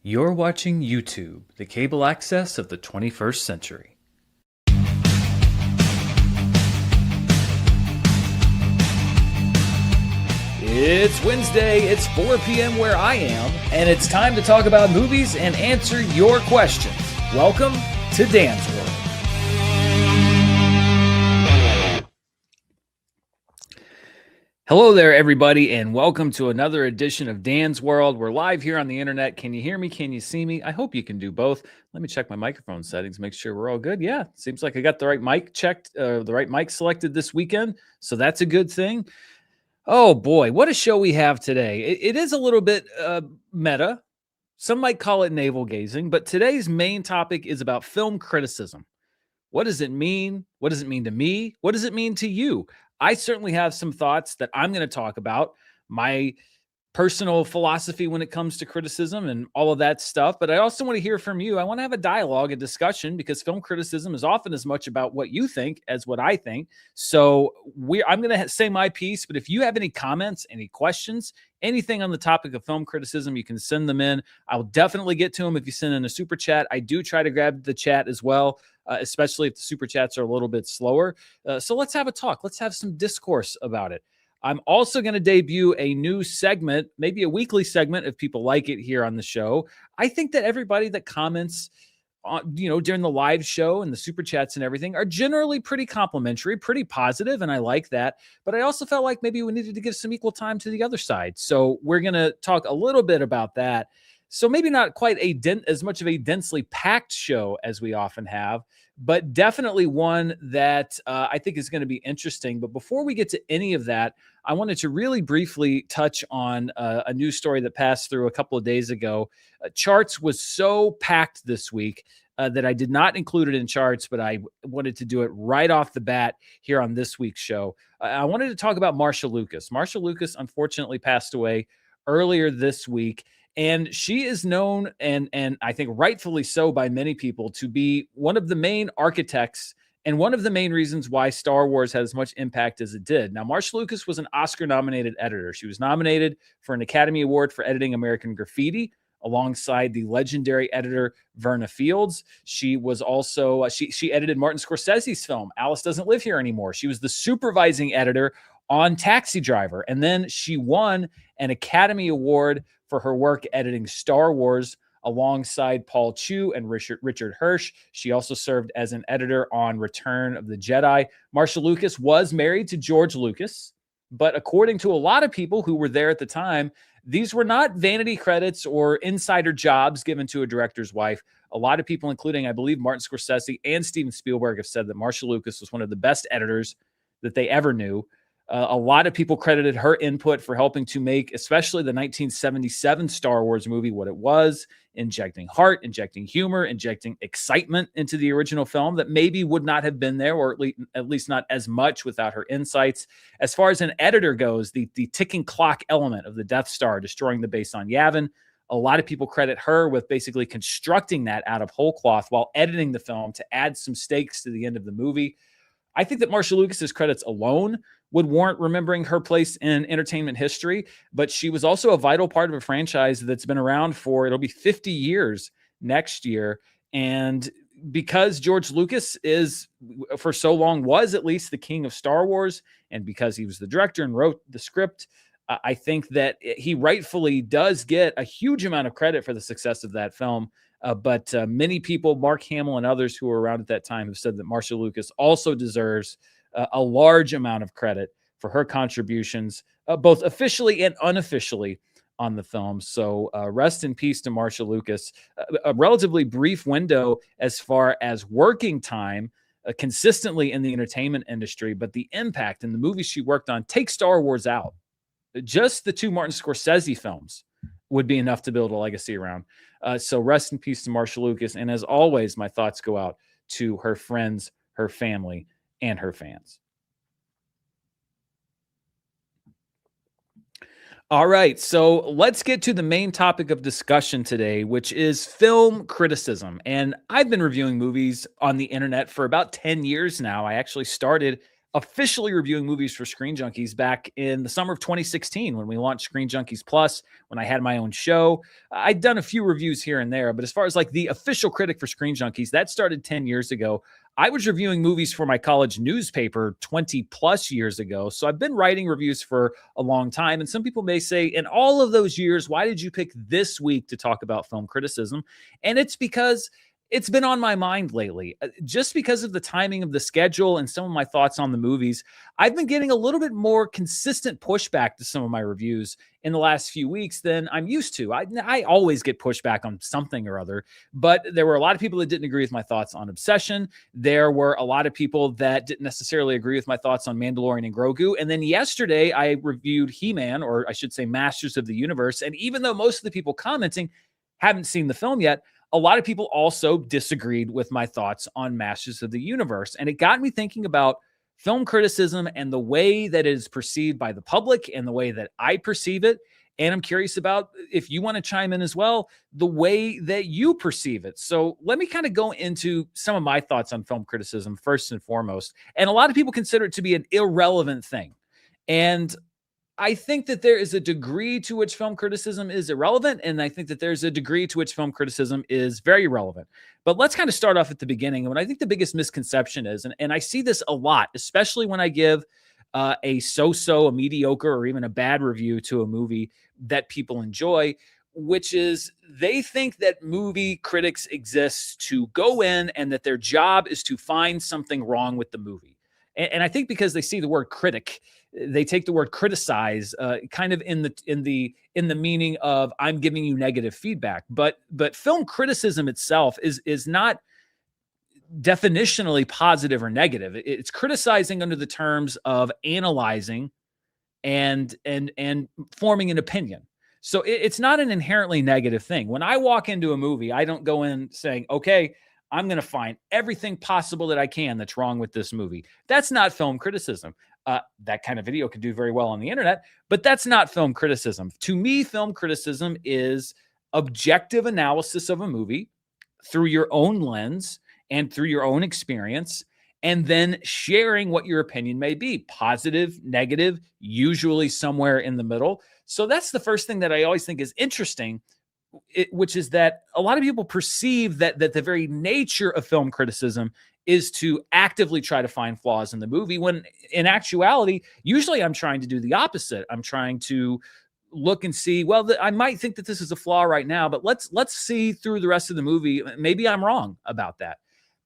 You're watching YouTube, the cable access of the 21st century. It's Wednesday, it's 4 p.m. where I am, and it's time to talk about movies and answer your questions. Welcome to Dan's World. Hello there, everybody, and welcome to another edition of Dan's World. We're live here on the internet. Can you hear me? Can you see me? I hope you can do both. Let me check my microphone settings, make sure we're all good. Yeah, seems like I got the right mic checked, the right mic selected this weekend, so that's a good thing. Oh boy, what a show we have today. It is a little bit meta. Some might call it navel gazing, but today's main topic is about film criticism. What does it mean? What does it mean to me? What does it mean to you? I certainly have some thoughts that I'm going to talk about. My personal philosophy when it comes to criticism and all of that stuff. But I also want to hear from you. I want to have a dialogue, a discussion, because film criticism is often as much about what you think as what I think. So I'm going to say my piece, but if you have any comments, any questions, anything on the topic of film criticism, you can send them in. I'll definitely get to them if you send in a super chat. I do try to grab the chat as well, especially if the super chats are a little bit slower. So let's have a talk. Let's have some discourse about it. I'm also going to debut a new segment, maybe a weekly segment if people like it here on the show. I think that everybody that comments on, during the live show and the super chats and everything are generally pretty complimentary, pretty positive, and I like that. But I also felt like maybe we needed to give some equal time to the other side. So we're going to talk a little bit about that. So maybe not quite as much of a densely packed show as we often have, but definitely one that I think is going to be interesting. But before we get to any of that, I wanted to really briefly touch on a news story that passed through a couple of days ago. Charts was so packed this week that I did not include it in charts, but I wanted to do it right off the bat here on this week's show. I wanted to talk about Marsha Lucas. Marsha Lucas unfortunately passed away earlier this week. And she is known, and I think rightfully so by many people, to be one of the main architects and one of the main reasons why Star Wars had as much impact as it did. Now, Marsha Lucas was an Oscar-nominated editor. She was nominated for an Academy Award for editing American Graffiti alongside the legendary editor Verna Fields. She was also, she edited Martin Scorsese's film, Alice Doesn't Live Here Anymore. She was the supervising editor on Taxi Driver. And then she won an Academy Award for her work editing Star Wars alongside Paul Chu and Richard Hirsch. She also served as an editor on Return of the Jedi. Marsha Lucas was married to George Lucas, but according to a lot of people who were there at the time, these were not vanity credits or insider jobs given to a director's wife. A lot of people, including, I believe, Martin Scorsese and Steven Spielberg, have said that Marsha Lucas was one of the best editors that they ever knew. A lot of people credited her input for helping to make, especially the 1977 Star Wars movie, what it was, injecting heart, injecting humor, injecting excitement into the original film that maybe would not have been there, or at least not as much without her insights. As far as an editor goes, the ticking clock element of the Death Star destroying the base on Yavin, a lot of people credit her with basically constructing that out of whole cloth while editing the film to add some stakes to the end of the movie. I think that Marsha Lucas's credits alone would warrant remembering her place in entertainment history, but she was also a vital part of a franchise that's been around for, it'll be 50 years next year. And because George Lucas is, for so long, was at least the king of Star Wars, and because he was the director and wrote the script, I think that he rightfully does get a huge amount of credit for the success of that film. But many people, Mark Hamill and others who were around at that time, have said that Marsha Lucas also deserves a large amount of credit for her contributions, both officially and unofficially, on the film. So rest in peace to Marsha Lucas. A relatively brief window as far as working time consistently in the entertainment industry, but the impact in the movies she worked on, take Star Wars out, just the two Martin Scorsese films would be enough to build a legacy around. So rest in peace to Marsha Lucas. And as always, my thoughts go out to her friends, her family, and her fans. All right, so let's get to the main topic of discussion today, which is film criticism. And I've been reviewing movies on the internet for about 10 years now. I actually started officially reviewing movies for Screen Junkies back in the summer of 2016 when we launched Screen Junkies Plus, when I had my own show. I'd done a few reviews here and there, but as far as like the official critic for Screen Junkies, that started 10 years ago. I was reviewing movies for my college newspaper 20 plus years ago. So I've been writing reviews for a long time. And some people may say, in all of those years, why did you pick this week to talk about film criticism? And it's because it's been on my mind lately. Just because of the timing of the schedule and some of my thoughts on the movies, I've been getting a little bit more consistent pushback to some of my reviews in the last few weeks than I'm used to. I always get pushback on something or other, but there were a lot of people that didn't agree with my thoughts on Obsession. There were a lot of people that didn't necessarily agree with my thoughts on Mandalorian and Grogu. And then yesterday I reviewed He-Man, or I should say Masters of the Universe. And even though most of the people commenting haven't seen the film yet, a lot of people also disagreed with my thoughts on Masters of the Universe. And it got me thinking about film criticism and the way that it is perceived by the public and the way that I perceive it. And I'm curious about, if you want to chime in as well, the way that you perceive it. So let me kind of go into some of my thoughts on film criticism first and foremost. And a lot of people consider it to be an irrelevant thing. And I think that there is a degree to which film criticism is irrelevant, and I think that there's a degree to which film criticism is very relevant. But let's kind of start off at the beginning. And what I think the biggest misconception is, and I see this a lot, especially when I give a so-so, a mediocre, or even a bad review to a movie that people enjoy, which is they think that movie critics exist to go in and that their job is to find something wrong with the movie. And I think because they see the word critic, they take the word criticize kind of in the meaning of I'm giving you negative feedback. But film criticism itself is not definitionally positive or negative. It's criticizing under the terms of analyzing and forming an opinion. So it's not an inherently negative thing. When I walk into a movie, I don't go in saying, okay, I'm going to find everything possible that I can that's wrong with this movie. That's not film criticism. That kind of video could do very well on the internet, but that's not film criticism. To me, film criticism is objective analysis of a movie through your own lens and through your own experience, and then sharing what your opinion may be, positive, negative, usually somewhere in the middle. So that's the first thing that I always think is interesting, which is that a lot of people perceive that the very nature of film criticism is to actively try to find flaws in the movie, when in actuality, usually I'm trying to do the opposite. I'm trying to look and see, well, I might think that this is a flaw right now, but let's see through the rest of the movie. Maybe I'm wrong about that.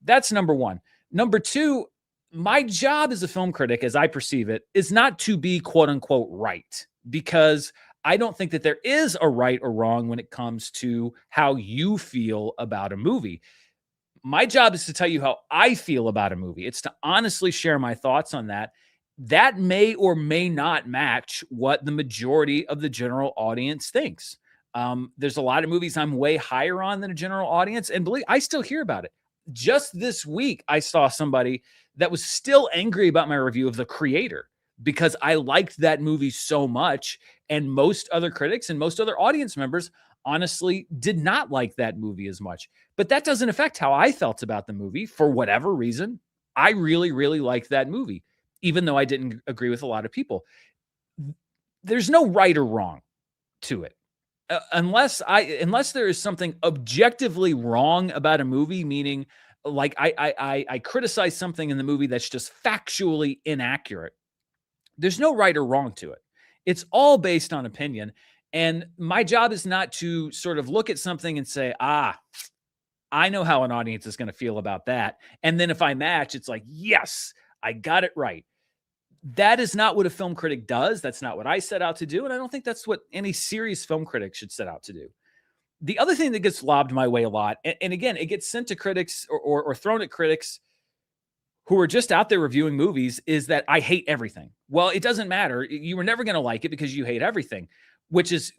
That's number one. Number two, my job as a film critic, as I perceive it, is not to be quote unquote right, because I don't think that there is a right or wrong when it comes to how you feel about a movie. My job is to tell you how I feel about a movie. It's to honestly share my thoughts on that. That may or may not match what the majority of the general audience thinks. There's a lot of movies I'm way higher on than a general audience, and believe I still hear about it. Just this week, I saw somebody that was still angry about my review of The Creator because I liked that movie so much, and most other critics and most other audience members honestly did not like that movie as much. But that doesn't affect how I felt about the movie. For whatever reason, I really, really liked that movie, even though I didn't agree with a lot of people. There's no right or wrong to it. Unless there is something objectively wrong about a movie, meaning like I criticize something in the movie that's just factually inaccurate, there's no right or wrong to it. It's all based on opinion. And my job is not to sort of look at something and say, I know how an audience is going to feel about that. And then if I match, it's like, yes, I got it right. That is not what a film critic does. That's not what I set out to do. And I don't think that's what any serious film critic should set out to do. The other thing that gets lobbed my way a lot, and again, it gets sent to critics or thrown at critics who are just out there reviewing movies, is that I hate everything. Well, it doesn't matter. You were never going to like it because you hate everything, which is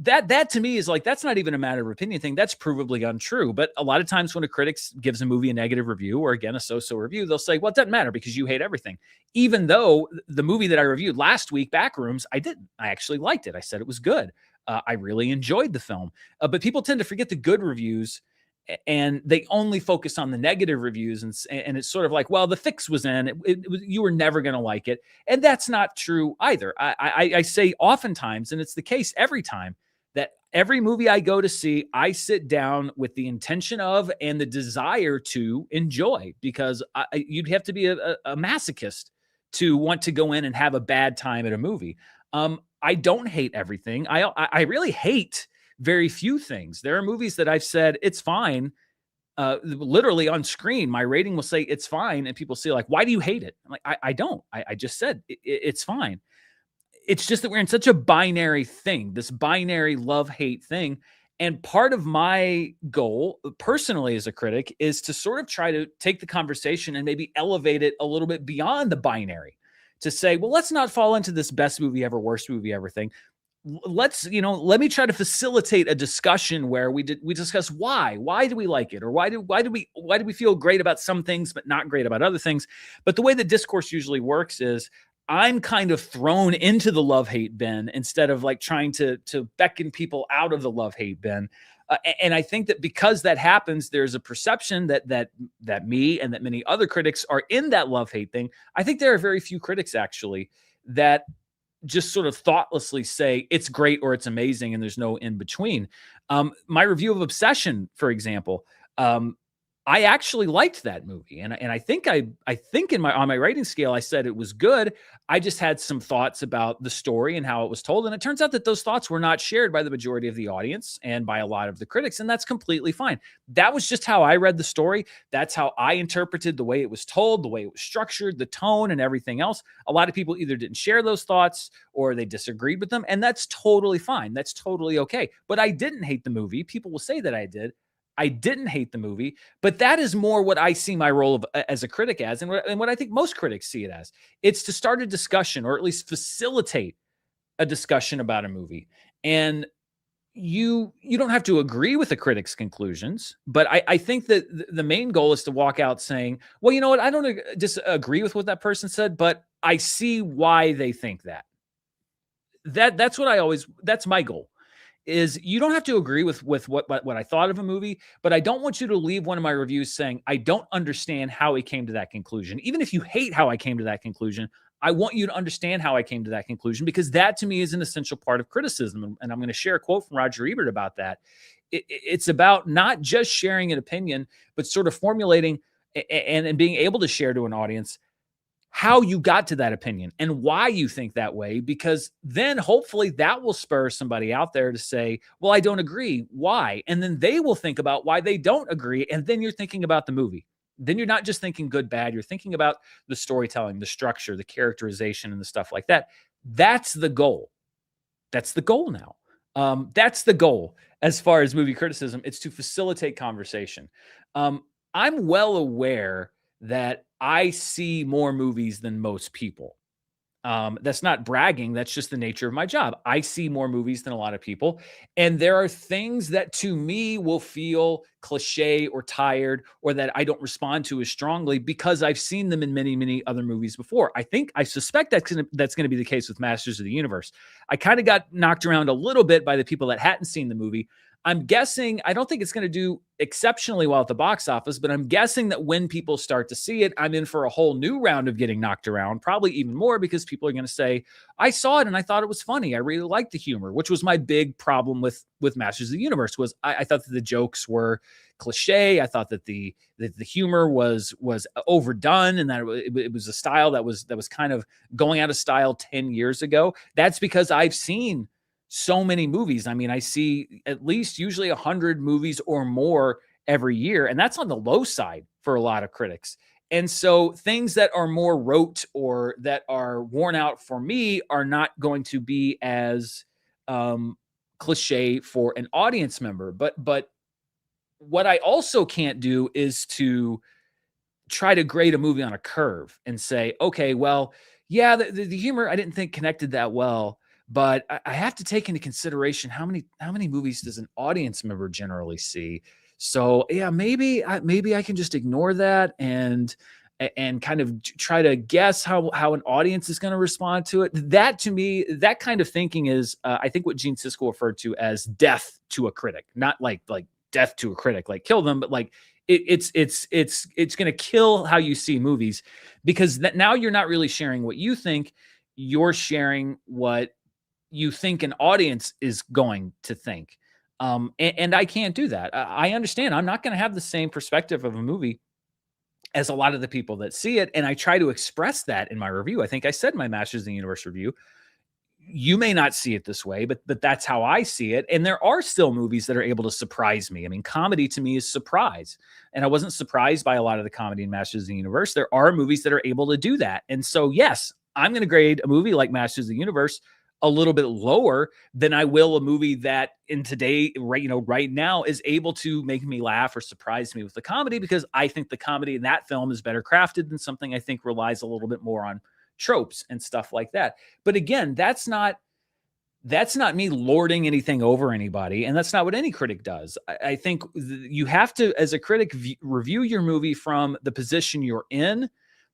that to me is like, that's not even a matter of opinion thing. That's provably untrue. But a lot of times when a critic gives a movie a negative review, or again, a so-so review, they'll say, well, it doesn't matter because you hate everything. Even though the movie that I reviewed last week, Backrooms, I didn't. I actually liked it. I said it was good. I really enjoyed the film. But people tend to forget the good reviews and they only focus on the negative reviews, and it's sort of like, well, the fix was in you were never going to like it, and that's not true either. I say oftentimes, and it's the case every time, that every movie I go to see, I sit down with the intention of and the desire to enjoy, because you'd have to be a masochist to want to go in and have a bad time at a movie. I don't hate everything. I really hate very few things. There are movies that I've said it's fine. Literally on screen, my rating will say it's fine, and people say like, "Why do you hate it?" I'm like, I don't. I just said it's fine. It's just that we're in such a binary thing, this binary love-hate thing. And part of my goal personally as a critic is to sort of try to take the conversation and maybe elevate it a little bit beyond the binary, to say, well, let's not fall into this best movie ever, worst movie ever thing. Let me try to facilitate a discussion where we discuss why do we like it, or why do we feel great about some things but not great about other things. But the way the discourse usually works is I'm kind of thrown into the love hate bin instead of like trying to beckon people out of the love hate bin. And I think that because that happens, there's a perception that me and that many other critics are in that love hate thing. I think there are very few critics actually that just sort of thoughtlessly say it's great or it's amazing and there's no in between. My review of Obsession, for example, I actually liked that movie, and I think on my rating scale I said it was good. I just had some thoughts about the story and how it was told, and it turns out that those thoughts were not shared by the majority of the audience and by a lot of the critics, and that's completely fine. That was just how I read the story. That's how I interpreted the way it was told, the way it was structured, the tone, and everything else. A lot of people either didn't share those thoughts or they disagreed with them, and that's totally fine. That's totally okay. But I didn't hate the movie. People will say that I did. I didn't hate the movie, but that is more what I see my role as a critic as, and what I think most critics see it as. It's to start a discussion, or at least facilitate a discussion about a movie. And you don't have to agree with the critic's conclusions, but I think that the main goal is to walk out saying, well, you know what, I don't disagree with what that person said, but I see why they think that. That's my goal. Is you don't have to agree with what I thought of a movie, but I don't want you to leave one of my reviews saying I don't understand how he came to that conclusion. Even if you hate how I came to that conclusion, I want you to understand how I came to that conclusion, because that to me is an essential part of criticism. And I'm going to share a quote from Roger Ebert about that. It's about not just sharing an opinion, but sort of formulating and being able to share to an audience how you got to that opinion and why you think that way, because then hopefully that will spur somebody out there to say, well, I don't agree. Why? And then they will think about why they don't agree. And then you're thinking about the movie. Then you're not just thinking good, bad. You're thinking about the storytelling, the structure, the characterization, and the stuff like that. That's the goal. That's the goal now. That's the goal as far as movie criticism. It's to facilitate conversation. I'm well aware that I see more movies than most people. That's not bragging. That's just the nature of my job. I see more movies than a lot of people. And there are things that to me will feel cliche or tired, or that I don't respond to as strongly because I've seen them in many, many other movies before. I suspect that's going to be the case with Masters of the Universe. I kind of got knocked around a little bit by the people that hadn't seen the movie. I'm guessing, I don't think it's going to do exceptionally well at the box office, but I'm guessing that when people start to see it, I'm in for a whole new round of getting knocked around, probably even more, because people are going to say, I saw it and I thought it was funny. I really liked the humor, which was my big problem with Masters of the Universe. Was I thought that the jokes were cliche. I thought that the humor was overdone, and that it was a style that was kind of going out of style 10 years ago. That's because I've seen so many movies. I mean, I see at least usually 100 movies or more every year, and that's on the low side for a lot of critics. And so things that are more rote or that are worn out for me are not going to be as cliche for an audience member. But what I also can't do is to try to grade a movie on a curve and say, okay, well, yeah, the humor I didn't think connected that well, but I have to take into consideration how many movies does an audience member generally see. So yeah, maybe I can just ignore that and kind of try to guess how an audience is going to respond to it. That to me, that kind of thinking is, I think, what Gene Siskel referred to as death to a critic, not like death to a critic, like kill them, but like it's going to kill how you see movies, because now you're not really sharing what you think, you're sharing what you think an audience is going to think. And I can't do that. I understand. I'm not going to have the same perspective of a movie as a lot of the people that see it. And I try to express that in my review. I think I said in my Masters of the Universe review, you may not see it this way, but that's how I see it. And there are still movies that are able to surprise me. I mean, comedy to me is surprise. And I wasn't surprised by a lot of the comedy in Masters of the Universe. There are movies that are able to do that. And so, yes, I'm going to grade a movie like Masters of the Universe a little bit lower than I will a movie that in today, right now is able to make me laugh or surprise me with the comedy, because I think the comedy in that film is better crafted than something I think relies a little bit more on tropes and stuff like that. But again, that's not me lording anything over anybody, and that's not what any critic does. I think you have to, as a critic, review your movie from the position you're in,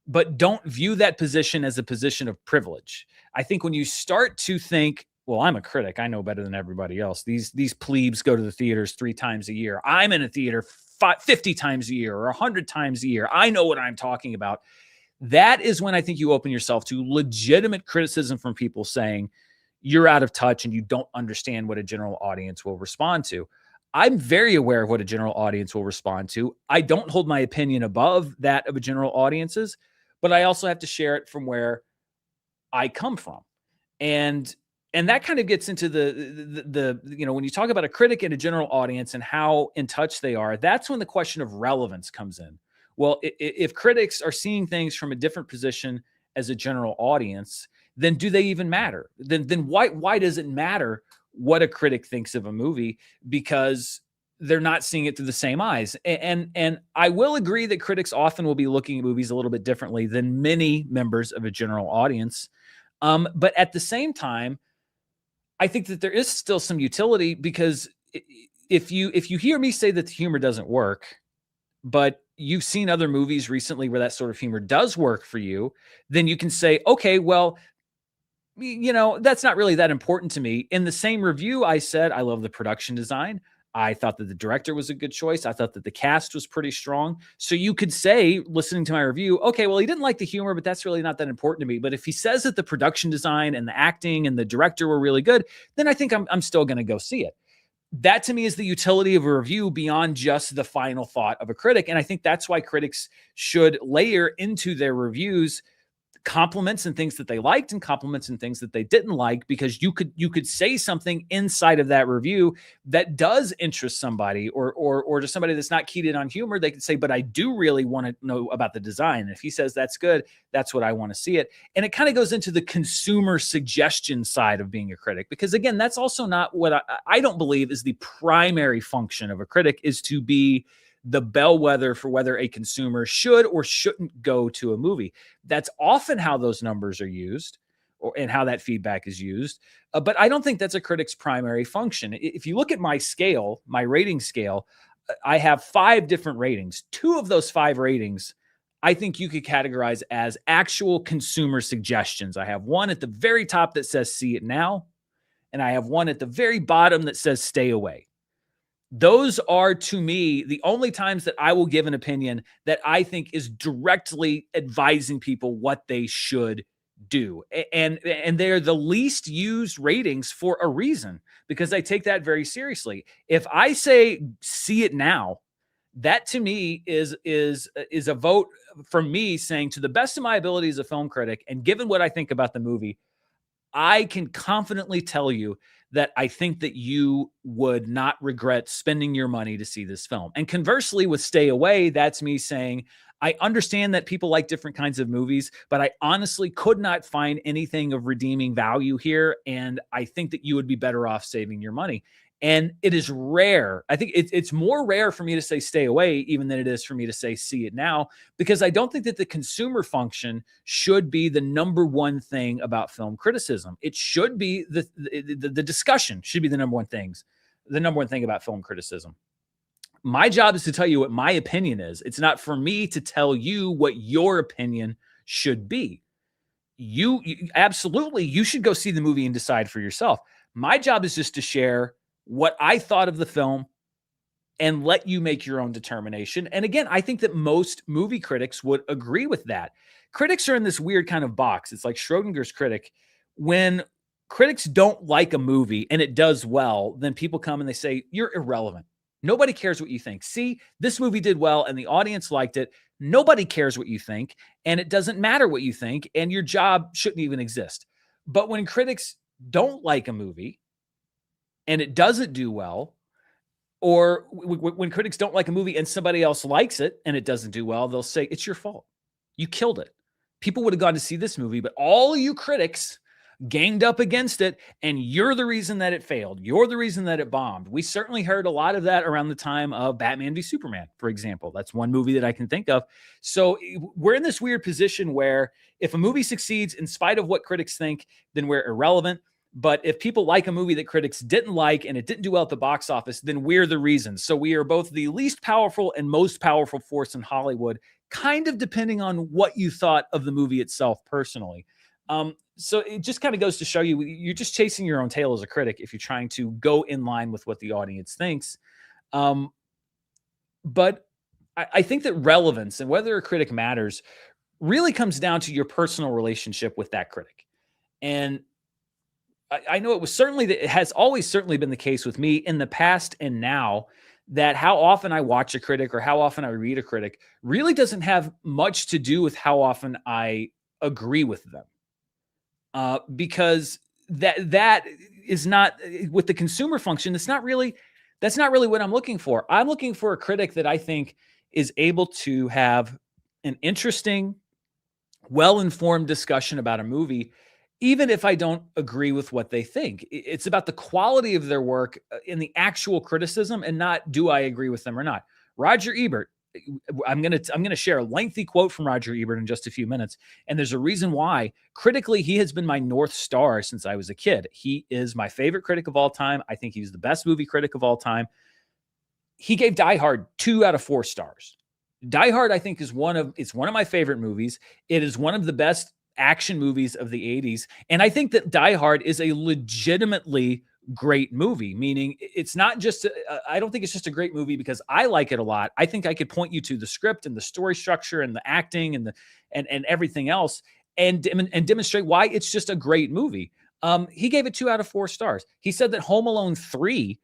but don't view that position as a position of privilege. I think when you start to think, well, I'm a critic, I know better than everybody else. These plebes go to the theaters 3 times a year. I'm in a theater 50 times a year or 100 times a year. I know what I'm talking about. That is when I think you open yourself to legitimate criticism from people saying you're out of touch and you don't understand what a general audience will respond to. I'm very aware of what a general audience will respond to. I don't hold my opinion above that of a general audience's, but I also have to share it from where I come from. And that kind of gets into the when you talk about a critic and a general audience and how in touch they are, that's when the question of relevance comes in. Well, if critics are seeing things from a different position as a general audience, then do they even matter? Then why does it matter what a critic thinks of a movie? Because they're not seeing it through the same eyes. And I will agree that critics often will be looking at movies a little bit differently than many members of a general audience. But at the same time, I think that there is still some utility, because if you hear me say that the humor doesn't work, but you've seen other movies recently where that sort of humor does work for you, then you can say, okay, well, that's not really that important to me. In the same review, I said, I love the production design. I thought that the director was a good choice. I thought that the cast was pretty strong. So you could say, listening to my review, okay, well, he didn't like the humor, but that's really not that important to me. But if he says that the production design and the acting and the director were really good, then I think I'm still going to go see it. That to me is the utility of a review beyond just the final thought of a critic. And I think that's why critics should layer into their reviews compliments and things that they liked and compliments and things that they didn't like, because you could say something inside of that review that does interest somebody, or to somebody that's not keyed in on humor, they could say, but I do really want to know about the design. And if he says that's good, that's what I want to see it. And it kind of goes into the consumer suggestion side of being a critic, because again, that's also not what I don't believe is the primary function of a critic, is to be the bellwether for whether a consumer should or shouldn't go to a movie. That's often how those numbers are used, and how that feedback is used. But I don't think that's a critic's primary function. If you look at my scale, my rating scale, I have 5 different ratings. 2 of those 5 ratings, I think you could categorize as actual consumer suggestions. I have one at the very top that says see it now, and I have one at the very bottom that says stay away. Those are, to me, the only times that I will give an opinion that I think is directly advising people what they should do. And they're the least used ratings for a reason, because I take that very seriously. If I say see it now, that to me is a vote from me saying, to the best of my ability as a film critic, and given what I think about the movie, I can confidently tell you that I think that you would not regret spending your money to see this film. And conversely, with Stay Away, that's me saying, I understand that people like different kinds of movies, but I honestly could not find anything of redeeming value here. And I think that you would be better off saving your money. And it is rare. I think it's more rare for me to say stay away even than it is for me to say see it now, because I don't think that the consumer function should be the number one thing about film criticism. It should be the discussion should be the number one thing about film criticism. My job is to tell you what my opinion is. It's not for me to tell you what your opinion should be. You absolutely, you should go see the movie and decide for yourself. My job is just to share what I thought of the film and let you make your own determination. And again, I think that most movie critics would agree with that. Critics are in this weird kind of box. It's like Schrodinger's critic. When critics don't like a movie and it does well, then people come and they say, you're irrelevant. Nobody cares what you think. See, this movie did well and the audience liked it. Nobody cares what you think, and it doesn't matter what you think, and your job shouldn't even exist. But when critics don't like a movie and it doesn't do well, or when critics don't like a movie and somebody else likes it and it doesn't do well, they'll say, it's your fault. You killed it. People would have gone to see this movie, but all of you critics ganged up against it, and you're the reason that it failed. You're the reason that it bombed. We certainly heard a lot of that around the time of Batman v Superman, for example. That's one movie that I can think of. So we're in this weird position where if a movie succeeds in spite of what critics think, then we're irrelevant. But if people like a movie that critics didn't like and it didn't do well at the box office, then we're the reason. So we are both the least powerful and most powerful force in Hollywood, kind of depending on what you thought of the movie itself personally. So it just kind of goes to show you, you're just chasing your own tail as a critic if you're trying to go in line with what the audience thinks. But I think that relevance and whether a critic matters really comes down to your personal relationship with that critic. And I know it has always certainly been the case with me in the past and now, that how often I watch a critic or how often I read a critic really doesn't have much to do with how often I agree with them. Because that is not with the consumer function. That's not really what I'm looking for. I'm looking for a critic that I think is able to have an interesting, well-informed discussion about a movie, even if I don't agree with what they think. It's about the quality of their work in the actual criticism, and not do I agree with them or not. Roger Ebert. I'm gonna share a lengthy quote from Roger Ebert in just a few minutes, and there's a reason why. Critically, he has been my North Star since I was a kid. He is my favorite critic of all time. I think he's the best movie critic of all time. He gave Die Hard 2 out of 4 stars. Die Hard, I think, is one of my favorite movies. It is one of the best action movies of the 80s, and I think that Die Hard is a legitimately great movie, meaning it's not just I don't think it's just a great movie because I like it a lot. I think I could point you to the script and the story structure and the acting and and everything else, and demonstrate why it's just a great movie. He gave it 2 out of 4 stars. He said that Home Alone 3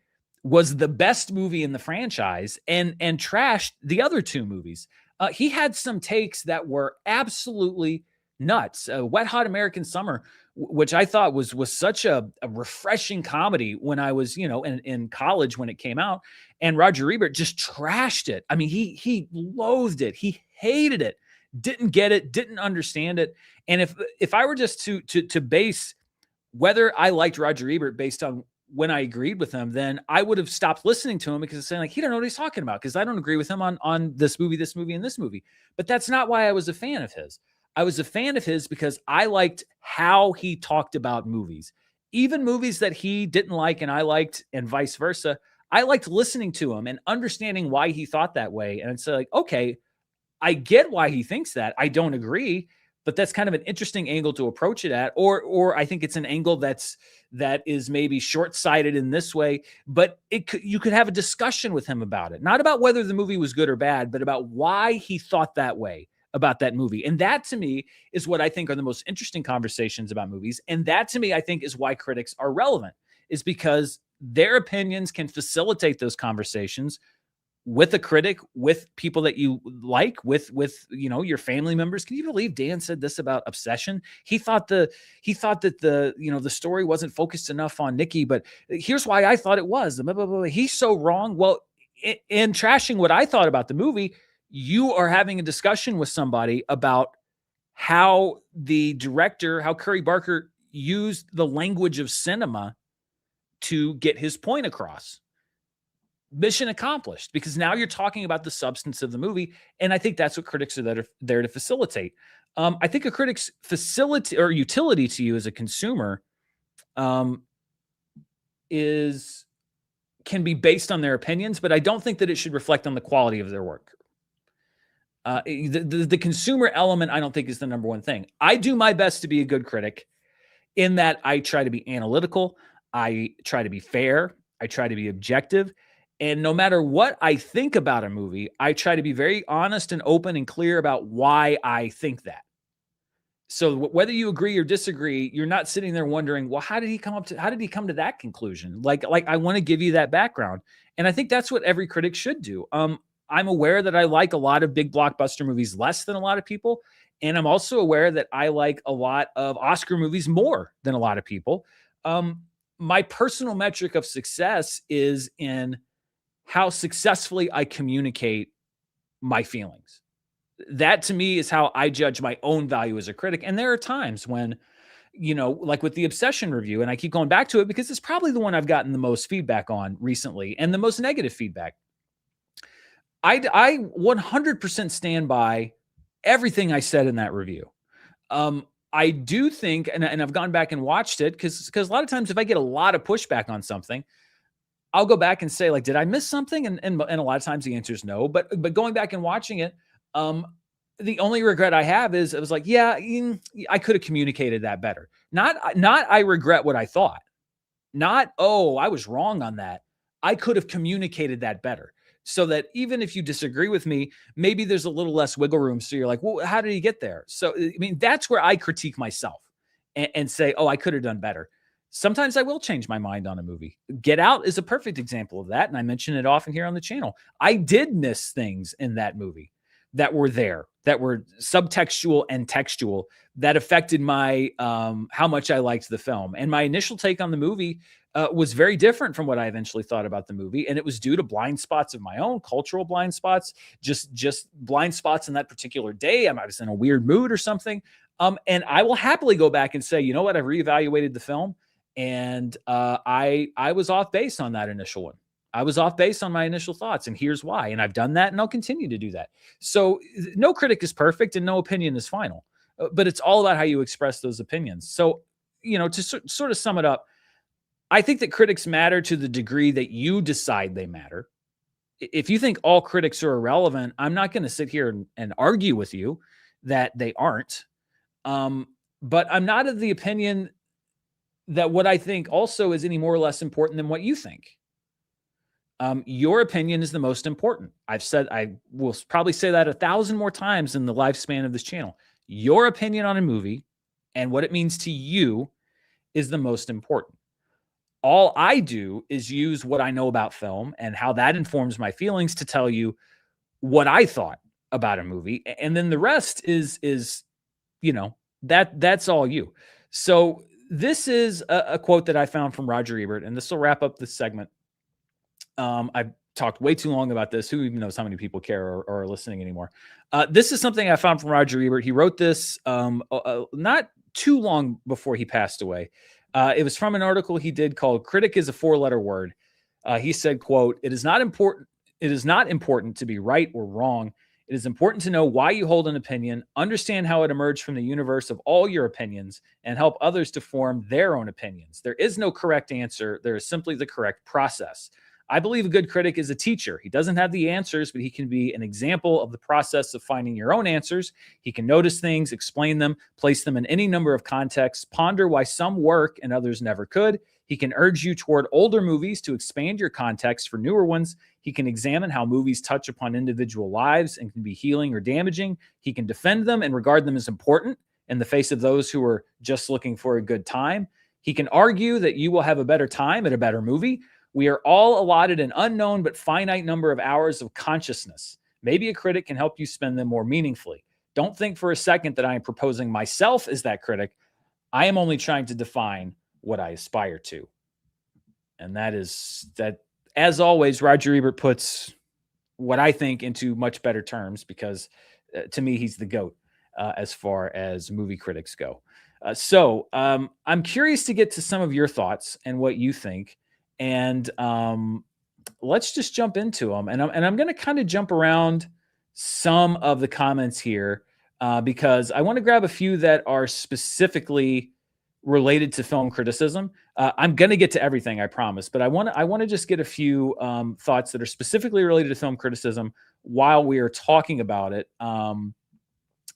was the best movie in the franchise, and trashed the other 2 movies. He had some takes that were absolutely nuts. Wet Hot American Summer, which I thought was such a refreshing comedy when I was, in college when it came out, and Roger Ebert just trashed it. I mean, he loathed it. He hated it. Didn't get it. Didn't understand it. And if I were just to base whether I liked Roger Ebert based on when I agreed with him, then I would have stopped listening to him, because it's saying like, he don't know what he's talking about, because I don't agree with him on this movie, and this movie. But that's not why I was a fan of his. I was a fan of his because I liked how he talked about movies, even movies that he didn't like and I liked, and vice versa. I liked listening to him and understanding why he thought that way. And it's like, okay, I get why he thinks that. I don't agree, but that's kind of an interesting angle to approach it at. Or I think it's an angle that is maybe short-sighted in this way, but you could have a discussion with him about it, not about whether the movie was good or bad, but about why he thought that way about that movie. And that, to me, is what I think are the most interesting conversations about movies. And that, to me, I think is why critics are relevant, is because their opinions can facilitate those conversations with a critic, with people that you like, with your family members. Can you believe Dan said this about Obsession? He thought that the story wasn't focused enough on Nikki, but here's why I thought it was. He's so wrong. Well, in trashing what I thought about the movie, you are having a discussion with somebody about how the director, how Curry Barker used the language of cinema to get his point across. Mission accomplished, because now you're talking about the substance of the movie. And I think that's what critics are there to facilitate. I think a critic's facility or utility to you as a consumer can be based on their opinions, but I don't think that it should reflect on the quality of their work. The consumer element, I don't think, is the number one thing. I do my best to be a good critic in that I try to be analytical. I try to be fair. I try to be objective. And no matter what I think about a movie, I try to be very honest and open and clear about why I think that. So whether you agree or disagree, you're not sitting there wondering, well, how did he come to that conclusion? Like I want to give you that background. And I think that's what every critic should do. I'm aware that I like a lot of big blockbuster movies less than a lot of people. And I'm also aware that I like a lot of Oscar movies more than a lot of people. Um, my personal metric of success is in how successfully I communicate my feelings. That to me is how I judge my own value as a critic. And there are times when, like with the Obsession review, and I keep going back to it because it's probably the one I've gotten the most feedback on recently and the most negative feedback. I 100% stand by everything I said in that review. I do think, and I've gone back and watched it because a lot of times if I get a lot of pushback on something, I'll go back and say, like, did I miss something? And a lot of times the answer is no. But going back and watching it, um, the only regret I have is it was like, yeah, I could have communicated that better. Not I regret what I thought. Not, oh, I was wrong on that. I could have communicated that better. So that even if you disagree with me, maybe there's a little less wiggle room. So you're like, well, how did he get there? So, I mean, that's where I critique myself and say, oh, I could have done better. Sometimes I will change my mind on a movie. Get Out is a perfect example of that. And I mention it often here on the channel. I did miss things in that movie that were there, that were subtextual and textual, that affected my how much I liked the film. And my initial take on the movie was very different from what I eventually thought about the movie, and it was due to blind spots of my own, cultural blind spots, just blind spots in that particular day. I was in a weird mood or something, and I will happily go back and say, you know what, I've reevaluated the film, and I was off base on that initial one. I was off base on my initial thoughts, and here's why. And I've done that, and I'll continue to do that. So no critic is perfect, and no opinion is final. But it's all about how you express those opinions. So, to sort of sum it up, I think that critics matter to the degree that you decide they matter. If you think all critics are irrelevant, I'm not going to sit here and argue with you that they aren't. But I'm not of the opinion that what I think also is any more or less important than what you think. Your opinion is the most important. I will probably say that 1,000 more times in the lifespan of this channel. Your opinion on a movie and what it means to you is the most important. All I do is use what I know about film and how that informs my feelings to tell you what I thought about a movie. And then the rest is that's all you. So this is a quote that I found from Roger Ebert, and this will wrap up this segment. I've talked way too long about this. Who even knows how many people care or are listening anymore? This is something I found from Roger Ebert. He wrote this not too long before he passed away. It was from an article he did called "Critic is a Four-Letter Word." He said, "Quote: It is not important. It is not important to be right or wrong. It is important to know why you hold an opinion, understand how it emerged from the universe of all your opinions, and help others to form their own opinions. There is no correct answer. There is simply the correct process. I believe a good critic is a teacher. He doesn't have the answers, but he can be an example of the process of finding your own answers. He can notice things, explain them, place them in any number of contexts, ponder why some work and others never could. He can urge you toward older movies to expand your context for newer ones. He can examine how movies touch upon individual lives and can be healing or damaging. He can defend them and regard them as important in the face of those who are just looking for a good time. He can argue that you will have a better time at a better movie. We are all allotted an unknown but finite number of hours of consciousness. Maybe a critic can help you spend them more meaningfully. Don't think for a second that I am proposing myself as that critic. I am only trying to define what I aspire to." And that is that. As always, Roger Ebert puts what I think into much better terms because to me, he's the GOAT as far as movie critics go. So I'm curious to get to some of your thoughts and what you think. And let's just jump into them. And I'm going to kind of jump around some of the comments here because I want to grab a few that are specifically related to film criticism. I'm going to get to everything, I promise, but I want to just get a few thoughts that are specifically related to film criticism while we are talking about it.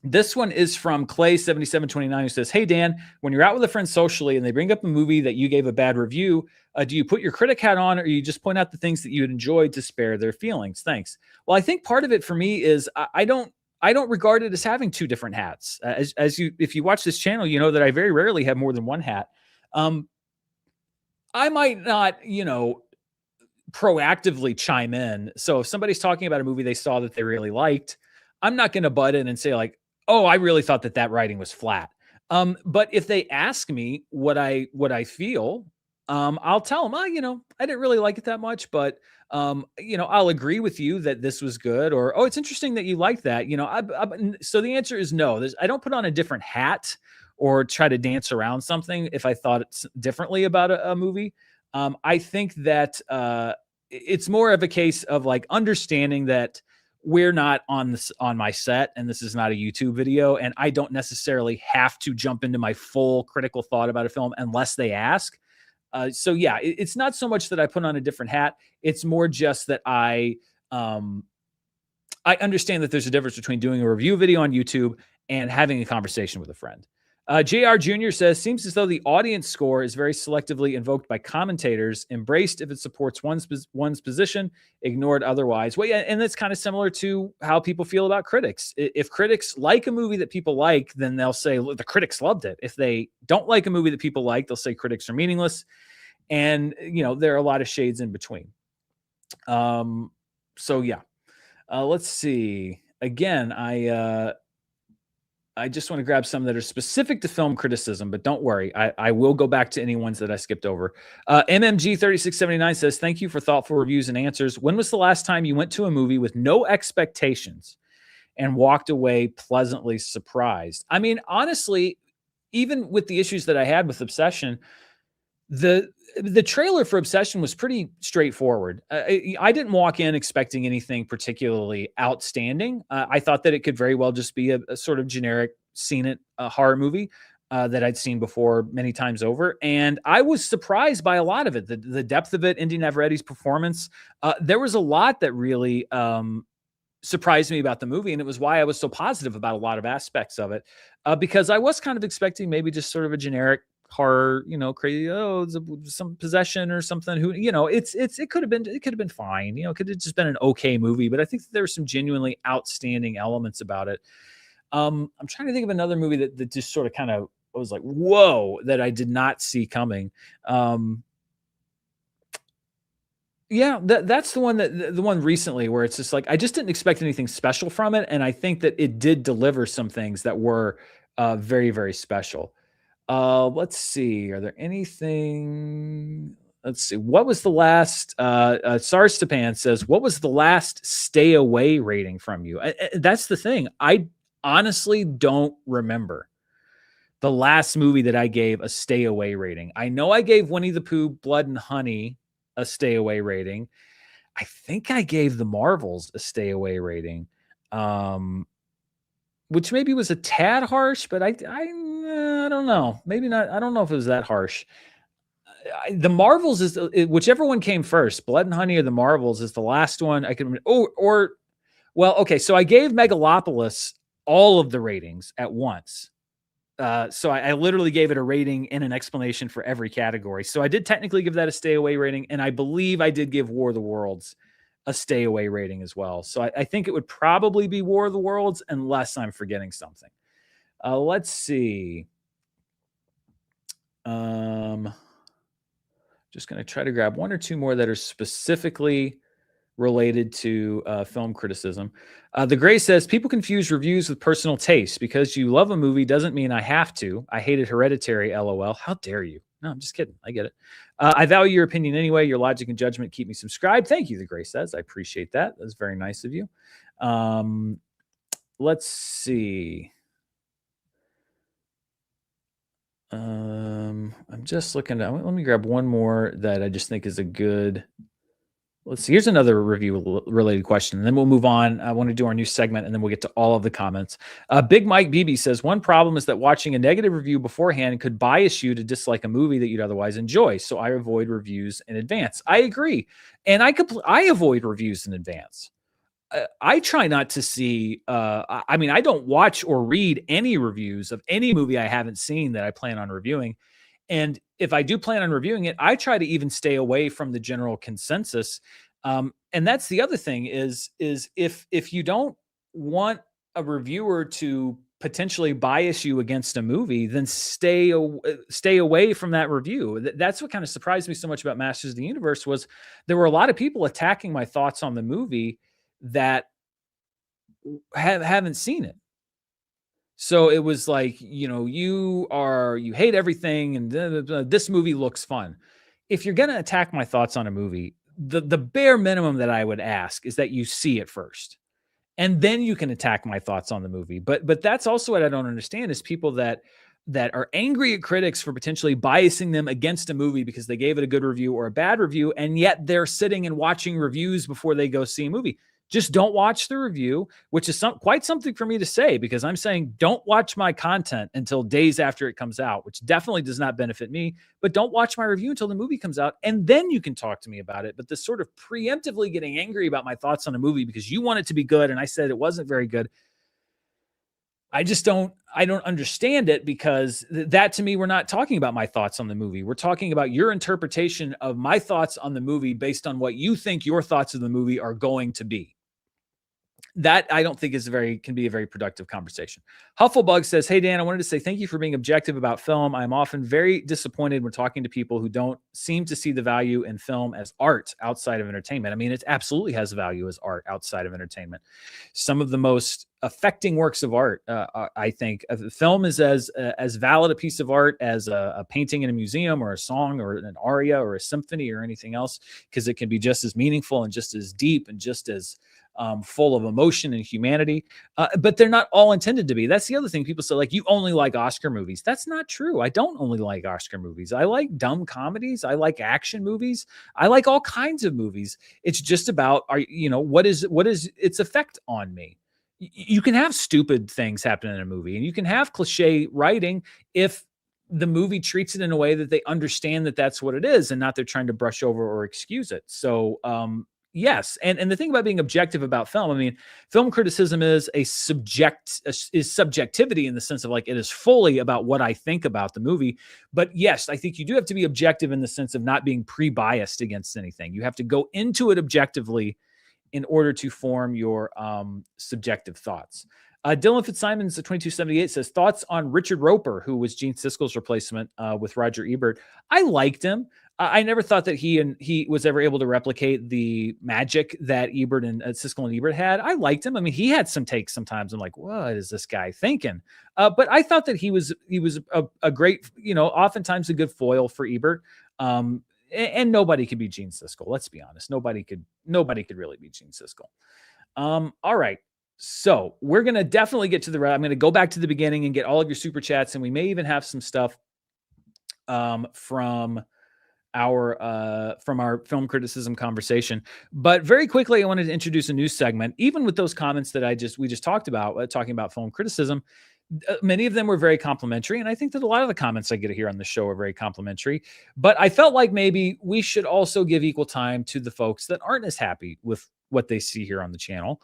This one is from Clay7729, who says, "Hey Dan, when you're out with a friend socially and they bring up a movie that you gave a bad review, do you put your critic hat on, or you just point out the things that you had enjoyed to spare their feelings? Thanks." Well, I think part of it for me is I don't regard it as having two different hats. As you, if you watch this channel, you know that I very rarely have more than one hat. Um, I might not, proactively chime in. So if somebody's talking about a movie they saw that they really liked, I'm not going to butt in and say like, "Oh, I really thought that writing was flat." But if they ask me what I feel, I'll tell them, "Oh, I didn't really like it that much, but I'll agree with you that this was good," or, "Oh, it's interesting that you liked that." So the answer is no. I don't put on a different hat or try to dance around something if I thought it's differently about a movie. I think that it's more of a case of like understanding that we're not on my set and this is not a YouTube video, and I don't necessarily have to jump into my full critical thought about a film unless they ask. So yeah, it's not so much that I put on a different hat. It's more just that I understand that there's a difference between doing a review video on YouTube and having a conversation with a friend. JR Jr. says, "Seems as though the audience score is very selectively invoked by commentators, embraced if it supports one's position, ignored otherwise." Well, yeah, and that's kind of similar to how people feel about critics. If critics like a movie that people like, then they'll say, "Look, the critics loved it." If they don't like a movie that people like, they'll say critics are meaningless. And, there are a lot of shades in between. So yeah. Let's see. Again, I just want to grab some that are specific to film criticism, but don't worry, I will go back to any ones that I skipped over. MMG3679 says, "Thank you for thoughtful reviews and answers. When was the last time you went to a movie with no expectations and walked away pleasantly surprised?" I mean, honestly, even with the issues that I had with Obsession, the trailer for Obsession was pretty straightforward. I didn't walk in expecting anything particularly outstanding. I thought that it could very well just be a sort of generic seen it horror movie that I'd seen before many times over, and I was surprised by a lot of it. The depth of it, Indy Navarrette's performance. There was a lot that really surprised me about the movie, and it was why I was so positive about a lot of aspects of it, because I was kind of expecting maybe just sort of a generic horror, crazy, oh, some possession or something. It could have been fine. It could have just been an okay movie, but I think that there were some genuinely outstanding elements about it. I'm trying to think of another movie that just sort of kind of was like, whoa, that I did not see coming. Yeah, that's the one the one recently where it's just like I just didn't expect anything special from it, and I think that it did deliver some things that were very, very special. Let's see. Are there anything? Let's see. What was the last? SARS Japan says, "What was the last stay away rating from you?" That's the thing. I honestly don't remember the last movie that I gave a stay away rating. I know I gave Winnie the Pooh, Blood and Honey a stay away rating. I think I gave The Marvels a stay away rating. Which maybe was a tad harsh, but I don't know. Maybe not. I don't know if it was that harsh. The Marvels is whichever one came first, Blood and Honey or The Marvels is the last one I can. Well, okay. So I gave Megalopolis all of the ratings at once. So I literally gave it a rating and an explanation for every category. So I did technically give that a stay away rating, and I believe I did give War of the Worlds a stay away rating as well. So I think it would probably be War of the Worlds unless I'm forgetting something. Let's see. Just going to try to grab one or two more that are specifically related to film criticism. The Gray says, "People confuse reviews with personal taste. Because you love a movie doesn't mean I have to. I hated Hereditary, LOL. How dare you?" No, I'm just kidding. I get it. "I value your opinion anyway. Your logic and judgment keep me subscribed." Thank you, The Gray says. I appreciate that. That's very nice of you. Let's see. I'm just looking at, let me grab one more that I just think is a good. Let's see. Here's another review related question, and then we'll move on. I want to do our new segment, and then we'll get to all of the comments. Big Mike BB says, "One problem is that watching a negative review beforehand could bias you to dislike a movie that you'd otherwise enjoy. So I avoid reviews in advance." I agree, and I avoid reviews in advance. I try not to see. I mean, I don't watch or read any reviews of any movie I haven't seen that I plan on reviewing. And if I do plan on reviewing it, I try to even stay away from the general consensus. And that's the other thing is if you don't want a reviewer to potentially bias you against a movie, then stay away from that review. That's what kind of surprised me so much about Masters of the Universe was there were a lot of people attacking my thoughts on the movie that haven't seen it. So it was like, you hate everything and this movie looks fun. If you're going to attack my thoughts on a movie, the bare minimum that I would ask is that you see it first. And then you can attack my thoughts on the movie. But that's also what I don't understand is people that are angry at critics for potentially biasing them against a movie because they gave it a good review or a bad review, and yet they're sitting and watching reviews before they go see a movie. Just don't watch the review, which is quite something for me to say because I'm saying don't watch my content until days after it comes out, which definitely does not benefit me. But don't watch my review until the movie comes out, and then you can talk to me about it. But this sort of preemptively getting angry about my thoughts on a movie because you want it to be good and I said it wasn't very good, I don't understand it because that to me, we're not talking about my thoughts on the movie. We're talking about your interpretation of my thoughts on the movie based on what you think your thoughts of the movie are going to be. That I don't think can be a very productive conversation. Hufflebug says, "Hey Dan, I wanted to say thank you for being objective about film. I'm often very disappointed when talking to people who don't seem to see the value in film as art outside of entertainment. I mean, it absolutely has value as art outside of entertainment. Some of the most affecting works of art, I think, film is as valid a piece of art as a painting in a museum or a song or an aria or a symphony or anything else, because it can be just as meaningful and just as deep and just as full of emotion and humanity, but they're not all intended to be. That's the other thing. People say, like, you only like Oscar movies. That's not true. I don't only like Oscar movies. I like dumb comedies. I like action movies. I like all kinds of movies. It's just about, what is its effect on me? You can have stupid things happen in a movie, and you can have cliche writing if the movie treats it in a way that they understand that that's what it is and not they're trying to brush over or excuse it. So, yes. And the thing about being objective about film, I mean, film criticism is is subjectivity in the sense of like, it is fully about what I think about the movie. But yes, I think you do have to be objective in the sense of not being pre-biased against anything. You have to go into it objectively in order to form your subjective thoughts. Dylan Fitzsimons, 2278 says, thoughts on Richard Roper, who was Gene Siskel's replacement with Roger Ebert. I liked him. I never thought that he was ever able to replicate the magic that Ebert and Siskel and Ebert had. I liked him. I mean, he had some takes sometimes. I'm like, what is this guy thinking? But I thought that he was a great, oftentimes a good foil for Ebert. And nobody could be Gene Siskel. Let's be honest. Nobody could really be Gene Siskel. All right. So we're going to definitely get to I'm going to go back to the beginning and get all of your super chats. And we may even have some stuff from our film criticism conversation. But very quickly, I wanted to introduce a new segment. Even with those comments that we just talked about, talking about film criticism, many of them were very complimentary. And I think that a lot of the comments I get here on the show are very complimentary. But I felt like maybe we should also give equal time to the folks that aren't as happy with what they see here on the channel.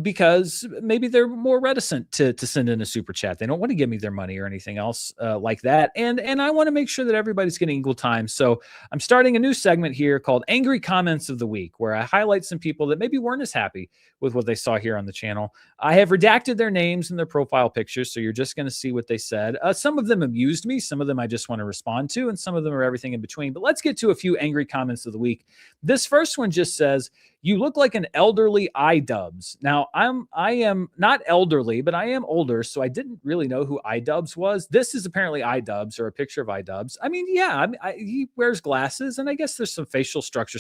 Because maybe they're more reticent to send in a super chat. They don't want to give me their money or anything else like that. And I want to make sure that everybody's getting equal time. So I'm starting a new segment here called Angry Comments of the Week, where I highlight some people that maybe weren't as happy with what they saw here on the channel. I have redacted their names and their profile pictures, so you're just going to see what they said. Some of them amused me. Some of them I just want to respond to, and some of them are everything in between. But let's get to a few angry comments of the week. This first one just says, "You look like an elderly iDubbbz." Now, I am not elderly, but I am older, so I didn't really know who iDubbbz was. This is apparently iDubbbz, or a picture of iDubbbz. I mean, yeah, he wears glasses, and I guess there's some facial structure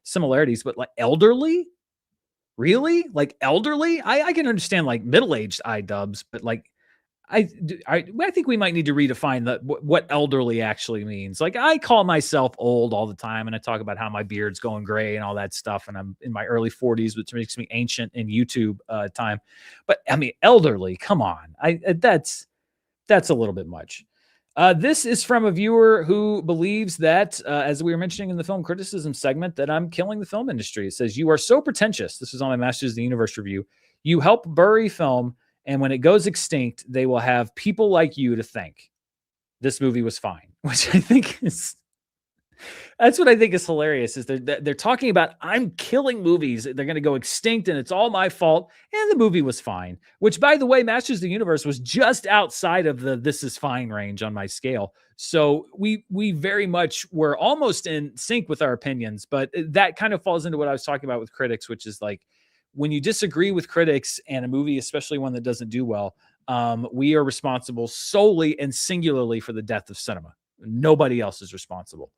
similarities, but like elderly? Really? Like elderly? I can understand like middle-aged iDubbbz, but like I think we might need to redefine what elderly actually means. Like, I call myself old all the time, and I talk about how my beard's going gray and all that stuff, and I'm in my early 40s, which makes me ancient in YouTube time. But I mean, elderly, come on, that's a little bit much. This is from a viewer who believes that, as we were mentioning in the film criticism segment, that I'm killing the film industry. It says, "You are so pretentious." This is on my Masters of the Universe review. "You help bury film, and when it goes extinct, they will have people like you to thank. This movie was fine," which I think is that's what I think is hilarious is they're talking about I'm killing movies. They're going to go extinct and it's all my fault. And the movie was fine, which by the way, Masters of the Universe was just outside of the this is fine range on my scale. So we very much were almost in sync with our opinions, but that kind of falls into what I was talking about with critics, which is like when you disagree with critics and a movie, especially one that doesn't do well, we are responsible solely and singularly for the death of cinema. Nobody else is responsible.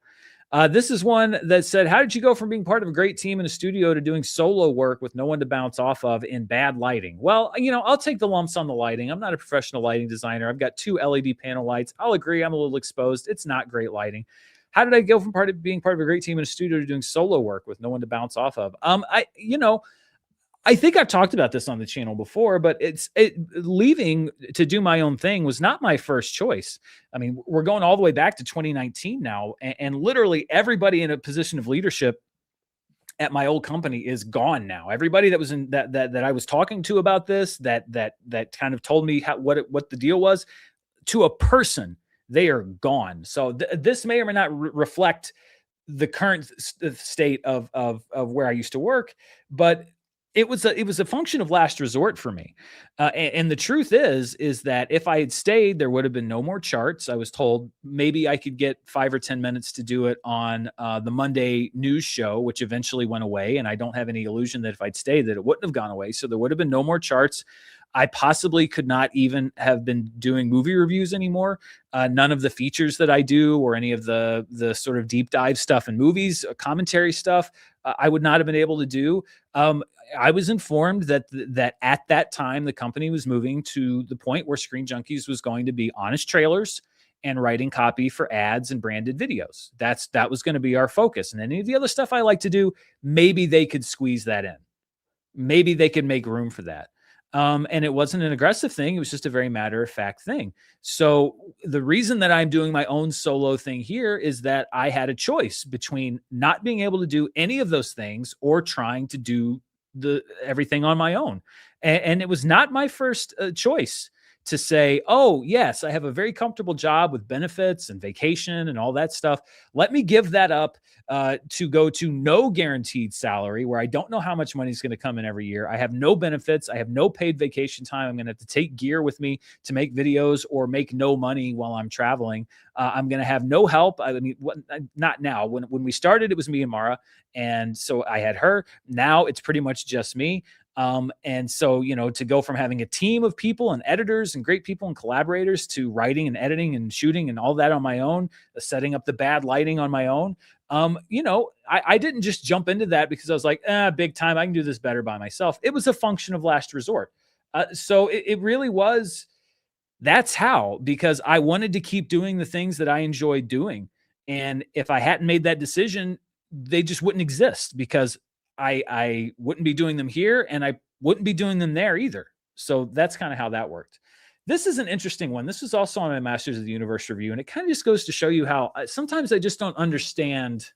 This is one that said, "How did you go from being part of a great team in a studio to doing solo work with no one to bounce off of in bad lighting?" Well, I'll take the lumps on the lighting. I'm not a professional lighting designer. I've got 2 LED panel lights. I'll agree I'm a little exposed. It's not great lighting. How did I go from being part of a great team in a studio to doing solo work with no one to bounce off of? I think I've talked about this on the channel before, but leaving to do my own thing was not my first choice. I mean, we're going all the way back to 2019 now, and literally everybody in a position of leadership at my old company is gone now. Everybody that was in that I was talking to about this, that kind of told me what the deal was, to a person, they are gone. So this may or may not reflect the current state of where I used to work, but it was a function of last resort for me. And the truth is that if I had stayed, there would have been no more charts. I was told maybe I could get 5 or 10 minutes to do it on the Monday news show, which eventually went away. And I don't have any illusion that if I'd stayed, that it wouldn't have gone away. So there would have been no more charts. I possibly could not even have been doing movie reviews anymore. None of the features that I do or any of the sort of deep dive stuff in movies, commentary stuff, I would not have been able to do. I was informed that at that time the company was moving to the point where Screen Junkies was going to be honest trailers and writing copy for ads and branded videos. That was going to be our focus. And any of the other stuff I like to do, maybe they could squeeze that in. Maybe they could make room for that. And it wasn't an aggressive thing. It was just a very matter of fact thing. So the reason that I'm doing my own solo thing here is that I had a choice between not being able to do any of those things or trying to do everything on my own. And it was not my first choice to say, "Oh, yes, I have a very comfortable job with benefits and vacation and all that stuff. Let me give that up to go to no guaranteed salary where I don't know how much money is going to come in every year. I have no benefits. I have no paid vacation time. I'm going to have to take gear with me to make videos or make no money while I'm traveling. I'm going to have no help. I mean, not now. When we started, it was me and Mara. And so I had her. Now it's pretty much just me. And so, to go from having a team of people and editors and great people and collaborators to writing and editing and shooting and all that on my own, setting up the bad lighting on my own. I didn't just jump into that because I was like, big time, I can do this better by myself. It was a function of last resort. So it really was, that's how, because I wanted to keep doing the things that I enjoyed doing. And if I hadn't made that decision, they just wouldn't exist because I wouldn't be doing them here and I wouldn't be doing them there either. So that's kind of how that worked. This is an interesting one. This is also on my Masters of the Universe review. And it kind of just goes to show you how sometimes I just don't understand.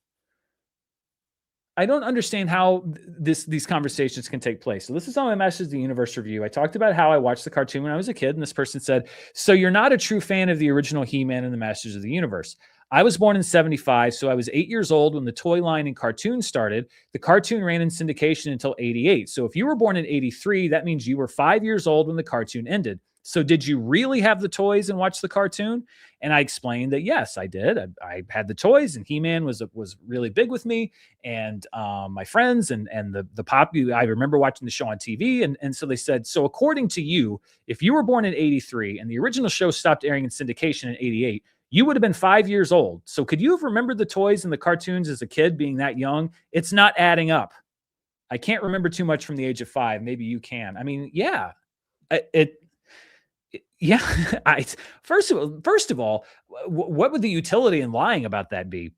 I don't understand how these conversations can take place. So this is on my Masters of the Universe review. I talked about how I watched the cartoon when I was a kid, and this person said, "So you're not a true fan of the original He-Man and the Masters of the Universe." I was born in 75, so I was 8 years old when the toy line and cartoon started. The cartoon ran in syndication until 88. So if you were born in 83, that means you were 5 years old when the cartoon ended. So did you really have the toys and watch the cartoon? And I explained that, yes, I did. I had the toys, and He-Man was really big with me and my friends and the pop. I remember watching the show on TV. And so they said, "So according to you, if you were born in 83 and the original show stopped airing in syndication in 88, you would have been 5 years old. So could you have remembered the toys and the cartoons as a kid being that young? It's not adding up. I can't remember too much from the age of 5. Maybe you can." I mean, yeah, yeah. First of all, what would the utility in lying about that be?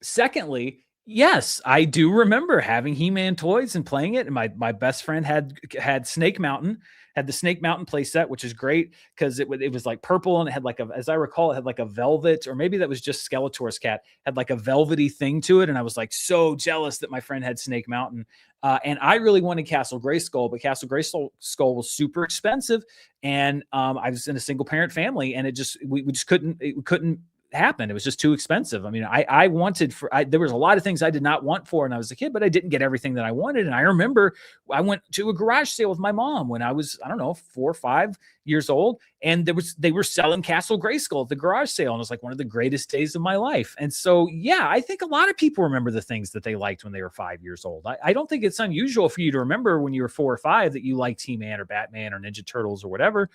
Secondly, Yes, I do remember having He-Man toys and playing it, and my best friend had Snake Mountain, had the Snake Mountain playset, which is great because it was like purple and it had like a, as I recall, it had like a velvet, or maybe that was just Skeletor's cat, had like a velvety thing to it, and I was like so jealous that my friend had Snake Mountain. And I really wanted Castle Grayskull, but Castle Grayskull was super expensive, and I was in a single parent family, and we just couldn't happen. It was just too expensive. I mean, I wanted there was a lot of things I did not want for when I was a kid, but I didn't get everything that I wanted. And I remember I went to a garage sale with my mom when I was, I don't know, 4 or 5 years old. And they were selling Castle Grayskull at the garage sale. And it was like one of the greatest days of my life. And so, yeah, I think a lot of people remember the things that they liked when they were 5 years old. I don't think it's unusual for you to remember when you were 4 or 5 that you liked He-Man or Batman or Ninja Turtles or whatever.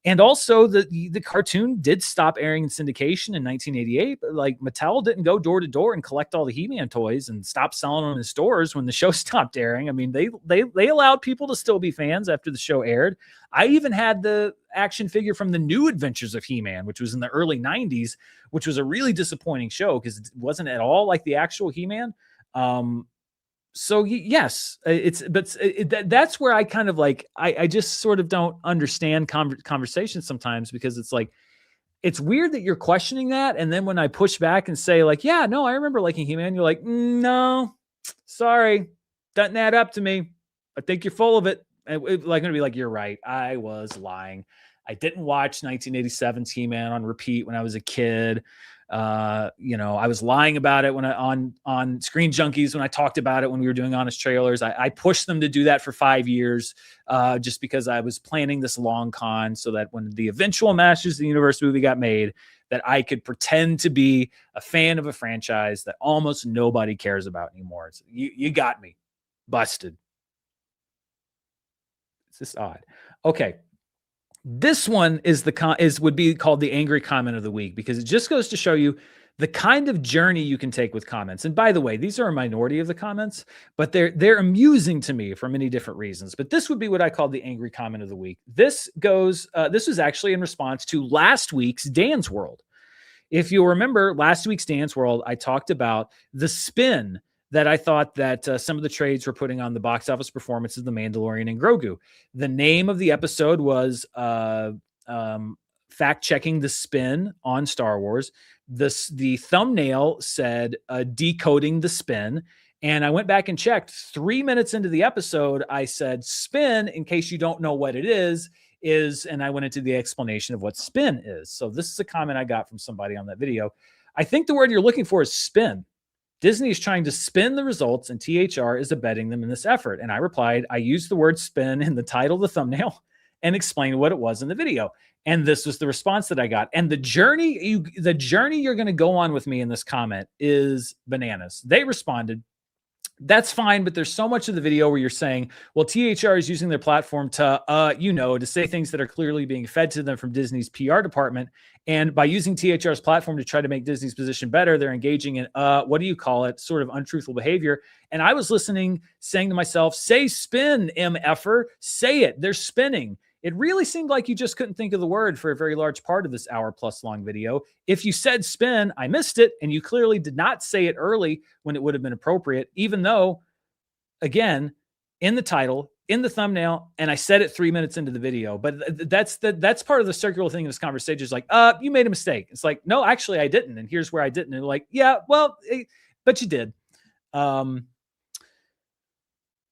And also the cartoon did stop airing in syndication in 1988, but like Mattel didn't go door to door and collect all the He-Man toys and stop selling them in stores when the show stopped airing. I mean, they allowed people to still be fans after the show aired. I even had the action figure from the New Adventures of He-Man, which was in the early 90s, which was a really disappointing show because it wasn't at all like the actual He-Man. So yes, that's where I kind of like, I just sort of don't understand conversations sometimes, because it's like, it's weird that you're questioning that. And then when I push back and say like, yeah, no, I remember liking He-Man, you're like, no, sorry, doesn't add up to me. I think you're full of it. And like, going to be like, you're right. I was lying. I didn't watch 1987's He-Man on repeat when I was a kid. I was lying about it when on Screen Junkies when I talked about it when we were doing Honest Trailers. I pushed them to do that for 5 years, just because I was planning this long con so that when the eventual Masters of the Universe movie got made, that I could pretend to be a fan of a franchise that almost nobody cares about anymore. So you got me busted. It's just odd. Okay. This one would be called the angry comment of the week, because it just goes to show you the kind of journey you can take with comments. And by the way, these are a minority of the comments, but they're amusing to me for many different reasons. But this would be what I call the angry comment of the week. This was actually in response to last week's Dan's World. If you remember last week's Dance World, I talked about the spin that I thought that some of the trades were putting on the box office performances of The Mandalorian and Grogu. The name of the episode was Fact Checking the Spin on Star Wars. The thumbnail said Decoding the Spin. And I went back and checked 3 minutes into the episode. I said spin, in case you don't know what it is, and I went into the explanation of what spin is. So this is a comment I got from somebody on that video. I think the word you're looking for is spin. Disney is trying to spin the results, and THR is abetting them in this effort. And I replied, I used the word spin in the title of the thumbnail and explained what it was in the video. And this was the response that I got. And the journey you're going to go on with me in this comment is bananas. They responded, that's fine, but there's so much of the video where you're saying, well, THR is using their platform to, to say things that are clearly being fed to them from Disney's PR department. And by using THR's platform to try to make Disney's position better, they're engaging in, what do you call it, sort of untruthful behavior. And I was listening, saying to myself, say spin, MFer, say it, they're spinning. It really seemed like you just couldn't think of the word for a very large part of this hour-plus long video. If you said spin, I missed it, and you clearly did not say it early when it would have been appropriate, even though, again, in the title, in the thumbnail, and I said it 3 minutes into the video. But that's part of the circular thing in this conversation is like, you made a mistake. It's like, no, actually, I didn't, and here's where I didn't. And like, yeah, well, but you did.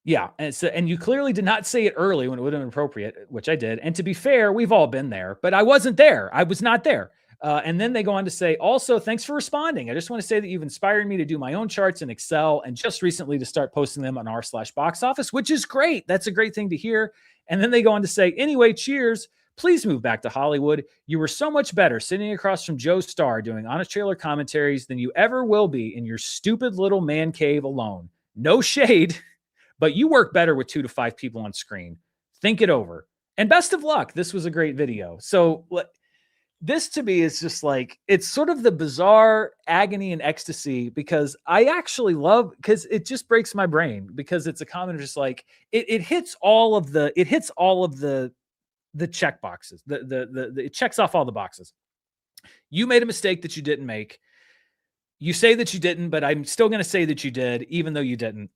Yeah, and you clearly did not say it early when it would have been appropriate, which I did. And to be fair, we've all been there, but I wasn't there. I was not there. And then they go on to say, also, thanks for responding. I just want to say that you've inspired me to do my own charts in Excel and just recently to start posting them on r/box office, which is great. That's a great thing to hear. And then they go on to say, anyway, cheers. Please move back to Hollywood. You were so much better sitting across from Joe Starr doing Honest Trailer commentaries than you ever will be in your stupid little man cave alone. No shade. But you work better with 2 to 5 people on screen. Think it over. And best of luck. This was a great video. So this to me is just like, it's sort of the bizarre agony and ecstasy, because I actually love, because it just breaks my brain, because it's a comment of just like, it hits all of the check boxes. It checks off all the boxes. You made a mistake that you didn't make. You say that you didn't, but I'm still going to say that you did, even though you didn't.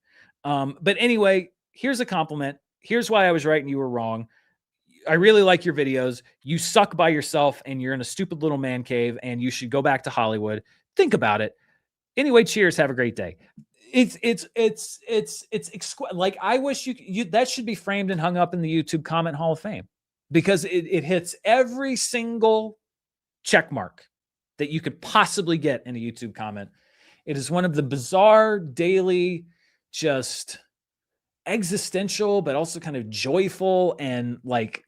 But anyway, here's a compliment. Here's why I was right and you were wrong. I really like your videos. You suck by yourself and you're in a stupid little man cave and you should go back to Hollywood. Think about it. Anyway, cheers. Have a great day. Like I wish you that should be framed and hung up in the YouTube comment Hall of Fame because it hits every single check mark that you could possibly get in a YouTube comment. It is one of the bizarre daily, just existential, but also kind of joyful and like,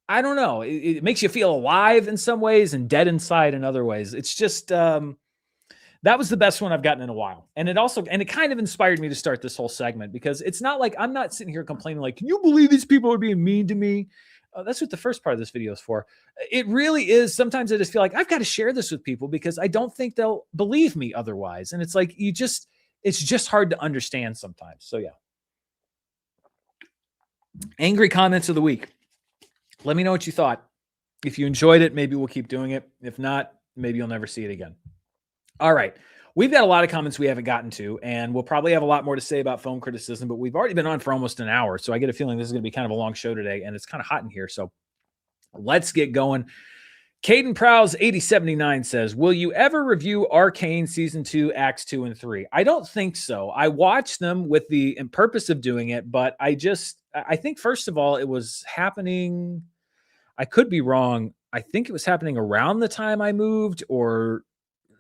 I don't know. It makes you feel alive in some ways and dead inside in other ways. It's just, that was the best one I've gotten in a while. And it kind of inspired me to start this whole segment because it's not like I'm not sitting here complaining, like, can you believe these people are being mean to me? That's what the first part of this video is for. It really is. Sometimes I just feel like I've got to share this with people because I don't think they'll believe me otherwise. And it's like, it's just hard to understand sometimes. So yeah. Angry comments of the week. Let me know what you thought. If you enjoyed it, maybe we'll keep doing it. If not, maybe you'll never see it again. All right. We've got a lot of comments we haven't gotten to, and we'll probably have a lot more to say about film criticism, but we've already been on for almost an hour. So I get a feeling this is going to be kind of a long show today, and it's kind of hot in here. So let's get going. Caden Prowse 8079 says, will you ever review Arcane Season 2, Acts 2 and 3? I don't think so. I watched them with the purpose of doing it, but I think, first of all, it was happening. I could be wrong. I think it was happening around the time I moved, or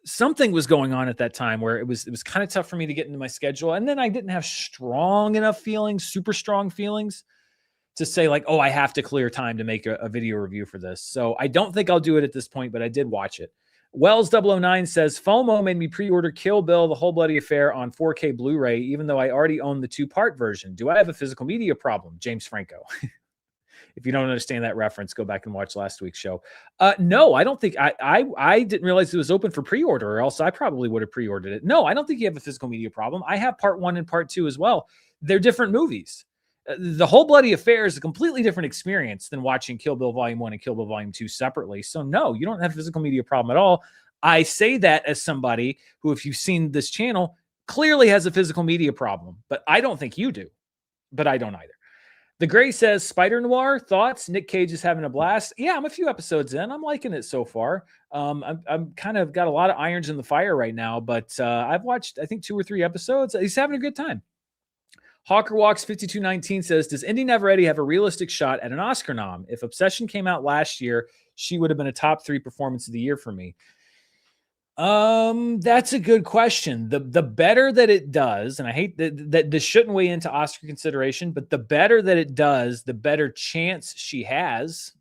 something was going on at that time where it was kind of tough for me to get into my schedule. And then I didn't have strong enough feelings, super strong feelings to say like, oh, I have to clear time to make a video review for this. So I don't think I'll do it at this point, but I did watch it. Wells 009 says, FOMO made me pre-order Kill Bill, The Whole Bloody Affair on 4K Blu-ray, even though I already own the 2-part version. Do I have a physical media problem? James Franco. If you don't understand that reference, go back and watch last week's show. No, I don't think I didn't realize it was open for pre-order, or else I probably would have pre-ordered it. No, I don't think you have a physical media problem. I have part 1 and part 2 as well. They're different movies. The Whole Bloody Affair is a completely different experience than watching Kill Bill Volume 1 and Kill Bill Volume 2 separately. So no, you don't have a physical media problem at all. I say that as somebody who, if you've seen this channel, clearly has a physical media problem, but I don't think you do. But I don't either. The Gray says, Spider Noir, thoughts? Nick Cage is having a blast. Yeah, I'm a few episodes in. I'm liking it so far. I'm kind of got a lot of irons in the fire right now, but I've watched, I think, 2 or 3 episodes. He's having a good time. Hawker Walks 5219 says, does Indy Neveretti have a realistic shot at an Oscar nom? If Obsession came out last year, she would have been a top 3 performance of the year for me. That's a good question. The better that it does, and I hate that this shouldn't weigh into Oscar consideration, but the better that it does, the better chance she has.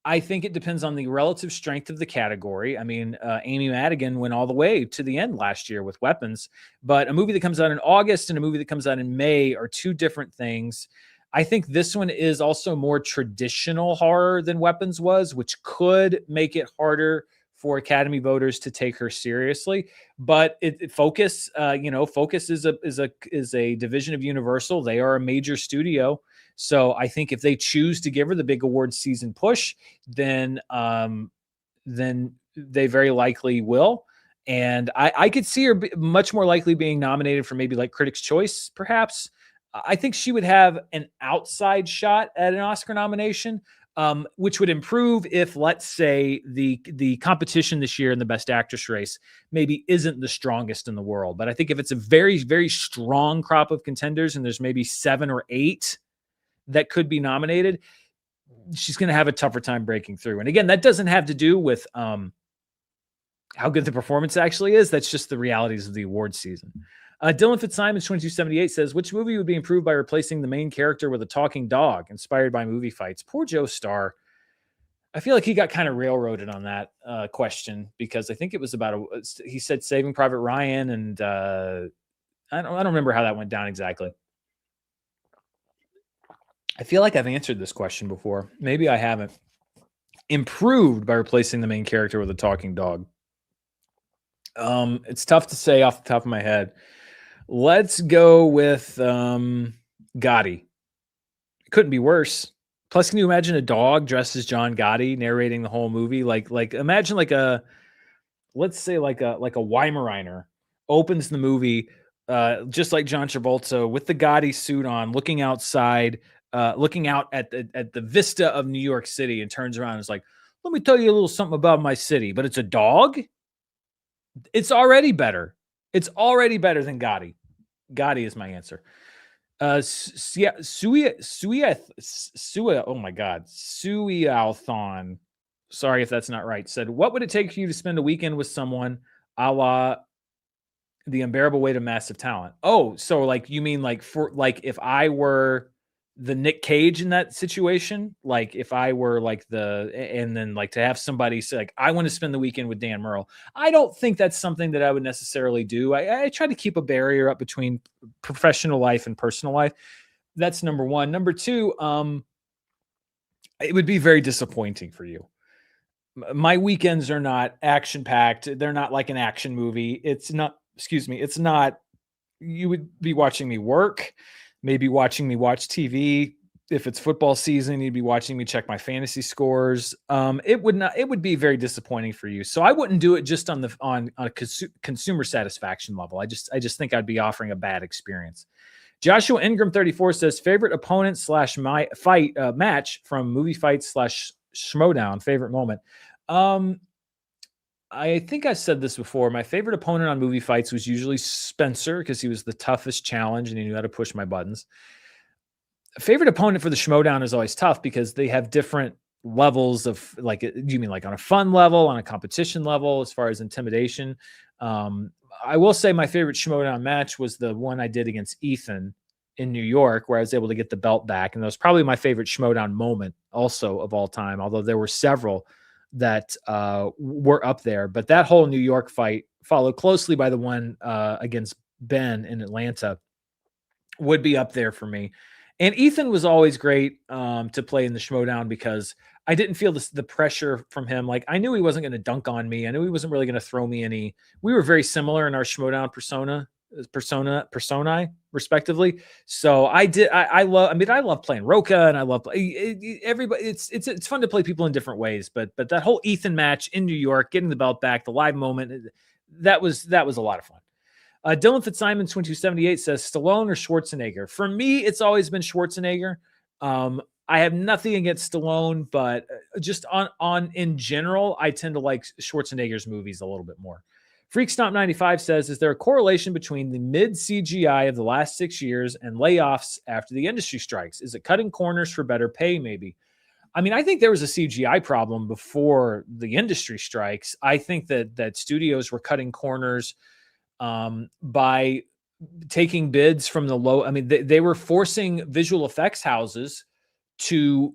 I think it depends on the relative strength of the category. I mean, Amy Madigan went all the way to the end last year with Weapons, but a movie that comes out in August and a movie that comes out in May are 2 different things. I think this one is also more traditional horror than Weapons was, which could make it harder for Academy voters to take her seriously. But Focus, Focus is a division of Universal. They are a major studio. So I think if they choose to give her the big awards season push, then they very likely will. And I could see her much more likely being nominated for maybe like Critics' Choice, perhaps. I think she would have an outside shot at an Oscar nomination, which would improve if, let's say, the competition this year in the Best Actress race maybe isn't the strongest in the world. But I think if it's a very, very strong crop of contenders and there's maybe 7 or 8 that could be nominated, she's going to have a tougher time breaking through. And again, that doesn't have to do with how good the performance actually is. That's just the realities of the awards season. Dylan Fitzsimons 2278 says, which movie would be improved by replacing the main character with a talking dog inspired by movie fights? Poor Joe Starr. I feel like he got kind of railroaded on that question, because I think it was about he said Saving Private Ryan, and I don't remember how that went down exactly. I feel like I've answered this question before. Maybe I haven't. Improved by replacing the main character with a talking dog. It's tough to say off the top of my head. Let's go with Gotti. It couldn't be worse. Plus, can you imagine a dog dressed as John Gotti narrating the whole movie? Like imagine like a let's say like a Weimaraner opens the movie just like John Travolta with the Gotti suit on, looking outside, looking out at the vista of New York City, and turns around and is like, "Let me tell you a little something about my city." But it's a dog. It's already better. It's already better than Gotti. Gotti is my answer. Oh my God, Suialthon. Sorry if that's not right. Said, what would it take for you to spend a weekend with someone, a la the unbearable weight of massive talent? Oh, so like you mean like for like if I were the Nick Cage in that situation, like if I were like and then like to have somebody say like I want to spend the weekend with Dan Murrell. I don't think that's something that I would necessarily do. I try to keep a barrier up between professional life and personal life. That's number one. Number two, it would be very disappointing for you. My weekends are not action packed. They're not like an action movie. It's not, excuse me, it's not, you would be watching me work, maybe watching me watch TV. If it's football season, you'd be watching me check my fantasy scores. It would not, it would be very disappointing for you. So I wouldn't do it just on a consumer satisfaction level. I just think I'd be offering a bad experience. Joshua Ingram 34 says favorite opponent slash my fight match from movie fight slash schmodown. Favorite moment. Um, I think I said this before. My favorite opponent on movie fights was usually Spencer because he was the toughest challenge and he knew how to push my buttons. Favorite opponent for the Schmodown is always tough because they have different levels of like, do you mean like on a fun level, on a competition level, as far as intimidation? I will say my favorite Schmodown match was the one I did against Ethan in New York, where I was able to get the belt back. And that was probably my favorite Schmodown moment also of all time, although there were several that were up there. But that whole New York fight, followed closely by the one against Ben in Atlanta, would be up there for me. And Ethan was always great to play in the Schmodown because I didn't feel the pressure from him. Like I knew he wasn't going to dunk on me. I knew he wasn't really going to throw me any. We were very similar in our Schmodown personae respectively. So I love. I mean, I love playing Roka, and I love everybody. It's fun to play people in different ways. But that whole Ethan match in New York, getting the belt back, the live moment, that was a lot of fun. Dylan Fitzsimon 2278 says Stallone or Schwarzenegger. For me, it's always been Schwarzenegger. I have nothing against Stallone, but just on in general, I tend to like Schwarzenegger's movies a little bit more. Freakstomp95 says, is there a correlation between the mid CGI of the last 6 years and layoffs after the industry strikes? Is it cutting corners for better pay, maybe? I mean, I think there was a CGI problem before the industry strikes. I think that studios were cutting corners by taking bids from the low. I mean, they were forcing visual effects houses to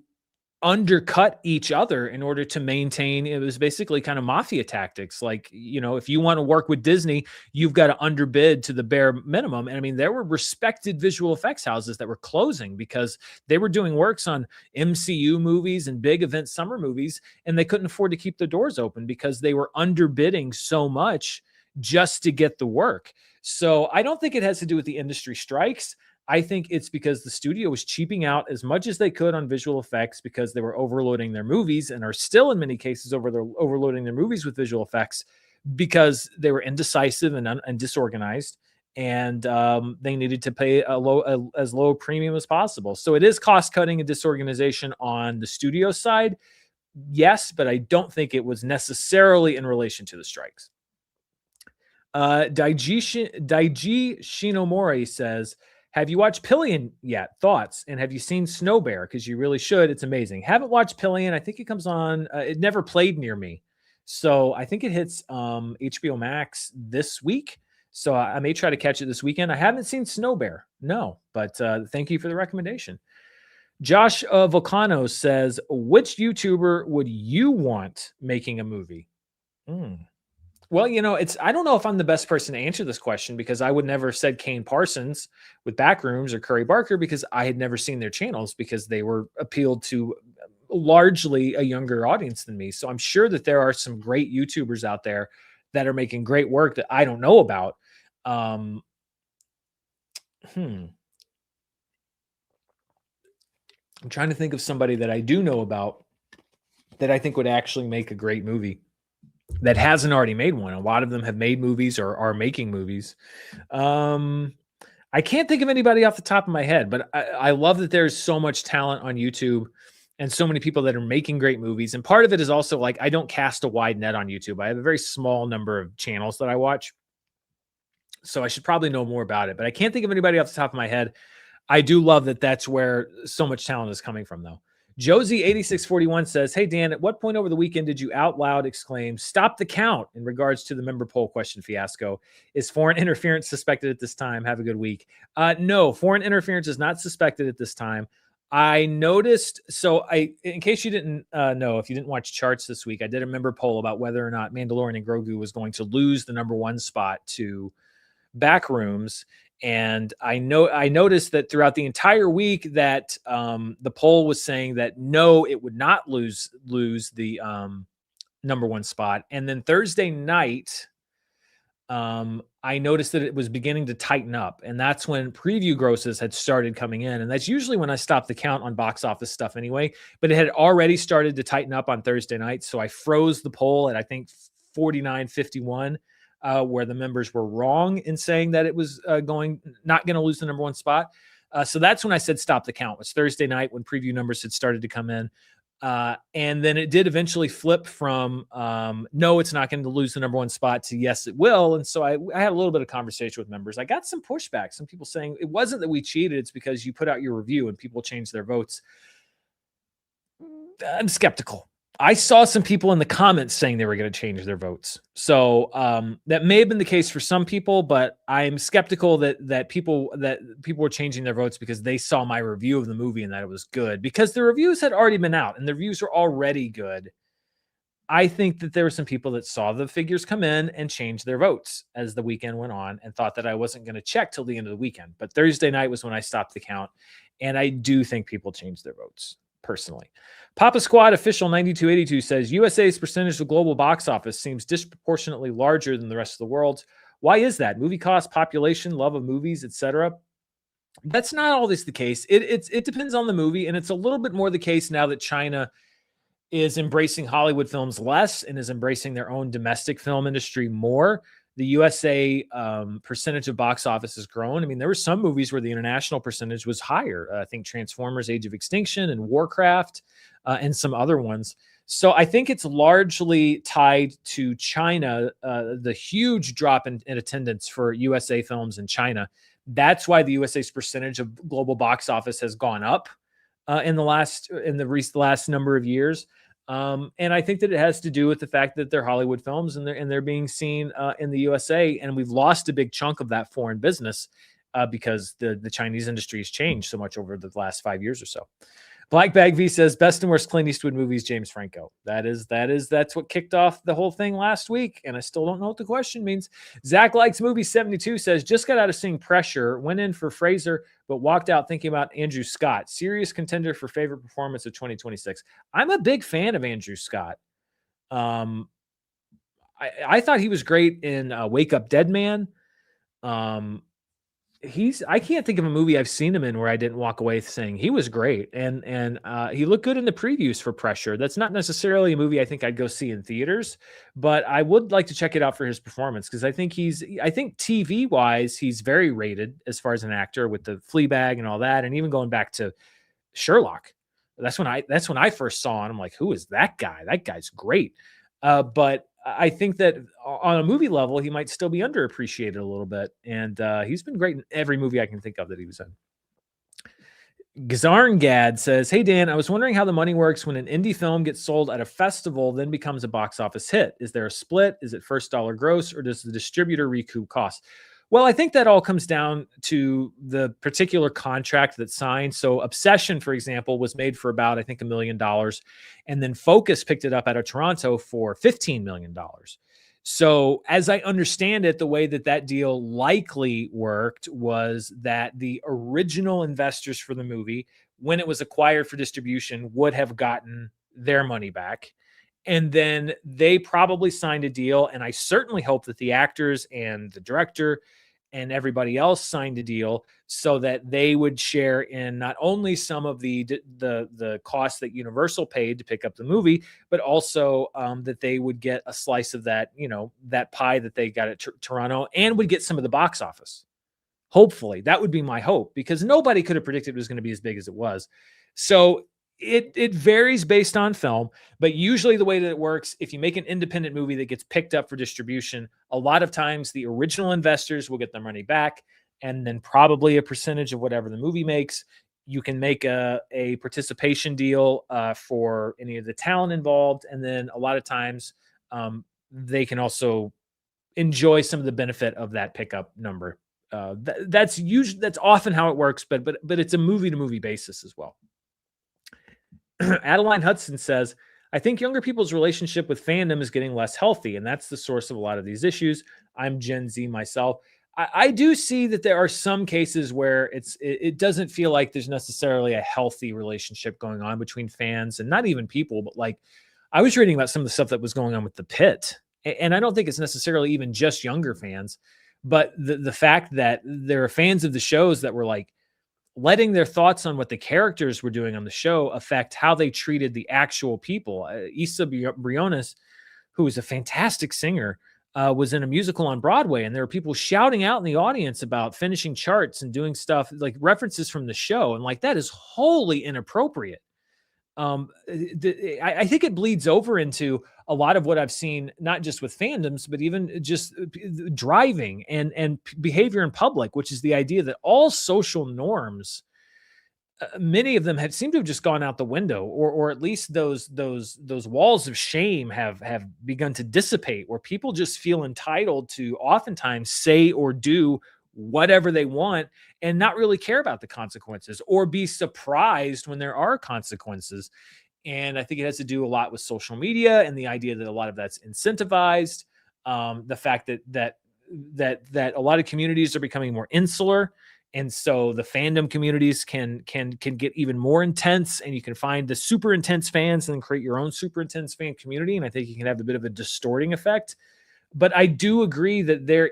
undercut each other in order to maintain. It was basically kind of mafia tactics. Like, you know, if you want to work with Disney, you've got to underbid to the bare minimum. And I mean, there were respected visual effects houses that were closing because they were doing works on MCU movies and big event summer movies, and they couldn't afford to keep the doors open because they were underbidding so much just to get the work. So I don't think it has to do with the industry strikes. I think it's because the studio was cheaping out as much as they could on visual effects because they were overloading their movies and are still in many cases overloading their movies with visual effects because they were indecisive and disorganized, and they needed to pay as low a premium as possible. So it is cost cutting and disorganization on the studio side, yes, but I don't think it was necessarily in relation to the strikes. Daiji Shinomori says, have you watched Pillion yet? Thoughts? And have you seen Snow Bear? Because you really should. It's amazing. Haven't watched Pillion. I think it comes on. It never played near me. So I think it hits HBO Max this week. So I may try to catch it this weekend. I haven't seen Snow Bear. No, but thank you for the recommendation. Josh Volcano says, which YouTuber would you want making a movie? Well, you know, I don't know if I'm the best person to answer this question because I would never have said Kane Parsons with Backrooms or Curry Barker because I had never seen their channels because they were appealed to largely a younger audience than me. So I'm sure that there are some great YouTubers out there that are making great work that I don't know about. I'm trying to think of somebody that I do know about that I think would actually make a great movie. that hasn't already made one. A lot of them have made movies or are making movies. I can't think of anybody off the top of my head, but I love that there's so much talent on YouTube and so many people that are making great movies. And part of it is also like I don't cast a wide net on YouTube. I have a very small number of channels that I watch. So I should probably know more about it, but I can't think of anybody off the top of my head. I do love that that's where so much talent is coming from, though. Josie8641 says, "Hey, Dan, at what point over the weekend did you out loud exclaim, 'Stop the count,' in regards to the member poll question fiasco? Is foreign interference suspected at this time? Have a good week." No, foreign interference is not suspected at this time. I noticed, in case you didn't know, if you didn't watch charts this week, I did a member poll about whether or not Mandalorian and Grogu was going to lose the number one spot to Backrooms. And I noticed that throughout the entire week that the poll was saying that no, it would not lose the number one spot. And then Thursday night, I noticed that it was beginning to tighten up, and that's when preview grosses had started coming in, and that's usually when I stop the count on box office stuff anyway. But it had already started to tighten up on Thursday night, so I froze the poll at I think 49-51. Where the members were wrong in saying that it was not going to lose the number one spot. So that's when I said stop the count. It was Thursday night when preview numbers had started to come in. And then it did eventually flip from no, it's not going to lose the number one spot to yes, it will. And so I had a little bit of conversation with members. I got some pushback. Some people saying it wasn't that we cheated. It's because you put out your review and people changed their votes. I'm skeptical. I saw some people in the comments saying they were going to change their votes. So that may have been the case for some people, but I'm skeptical that people were changing their votes because they saw my review of the movie and that it was good, because the reviews had already been out and the reviews were already good. I think that there were some people that saw the figures come in and changed their votes as the weekend went on and thought that I wasn't going to check till the end of the weekend. But Thursday night was when I stopped the count. And I do think people changed their votes personally. Papa Squad Official 9282 says USA's percentage of global box office seems disproportionately larger than the rest of the world's. Why is that? Movie cost, population, love of movies, etc. That's not always the case. It depends on the movie, and it's a little bit more the case now that China is embracing Hollywood films less and is embracing their own domestic film industry more. The USA percentage of box office has grown. I mean, there were some movies where the international percentage was higher. I think Transformers: Age of Extinction and Warcraft and some other ones. So I think it's largely tied to China, the huge drop in attendance for USA films in China. That's why the USA's percentage of global box office has gone up in the last number of years. And I think that it has to do with the fact that they're Hollywood films and they're being seen in the USA, and we've lost a big chunk of that foreign business because the Chinese industry has changed so much over the last 5 years or so. Black Bag V says best and worst Clint Eastwood movies, James Franco. That's what kicked off the whole thing last week, and I still don't know what the question means. Zach Likes Movie 72 says just got out of seeing Pressure, went in for Fraser, but walked out thinking about Andrew Scott. Serious contender for favorite performance of 2026. I'm a big fan of Andrew Scott. I thought he was great in Wake Up Dead Man. I can't think of a movie I've seen him in where I didn't walk away saying he was great, and he looked good in the previews for Pressure. That's not necessarily a movie I think I'd go see in theaters, but I would like to check it out for his performance, because I think TV wise he's very rated as far as an actor with the Fleabag and all that, and even going back to Sherlock. That's when I first saw him. I'm like, who is that guy? That guy's great. But I think that on a movie level, he might still be underappreciated a little bit. And he's been great in every movie I can think of that he was in. Gazarngad says, hey, Dan, I was wondering how the money works when an indie film gets sold at a festival, then becomes a box office hit. Is there a split? Is it first dollar gross, or does the distributor recoup costs? Well, I think that all comes down to the particular contract that's signed. So Obsession, for example, was made for about, I think, $1 million. And then Focus picked it up out of Toronto for $15 million. So as I understand it, the way that deal likely worked was that the original investors for the movie, when it was acquired for distribution, would have gotten their money back. And then they probably signed a deal. And I certainly hope that the actors and the director and everybody else signed a deal so that they would share in not only some of the costs that Universal paid to pick up the movie, but also that they would get a slice of that, that pie that they got at Toronto, and would get some of the box office. Hopefully, that would be my hope, because nobody could have predicted it was going to be as big as it was. So it varies based on film, but usually the way that it works, if you make an independent movie that gets picked up for distribution, a lot of times the original investors will get their money back, and then probably a percentage of whatever the movie makes. You can make a participation deal for any of the talent involved, and then a lot of times they can also enjoy some of the benefit of that pickup number. That's often how it works, but it's a movie to movie basis as well. Adeline Hudson says, I think younger people's relationship with fandom is getting less healthy, and that's the source of a lot of these issues. I'm Gen Z myself. I do see that there are some cases where it doesn't feel like there's necessarily a healthy relationship going on between fans, and not even people, but like I was reading about some of the stuff that was going on with The Pit, and I don't think it's necessarily even just younger fans, but the fact that there are fans of the shows that were like letting their thoughts on what the characters were doing on the show affect how they treated the actual people. Issa Briones, who is a fantastic singer, was in a musical on Broadway, and there were people shouting out in the audience about finishing charts and doing stuff like references from the show, and like that is wholly inappropriate. I think it bleeds over into a lot of what I've seen, not just with fandoms, but even just driving and behavior in public, which is the idea that all social norms, many of them seem to have just gone out the window, or at least those walls of shame have begun to dissipate, where people just feel entitled to oftentimes say or do whatever they want and not really care about the consequences, or be surprised when there are consequences. And I think it has to do a lot with social media and the idea that a lot of that's incentivized. The fact that a lot of communities are becoming more insular, and so the fandom communities can get even more intense, and you can find the super intense fans and then create your own super intense fan community. And I think you can have a bit of a distorting effect. But I do agree that there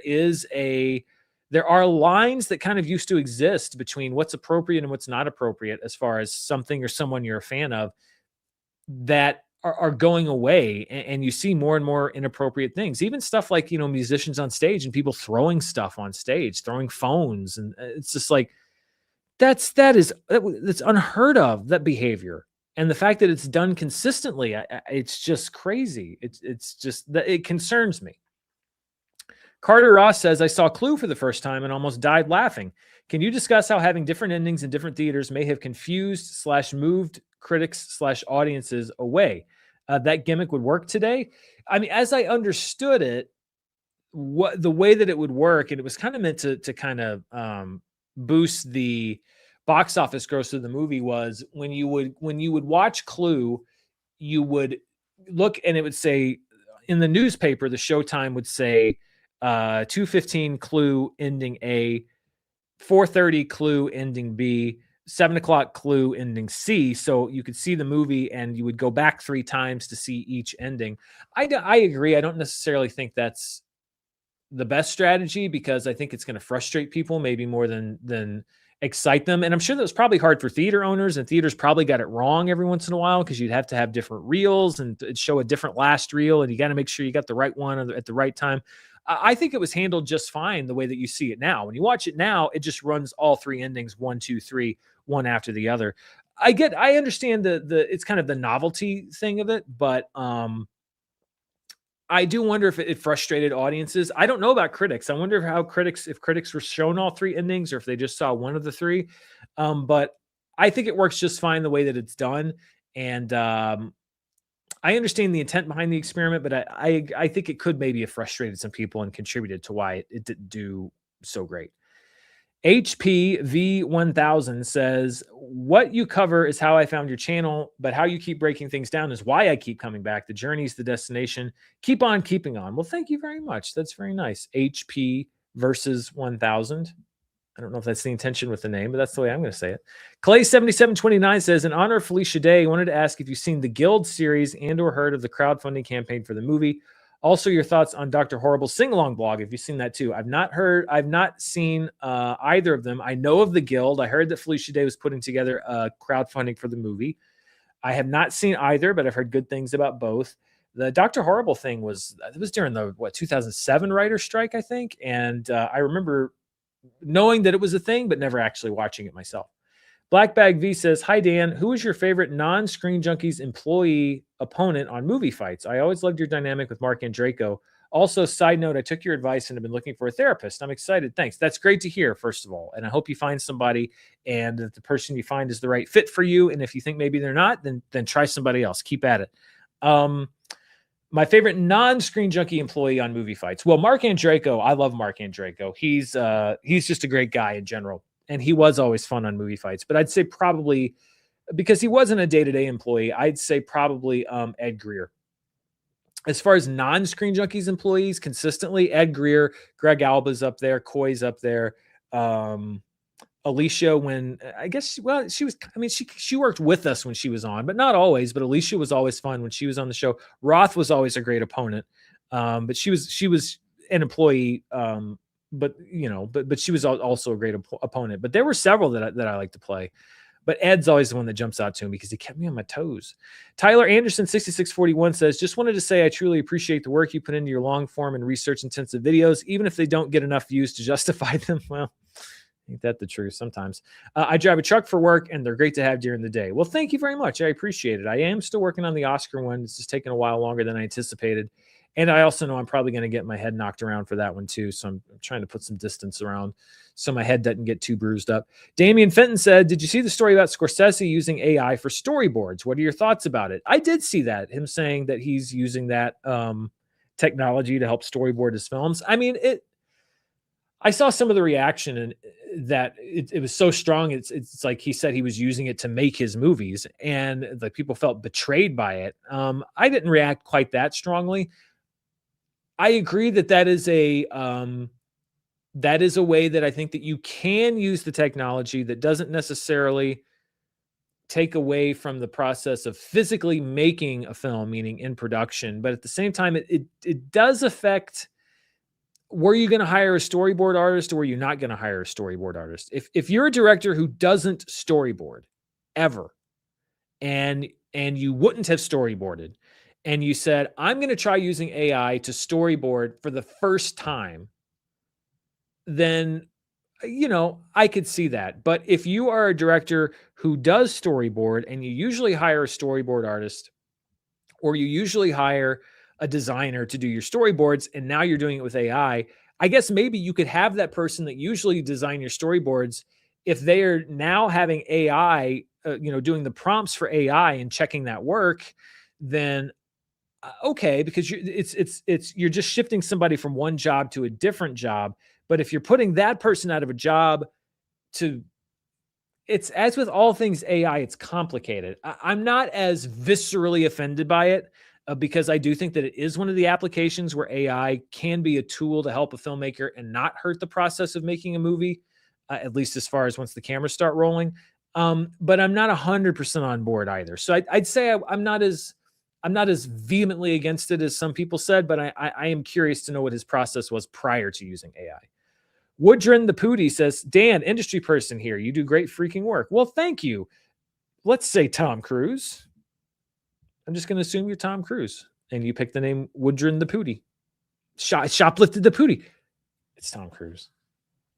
are lines that kind of used to exist between what's appropriate and what's not appropriate as far as something or someone you're a fan of, that are going away, and you see more and more inappropriate things, even stuff like, musicians on stage and people throwing stuff on stage, throwing phones. And it's just like, that's unheard of, that behavior. And the fact that it's done consistently, it's just crazy. It's just that it concerns me. Carter Ross says, I saw Clue for the first time and almost died laughing. Can you discuss how having different endings in different theaters may have confused / moved critics / audiences away? That gimmick would work today? I mean, as I understood it, the way that it would work, and it was kind of meant to kind of boost the box office gross of the movie, was when you would watch Clue, you would look and it would say in the newspaper, the showtime would say 2:15 Clue ending A, 4:30 Clue ending B, 7 o'clock Clue ending C. So you could see the movie and you would go back 3 times to see each ending. I agree. I don't necessarily think that's the best strategy, because I think it's going to frustrate people maybe more than excite them. And I'm sure that was probably hard for theater owners, and theaters probably got it wrong every once in a while, because you'd have to have different reels and show a different last reel, and you got to make sure you got the right one at the right time. I think it was handled just fine the way that you see it now. When you watch it now, it just runs all 3 endings, 1, 2, 3, one after the other. I understand it's kind of the novelty thing of it, but I do wonder if it frustrated audiences. I don't know about critics. I wonder if critics were shown all 3 endings, or if they just saw one of the 3. But I think it works just fine the way that it's done. And I understand the intent behind the experiment, but I think it could maybe have frustrated some people and contributed to why it didn't do so great. HPV1000 says, what you cover is how I found your channel, but how you keep breaking things down is why I keep coming back. The journey is the destination. Keep on keeping on. Well, thank you very much. That's very nice. HP versus 1000. I don't know if that's the intention with the name, but that's the way I'm going to say it. Clay7729 says, in honor of Felicia Day, I wanted to ask if you've seen the Guild series and or heard of the crowdfunding campaign for the movie. Also, your thoughts on Dr. Horrible's sing-along blog. If you've seen that too. I've not seen either of them. I know of the Guild. I heard that Felicia Day was putting together crowdfunding for the movie. I have not seen either, but I've heard good things about both. The Dr. Horrible thing was during the 2007 writer strike, I think, and I remember knowing that it was a thing, but never actually watching it myself. Black Bag V says, "Hi Dan, who is your favorite non-Screen Junkies employee opponent on movie fights? I always loved your dynamic with Mark Andreyko. Also, side note, I took your advice and have been looking for a therapist. I'm excited. Thanks. That's great to hear, first of all. And I hope you find somebody and that the person you find is the right fit for you. And if you think maybe they're not, then try somebody else. Keep at it." My favorite non-Screen Junkie employee on movie fights. Well, Mark Andreyko. I love Mark Andreyko. He's just a great guy in general. And he was always fun on movie fights. But I'd say probably, because he wasn't a day-to-day employee, I'd say probably Ed Greer. As far as non-Screen Junkies employees, consistently, Ed Greer, Greg Alba's up there, Coy's up there. Alicia, when I guess, well, she was, I mean, she worked with us when she was on, but not always. But Alicia was always fun when she was on the show. Roth was always a great opponent, but she was an employee. But she was also a great opponent. But there were several that I like to play. But Ed's always the one that jumps out to me because he kept me on my toes. Tyler Anderson 6641 says, "Just wanted to say I truly appreciate the work you put into your long form and research intensive videos, even if they don't get enough views to justify them." Well, ain't that the truth sometimes? I drive a truck for work, and they're great to have during the day. Well, thank you very much. I appreciate it. I am still working on the Oscar one. It's just taking a while longer than I anticipated. And I also know I'm probably going to get my head knocked around for that one too. So I'm trying to put some distance around so my head doesn't get too bruised up. Damian Fenton said, "Did you see the story about Scorsese using AI for storyboards? What are your thoughts about it?" I did see that, him saying that he's using that technology to help storyboard his films. I mean, I saw some of the reaction, and that it was so strong. It's like he said he was using it to make his movies, and the people felt betrayed by it. I didn't react quite that strongly. I agree that is a way that I think that you can use the technology that doesn't necessarily take away from the process of physically making a film, meaning in production. But at the same time, it does affect, were you going to hire a storyboard artist or were you not going to hire a storyboard artist? If you're a director who doesn't storyboard ever, and you wouldn't have storyboarded, and you said, "I'm going to try using AI to storyboard for the first time," then, I could see that. But if you are a director who does storyboard, and you usually hire a storyboard artist, or you usually hire a designer to do your storyboards, and now you're doing it with AI, I guess maybe you could have that person that usually design your storyboards, if they are now having AI, doing the prompts for AI and checking that work, then okay, because you're just shifting somebody from one job to a different job. But if you're putting that person out of a job it's, as with all things AI, it's complicated. I'm not as viscerally offended by it, because I do think that it is one of the applications where AI can be a tool to help a filmmaker and not hurt the process of making a movie, at least as far as once the cameras start rolling. But I'm not 100% on board either. So I'd say I'm not as vehemently against it as some people said, but I am curious to know what his process was prior to using AI. Woodrin the Pootie says, "Dan, industry person here. You do great freaking work." Well, thank you. Let's say Tom Cruise. I'm just going to assume you're Tom Cruise, and you picked the name Woodrin the Pootie. Shoplifted the Pootie. It's Tom Cruise.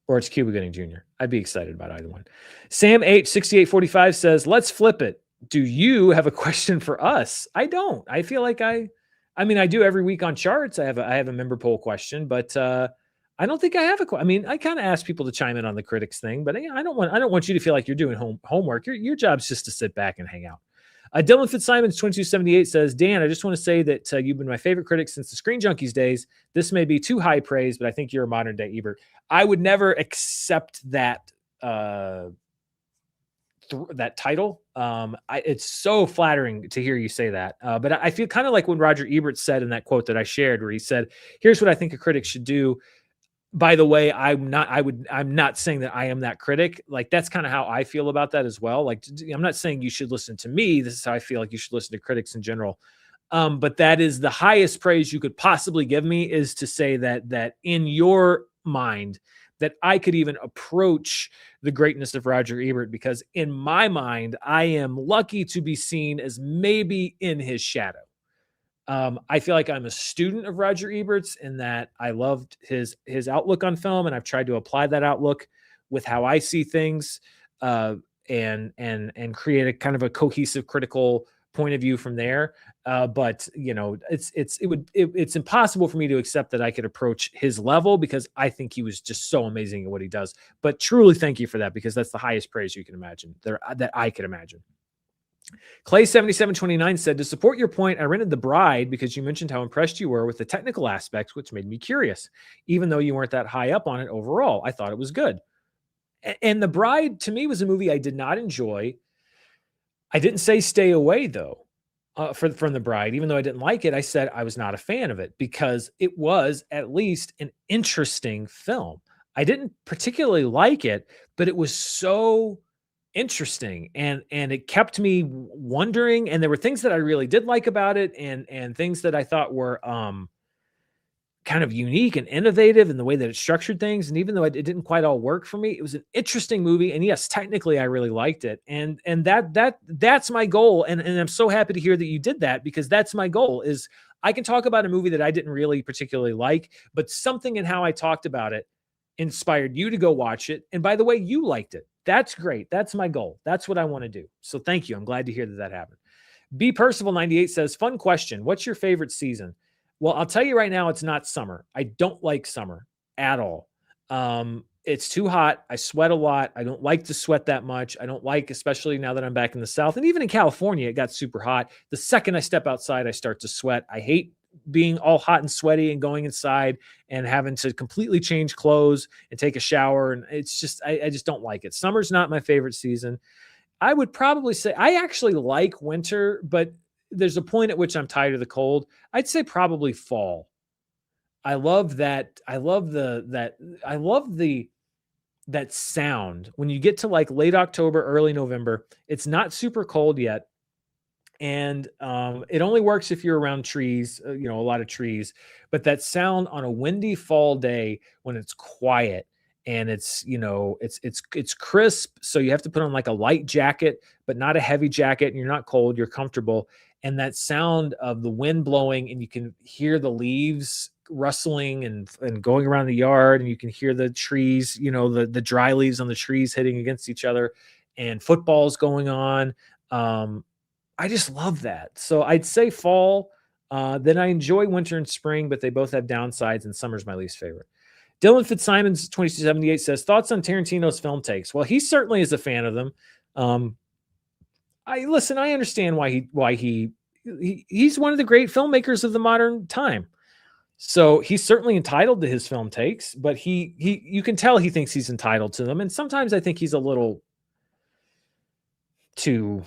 Or it's Cuba Gooding Jr. I'd be excited about either one. Sam H 6845 says, "Let's flip it. Do you have a question for us?" I don't. I feel like I do every week on charts. I have a member poll question, but I don't think I have a question. I mean, I kind of ask people to chime in on the critics thing, but I don't want you to feel like you're doing homework. Your job's just to sit back and hang out. Dylan Fitzsimons 2278 says, "Dan, I just want to say that you've been my favorite critic since the Screen Junkies days. This may be too high praise, but I think you're a modern day Ebert." I would never accept that that title. It's so flattering to hear you say that. But I feel kind of like when Roger Ebert said in that quote that I shared, where he said, "Here's what I think a critic should do. By the way, I'm not saying that I am that critic." Like, that's kind of how I feel about that as well. Like, I'm not saying you should listen to me. This is how I feel like you should listen to critics in general. But that is the highest praise you could possibly give me, is to say that in your mind that I could even approach the greatness of Roger Ebert, because in my mind, I am lucky to be seen as maybe in his shadow. I feel like I'm a student of Roger Ebert's, in that I loved his outlook on film, and I've tried to apply that outlook with how I see things, uh, and create a kind of a cohesive critical point of view from there. But you know, it's impossible for me to accept that I could approach his level, because I think he was just so amazing at what he does. But truly, thank you for that, because that's the highest praise you can imagine, that I could imagine. Clay7729 said, to support your point, I rented The Bride because you mentioned how impressed you were with the technical aspects, which made me curious. Even though you weren't that high up on it overall, I thought it was good. And The Bride, to me, was a movie I did not enjoy. I didn't say stay away, though, from The Bride. Even though I didn't like it, I said I was not a fan of it, because it was at least an interesting film. I didn't particularly like it, but it was so interesting, and it kept me wondering, and there were things that I really did like about it, and things that I thought were kind of unique and innovative in the way that it structured things. And even though it didn't quite all work for me, it was an interesting movie, and yes, technically I really liked it. And that's my goal, and I'm so happy to hear that you did that, because that's my goal. Is I can talk about a movie that I didn't really particularly like, but something in how I talked about it inspired you to go watch it. And by the way, you liked it. That's great. That's my goal. That's what I want to do. So thank you. I'm glad to hear that happened. B Percival 98 says, fun question. What's your favorite season? Well, I'll tell you right now, it's not summer. I don't like summer at all. It's too hot. I sweat a lot. I don't like to sweat that much. I don't like, especially now that I'm back in the South, and even in California, it got super hot. The second I step outside, I start to sweat. I hate being all hot and sweaty and going inside and having to completely change clothes and take a shower. And it's just, I just don't like it. Summer's not my favorite season. I would probably say I actually like winter, but there's a point at which I'm tired of the cold. I'd say probably fall. I love that. I love that sound when you get to like late October, early November. It's not super cold yet, and it only works if you're around trees, a lot of trees. But that sound on a windy fall day when it's quiet, and it's crisp, so you have to put on like a light jacket but not a heavy jacket, and you're not cold, you're comfortable. And that sound of the wind blowing, and you can hear the leaves rustling and going around the yard, and you can hear the trees, the dry leaves on the trees hitting against each other, and footballs going on. I just love that. So I'd say fall. Then I enjoy winter and spring, but they both have downsides, and summer's my least favorite. Dylan Fitzsimons 2278 says, thoughts on Tarantino's film takes? Well, he certainly is a fan of them. I understand he's one of the great filmmakers of the modern time. So he's certainly entitled to his film takes, but you can tell he thinks he's entitled to them. And sometimes I think he's a little too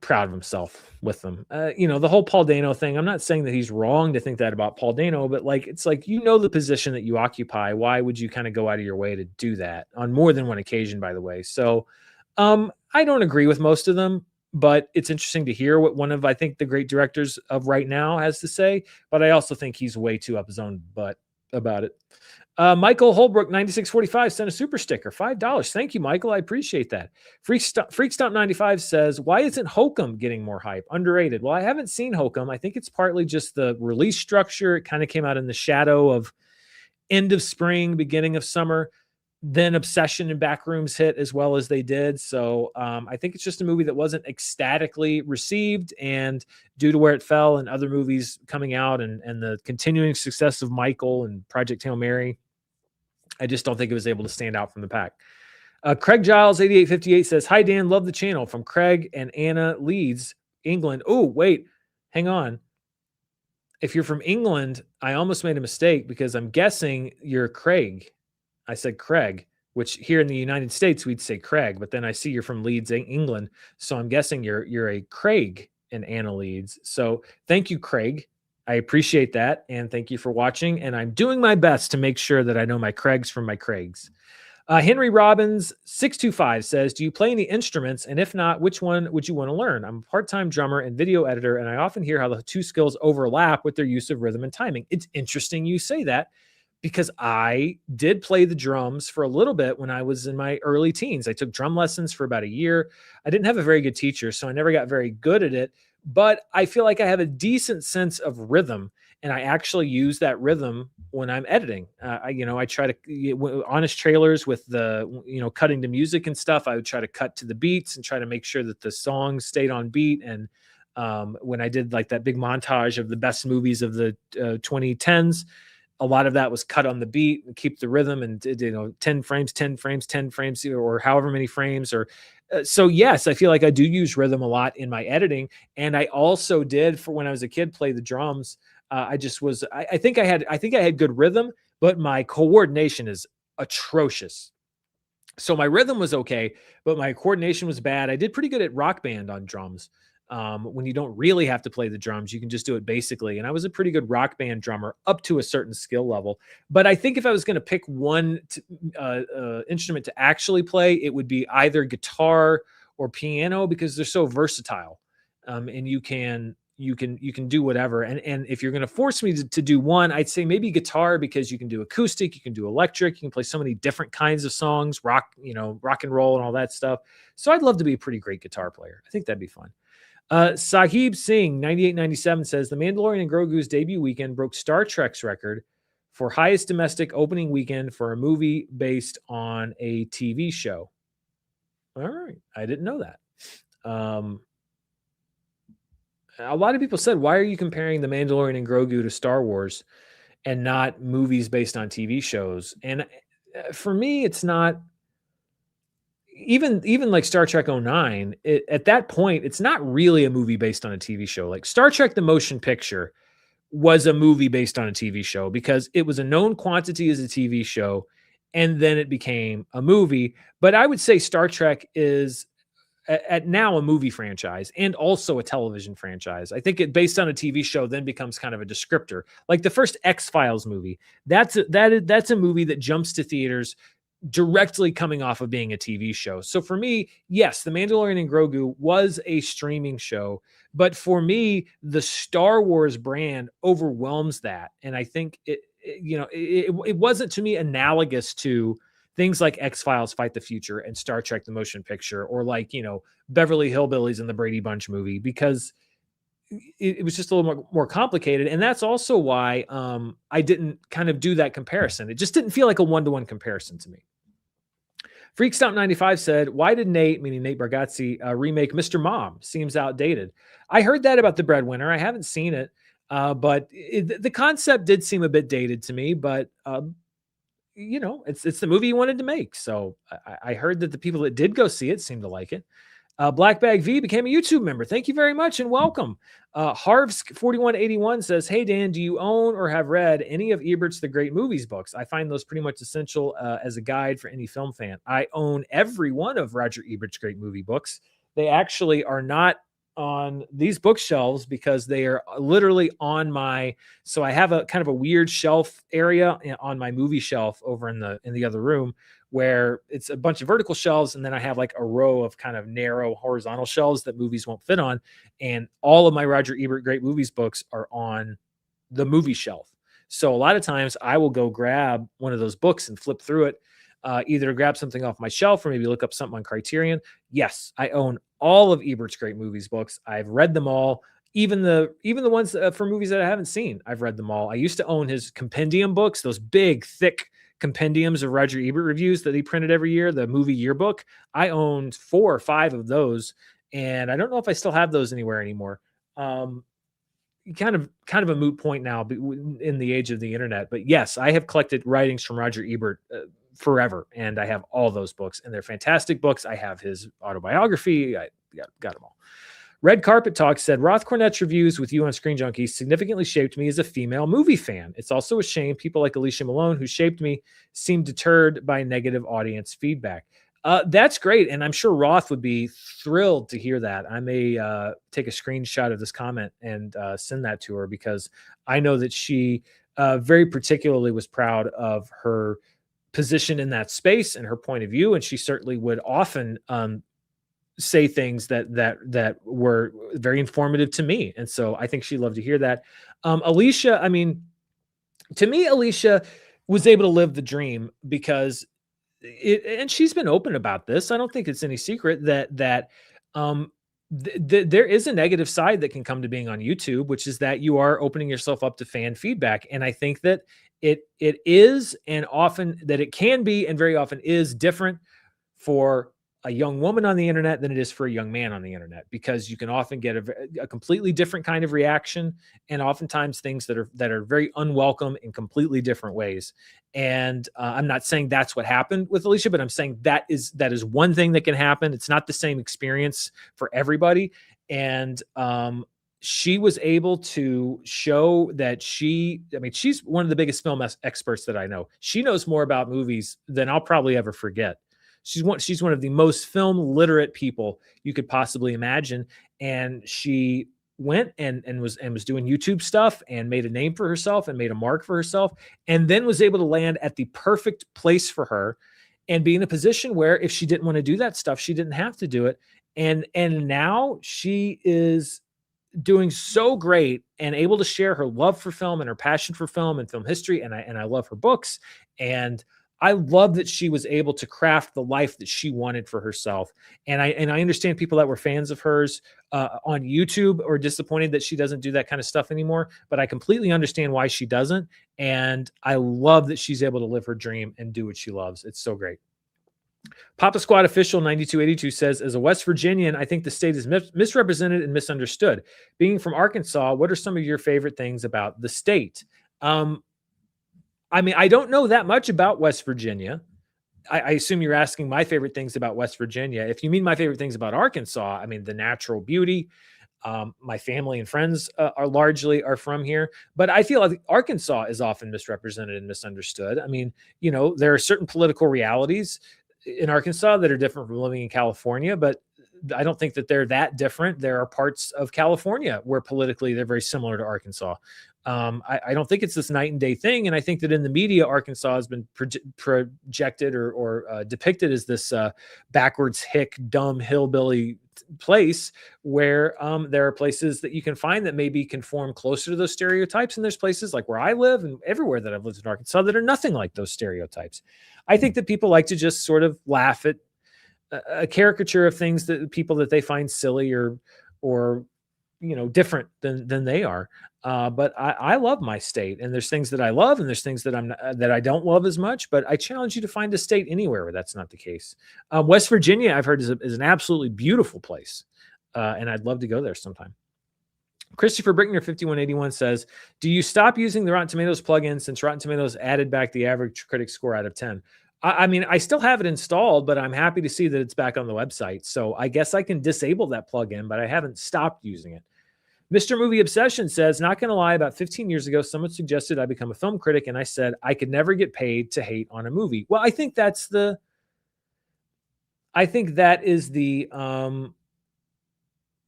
proud of himself with them. The whole Paul Dano thing. I'm not saying that he's wrong to think that about Paul Dano, but it's like, the position that you occupy. Why would you kind of go out of your way to do that on more than one occasion, by the way? So I don't agree with most of them, but it's interesting to hear what one of, I think, the great directors of right now has to say. But I also think he's way too up his own butt about it. Michael Holbrook 9645 sent a super sticker, $5. Thank you, Michael. I appreciate that. Freakstomp 95 says, why isn't Hokum getting more hype? Underrated. Well, I haven't seen Hokum. I think it's partly just the release structure. It kind of came out in the shadow of end of spring, beginning of summer. Then Obsession and Backrooms hit as well as they did. So I think it's just a movie that wasn't ecstatically received, and due to where it fell and other movies coming out and the continuing success of Michael and Project Hail Mary, I just don't think it was able to stand out from the pack. Craig Giles 8858 says, hi, Dan, love the channel, from Craig and Anna Leeds, England. Oh, wait, hang on. If you're from England, I almost made a mistake, because I'm guessing you're Craig. I said Craig, which here in the United States, we'd say Craig, but then I see you're from Leeds, England. So I'm guessing you're a Craig and Anna Leeds. So thank you, Craig. I appreciate that. And thank you for watching. And I'm doing my best to make sure that I know my Craigs from my Craigs. Henry Robbins 625 says, "Do you play any instruments? And if not, which one would you want to learn? I'm a part-time drummer and video editor, and I often hear how the two skills overlap with their use of rhythm and timing." It's interesting you say that because I did play the drums for a little bit when I was in my early teens. I took drum lessons for about a year. I didn't have a very good teacher, so I never got very good at it, but I feel like I have a decent sense of rhythm, and I actually use that rhythm when I'm editing. I try to honest trailers with the cutting to music and stuff. I would try to cut to the beats and try to make sure that the songs stayed on beat. And when I did like that big montage of the best movies of the 2010s, a lot of that was cut on the beat and keep the rhythm and 10 frames, 10 frames, 10 frames, or however many frames. Or so yes, I feel like I do use rhythm a lot in my editing. And I also did, for when I was a kid, play the drums. I just was I think I had good rhythm, but my coordination is atrocious. So my rhythm was okay, but my coordination was bad. I did pretty good at Rock Band on drums. When you don't really have to play the drums, you can just do it basically. And I was a pretty good Rock Band drummer up to a certain skill level. But I think if I was going to pick one instrument to actually play, it would be either guitar or piano because they're so versatile, and you can do whatever. And if you're going to force me to do one, I'd say maybe guitar because you can do acoustic, you can do electric, you can play so many different kinds of songs, rock, rock and roll and all that stuff. So I'd love to be a pretty great guitar player. I think that'd be fun. Sahib Singh 9897 says The Mandalorian and Grogu's debut weekend broke Star Trek's record for highest domestic opening weekend for a movie based on a TV show. All right, I didn't know that. A lot of people said, why are you comparing The Mandalorian and Grogu to Star Wars and not movies based on TV shows? And for me, it's not even like Star Trek '09. At that point, it's not really a movie based on a TV show. Like Star Trek the motion picture was a movie based on a TV show because it was a known quantity as a TV show, and then it became a movie. But I would say Star Trek is at now a movie franchise and also a television franchise. I think it based on a TV show then becomes kind of a descriptor. Like the first X-Files movie, that's a movie that jumps to theaters directly coming off of being a TV show. So for me, yes, The Mandalorian and Grogu was a streaming show, but for me, the Star Wars brand overwhelms that. And I think it wasn't to me analogous to things like X-Files Fight the Future and Star Trek the motion picture, or like, Beverly Hillbillies and the Brady Bunch movie, because it was just a little more complicated. And that's also why I didn't kind of do that comparison. It just didn't feel like a one-to-one comparison to me. Freakstop95 said, why did Nate, meaning Nate Bargatze, remake Mr. Mom? Seems outdated. I heard that about The Breadwinner. I haven't seen it, but the concept did seem a bit dated to me, but it's the movie he wanted to make. So I heard that the people that did go see it seemed to like it. Black Bag V became a YouTube member. Thank you very much and welcome. Harvsk4181 says, hey, Dan, do you own or have read any of Ebert's The Great Movies books? I find those pretty much essential as a guide for any film fan. I own every one of Roger Ebert's Great Movie books. They actually are not on these bookshelves because they are literally so I have a kind of a weird shelf area on my movie shelf over in the other room, where it's a bunch of vertical shelves, and then I have like a row of kind of narrow horizontal shelves that movies won't fit on. And all of my Roger Ebert Great Movies books are on the movie shelf. So a lot of times I will go grab one of those books and flip through it, either grab something off my shelf or maybe look up something on Criterion. Yes, I own all of Ebert's Great Movies books. I've read them all. Even the ones for movies that I haven't seen, I've read them all. I used to own his compendium books, those big, thick compendiums of Roger Ebert reviews that he printed every year, the movie yearbook. I owned 4 or 5 of those, and I don't know if I still have those anywhere anymore. Kind of a moot point now in the age of the internet. But yes, I have collected writings from Roger Ebert forever, and I have all those books, and they're fantastic books. I have his autobiography. I got them all. Red Carpet Talk said, Roth Cornett's reviews with you on Screen Junkies significantly shaped me as a female movie fan. It's also a shame people like Alicia Malone, who shaped me, seem deterred by negative audience feedback. That's great. And I'm sure Roth would be thrilled to hear that. I may take a screenshot of this comment and send that to her, because I know that she very particularly was proud of her position in that space and her point of view, and she certainly would often say things that were very informative to me, and so I think she'd love to hear that. Alicia, I mean, to me, Alicia was able to live the dream because and she's been open about this. I don't think it's any secret that um, there is a negative side that can come to being on YouTube, which is that you are opening yourself up to fan feedback, and I think that it is, and often that it can be, and very often is different for a young woman on the internet than it is for a young man on the internet, because you can often get a completely different kind of reaction, and oftentimes things that are very unwelcome in completely different ways. And I'm not saying that's what happened with Alicia, but I'm saying that is one thing that can happen. It's not the same experience for everybody. And she was able to show that I mean, she's one of the biggest film experts that I know. She knows more about movies than I'll probably ever forget. She's one of the most film literate people you could possibly imagine, and she went and was doing YouTube stuff and made a name for herself and made a mark for herself, and then was able to land at the perfect place for her and be in a position where if she didn't want to do that stuff, she didn't have to do it. And now she is doing so great and able to share her love for film and her passion for film and film history. And I love her books. And I love that she was able to craft the life that she wanted for herself. And I understand people that were fans of hers on YouTube are disappointed that she doesn't do that kind of stuff anymore. But I completely understand why she doesn't. And I love that she's able to live her dream and do what she loves. It's so great. Papa Squad Official 9282 says, as a West Virginian, I think the state is misrepresented and misunderstood. Being from Arkansas, what are some of your favorite things about the state? I mean, I don't know that much about West Virginia. I assume you're asking my favorite things about West Virginia. If you mean my favorite things about Arkansas, I mean, the natural beauty. My family and friends are from here, but I feel like Arkansas is often misrepresented and misunderstood. I mean, there are certain political realities in Arkansas that are different from living in California, but I don't think that they're that different. There are parts of California where politically they're very similar to Arkansas. I don't think it's this night and day thing. And I think that in the media, Arkansas has been projected or depicted as this backwards, hick, dumb, hillbilly place where there are places that you can find that maybe conform closer to those stereotypes. And there's places like where I live and everywhere that I've lived in Arkansas that are nothing like those stereotypes. I think that people like to just sort of laugh at a caricature of things that people that they find silly or different than they are. But I love my state, and there's things that I love, and there's things that I don't love as much. But I challenge you to find a state anywhere where that's not the case. West Virginia, I've heard, is an absolutely beautiful place, and I'd love to go there sometime. Christopher Brickner 5181 says, "Do you stop using the Rotten Tomatoes plugin since Rotten Tomatoes added back the average critic score out of 10?" I mean, I still have it installed, but I'm happy to see that it's back on the website. So I guess I can disable that plugin, but I haven't stopped using it. Mr. Movie Obsession says, not going to lie, about 15 years ago, someone suggested I become a film critic, and I said I could never get paid to hate on a movie. Well, I think that is the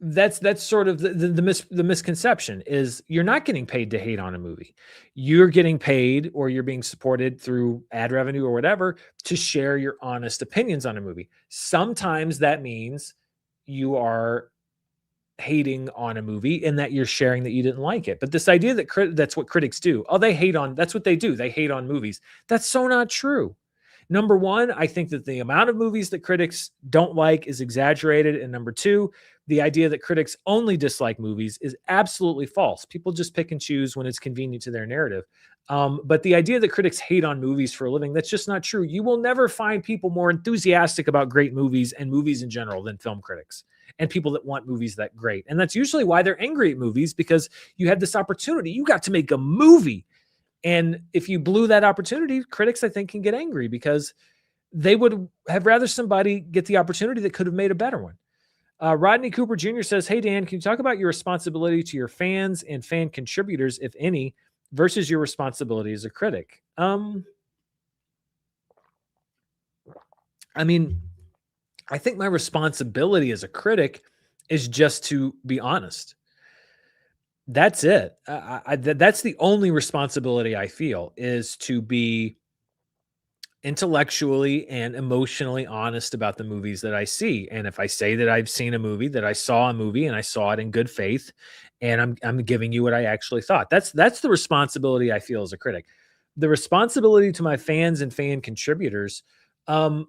that's sort of the misconception is you're not getting paid to hate on a movie. You're getting paid, or you're being supported through ad revenue or whatever, to share your honest opinions on a movie. Sometimes that means you are hating on a movie and that you're sharing that you didn't like it. But this idea that that's what critics do. Oh, that's what they do. They hate on movies. That's so not true. Number one, I think that the amount of movies that critics don't like is exaggerated. And number two, the idea that critics only dislike movies is absolutely false. People just pick and choose when it's convenient to their narrative. But the idea that critics hate on movies for a living, that's just not true. You will never find people more enthusiastic about great movies and movies in general than film critics and people that want movies that great. And that's usually why they're angry at movies, because you had this opportunity. You got to make a movie. And if you blew that opportunity, critics, I think, can get angry because they would have rather somebody get the opportunity that could have made a better one. Rodney Cooper Jr. says, "Hey, Dan, can you talk about your responsibility to your fans and fan contributors, if any, versus your responsibility as a critic?" I mean, I think my responsibility as a critic is just to be honest. That's it. That's the only responsibility I feel, is to be intellectually and emotionally honest about the movies that I see. And if I say that I've seen a movie, that I saw a movie and I saw it in good faith, and I'm giving you what I actually thought. That's the responsibility I feel as a critic. The responsibility to my fans and fan contributors. Um,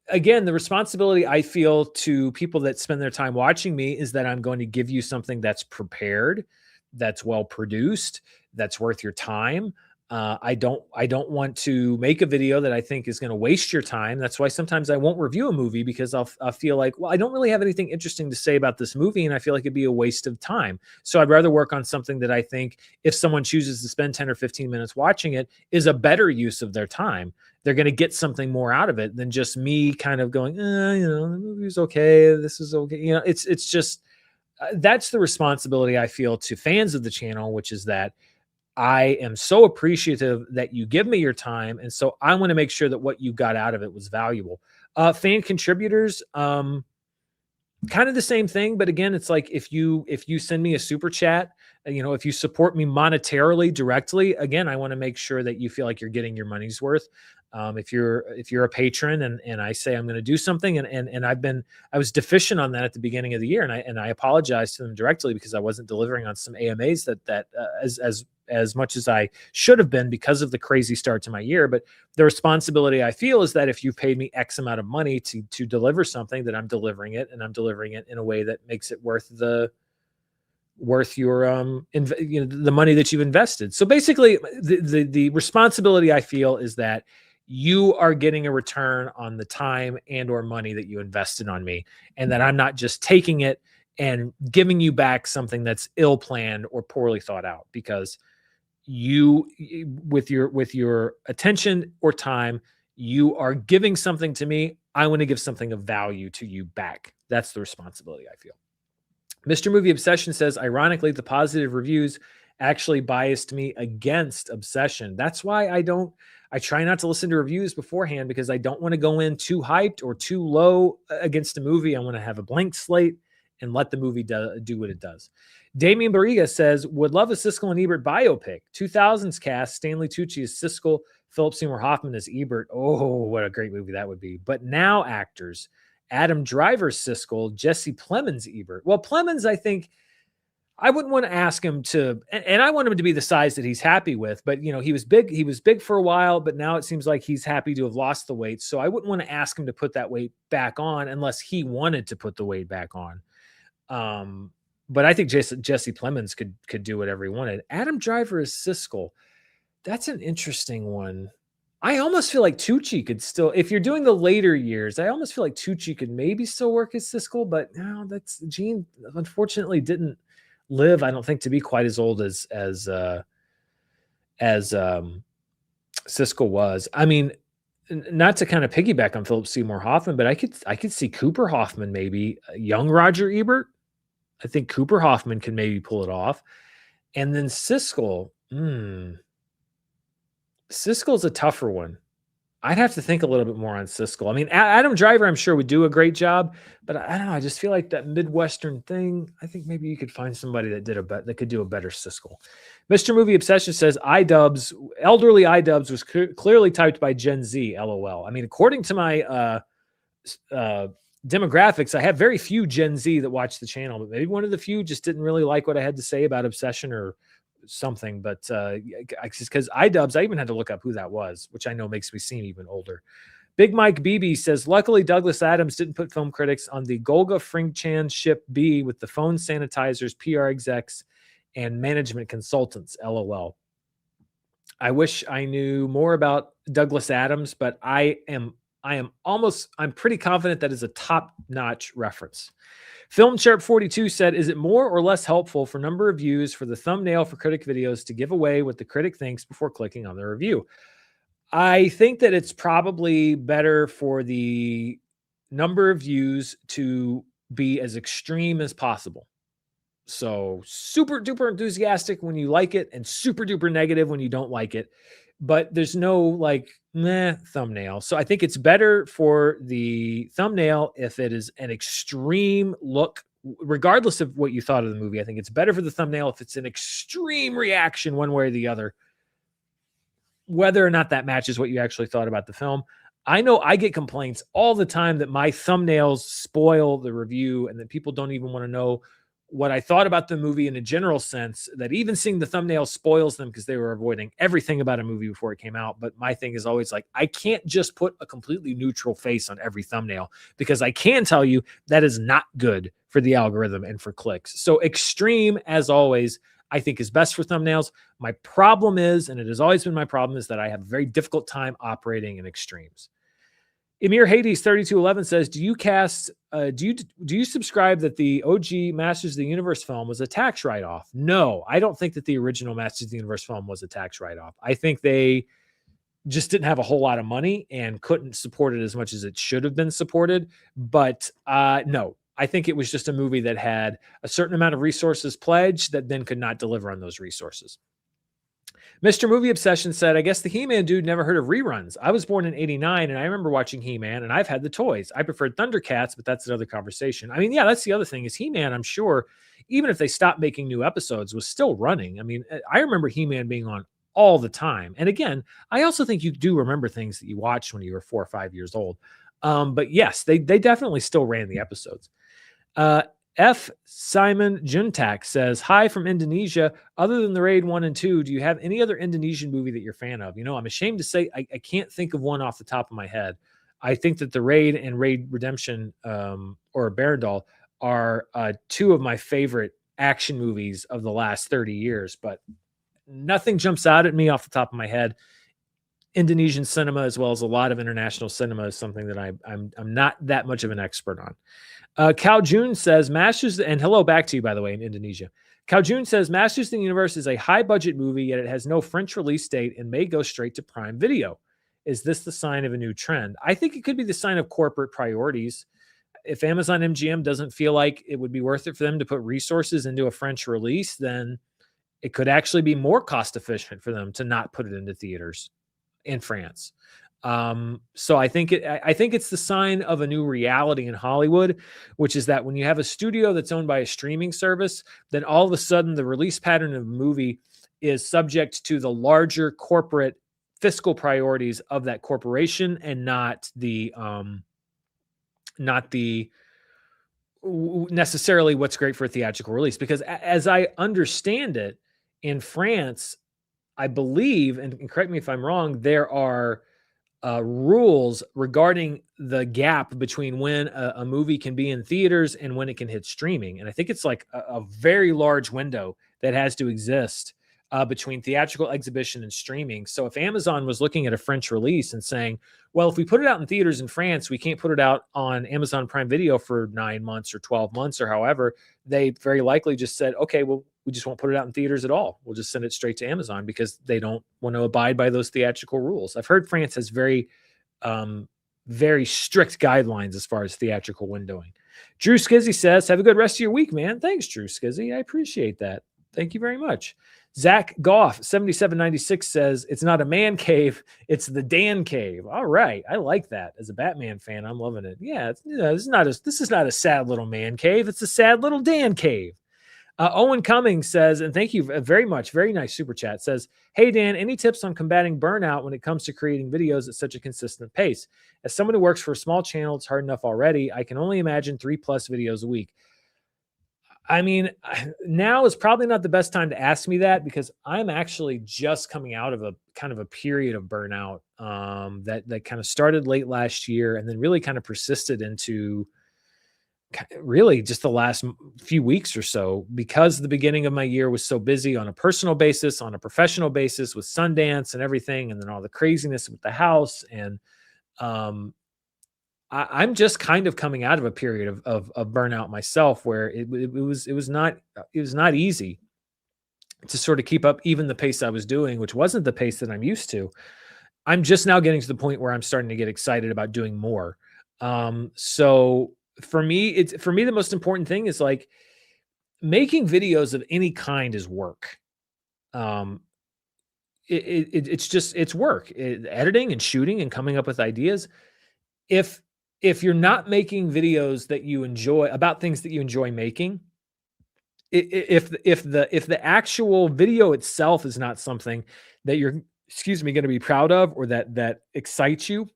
Again, the responsibility I feel to people that spend their time watching me is that I'm going to give you something that's prepared, that's well produced, that's worth your time. I don't want to make a video that I think is going to waste your time. That's why sometimes I won't review a movie, because I'll feel like, well, I don't really have anything interesting to say about this movie, and I feel like it'd be a waste of time. So I'd rather work on something that I think, if someone chooses to spend 10 or 15 minutes watching it, is a better use of their time. They're going to get something more out of it than just me kind of going, the movie's okay, this is okay. It's just that's the responsibility I feel to fans of the channel, which is that I am so appreciative that you give me your time, and so I want to make sure that what you got out of it was valuable. Fan contributors, kind of the same thing, but again, it's like, if you send me a super chat, if you support me monetarily directly, again, I want to make sure that you feel like you're getting your money's worth. If you're a patron, and I say I'm going to do something, and I was deficient on that at the beginning of the year, and I apologized to them directly, because I wasn't delivering on some AMAs that as much as I should have been, because of the crazy start to my year. But the responsibility I feel is that if you paid me X amount of money to deliver something, that I'm delivering it, and I'm delivering it in a way that makes it worth your the money that you've invested. So basically, the responsibility I feel is that you are getting a return on the time and or money that you invested on me, and that I'm not just taking it and giving you back something that's ill planned or poorly thought out, because you, with your attention or time, you are giving something to me. I want to give something of value to you back. That's the responsibility I feel. Mr. Movie Obsession says, ironically, the positive reviews actually biased me against Obsession. That's why I try not to listen to reviews beforehand, because I don't want to go in too hyped or too low against a movie. I want to have a blank slate and let the movie do what it does. Damien Barriga says, would love a Siskel and Ebert biopic. 2000s cast, Stanley Tucci as Siskel, Philip Seymour Hoffman as Ebert. Oh, what a great movie that would be. But now actors, Adam Driver's Siskel, Jesse Plemons Ebert. Well, Plemons, I think I wouldn't want to ask him to, and I want him to be the size that he's happy with, but he was big. He was big for a while, but now it seems like he's happy to have lost the weight. So I wouldn't want to ask him to put that weight back on unless he wanted to put the weight back on. But I think Jesse Plemons could do whatever he wanted. Adam Driver is Siskel. That's an interesting one. I almost feel like Tucci could still, if you're doing the later years, I almost feel like Tucci could maybe still work as Siskel, but no, that's Gene unfortunately didn't live, I don't think, to be quite as old as Siskel was. I mean, not to kind of piggyback on Philip Seymour Hoffman, but I could see Cooper Hoffman, maybe young Roger Ebert. I think Cooper Hoffman can maybe pull it off. And then Siskel, Siskel's a tougher one. I'd have to think a little bit more on Siskel. I mean, Adam Driver, I'm sure, would do a great job, but I don't know. I just feel like that Midwestern thing. I think maybe you could find somebody that could do a better Siskel. Mr. Movie Obsession says elderly iDubbbz was clearly typed by Gen Z. LOL. I mean, according to my demographics, I have very few Gen Z that watch the channel, but maybe one of the few just didn't really like what I had to say about Obsession or something. But because iDubbbz, I even had to look up who that was, which I know makes me seem even older. Big Mike BB says, luckily Douglas Adams didn't put film critics on the Golga Fringchan ship B with the phone sanitizers, PR execs, and management consultants. LOL. I wish I knew more about Douglas Adams, but I'm pretty confident that is a top-notch reference. Film Sharp 42 said, is it more or less helpful for number of views for the thumbnail for critic videos to give away what the critic thinks before clicking on the review? I think that it's probably better for the number of views to be as extreme as possible. So super duper enthusiastic when you like it and super duper negative when you don't like it. But there's no thumbnail. So I think it's better for the thumbnail if it is an extreme look, regardless of what you thought of the movie. I think it's better for the thumbnail if it's an extreme reaction one way or the other. whether or not that matches what you actually thought about the film. I know I get complaints all the time that my thumbnails spoil the review and that people don't even want to know what I thought about the movie in a general sense, that even seeing the thumbnail spoils them because they were avoiding everything about a movie before it came out. But my thing is always like, I can't just put a completely neutral face on every thumbnail, because I can tell you that is not good for the algorithm and for clicks. So extreme, as always, I think is best for thumbnails. My problem is, and it has always been my problem, is that I have a very difficult time operating in extremes. Emir Hades 3211 says, "Do you subscribe that the OG Masters of the Universe film was a tax write-off?" No, I don't think that the original Masters of the Universe film was a tax write-off. I think they just didn't have a whole lot of money and couldn't support it as much as it should have been supported. But no, I think it was just a movie that had a certain amount of resources pledged that then could not deliver on those resources. Mr. Movie Obsession said, "I guess the He-Man dude never heard of reruns. I was born in 89 and I remember watching He-Man, and I've had the toys. I preferred Thundercats, but that's another conversation." I mean, yeah, that's the other thing is He-Man, I'm sure, even if they stopped making new episodes, was still running. I mean, I remember He-Man being on all the time. And again, I also think you do remember things that you watched when you were 4 or 5 years old. But yes, they definitely still ran the episodes. Uh, F. Simon Juntak says, "Hi from Indonesia. Other than the Raid 1 and 2, do you have any other Indonesian movie that you're a fan of?" You know, I'm ashamed to say I can't think of one off the top of my head. I think that the Raid and Raid Redemption or Barandal are two of my favorite action movies of the last 30 years, but nothing jumps out at me off the top of my head. Indonesian cinema, as well as a lot of international cinema, is something that I'm not that much of an expert on. Cal June says Masters, and hello back to you, by the way, in Indonesia. Cal June says Masters of the Universe is a high budget movie, yet it has no French release date and may go straight to Prime Video. Is this the sign of a new trend? I think it could be the sign of corporate priorities. If Amazon MGM doesn't feel like it would be worth it for them to put resources into a French release, then it could actually be more cost efficient for them to not put it into theaters in France. So I think it's the sign of a new reality in Hollywood, which is that when you have a studio that's owned by a streaming service, then all of a sudden the release pattern of a movie is subject to the larger corporate fiscal priorities of that corporation, and not the necessarily what's great for a theatrical release. Because as I understand it, in France, I believe, and correct me if I'm wrong, there are rules regarding the gap between when a movie can be in theaters and when it can hit streaming. And I think it's like a very large window that has to exist between theatrical exhibition and streaming. So if Amazon was looking at a French release and saying, well, if we put it out in theaters in France, we can't put it out on Amazon Prime Video for 9 months or 12 months or however, they very likely just said, okay, well, we just won't put it out in theaters at all. We'll just send it straight to Amazon because they don't want to abide by those theatrical rules. I've heard France has very strict guidelines as far as theatrical windowing. Drew Skizzy says, "Have a good rest of your week, man." Thanks, Drew Skizzy. I appreciate that. Thank you very much. Zach Goff 7796 says, "It's not a man cave, it's the Dan cave." All right, I like that. As a Batman fan, I'm loving it. Yeah, this is not a sad little man cave. It's a sad little Dan cave. Owen Cummings says, and thank you very much, very nice super chat, says, "Hey, Dan, any tips on combating burnout when it comes to creating videos at such a consistent pace? As someone who works for a small channel, it's hard enough already. I can only imagine 3+ videos a week." I mean, now is probably not the best time to ask me that, because I'm actually just coming out of a kind of a period of burnout that kind of started late last year and then really kind of persisted into really just the last few weeks or so, because the beginning of my year was so busy on a personal basis, on a professional basis with Sundance and everything, and then all the craziness with the house. And I'm just kind of coming out of a period of burnout myself, where it was not easy to sort of keep up even the pace I was doing, which wasn't the pace that I'm used to. I'm just now getting to the point where I'm starting to get excited about doing more. So for me, the most important thing is like making videos of any kind is work. It's work, editing and shooting and coming up with ideas. If you're not making videos that you enjoy about things that you enjoy making, if the actual video itself is not something that you're going to be proud of, or that excites you,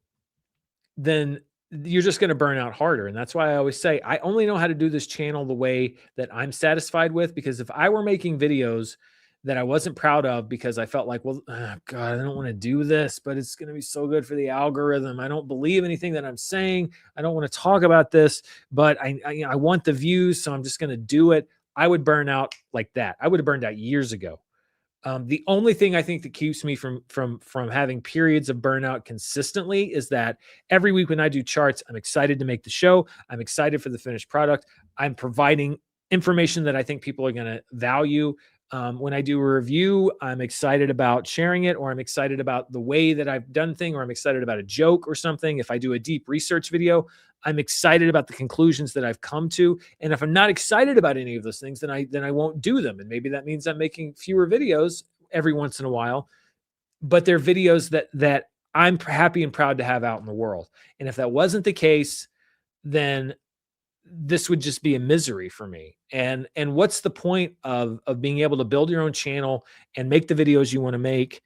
then you're just going to burn out harder. And that's why I always say I only know how to do this channel the way that I'm satisfied with, because if I were making videos that I wasn't proud of because I felt like, well, God, I don't want to do this, but it's going to be so good for the algorithm. I don't believe anything that I'm saying. I don't want to talk about this, but I want the views, so I'm just going to do it. I would burn out like that. I would have burned out years ago. The only thing I think that keeps me from having periods of burnout consistently is that every week when I do charts, I'm excited to make the show. I'm excited for the finished product. I'm providing information that I think people are going to value. When I do a review, I'm excited about sharing it, or I'm excited about the way that I've done thing, or I'm excited about a joke or something. If I do a deep research video, I'm excited about the conclusions that I've come to. And if I'm not excited about any of those things, then I won't do them. And maybe that means I'm making fewer videos every once in a while, but they're videos that I'm happy and proud to have out in the world. And if that wasn't the case, then this would just be a misery for me. And what's the point of being able to build your own channel and make the videos you want to make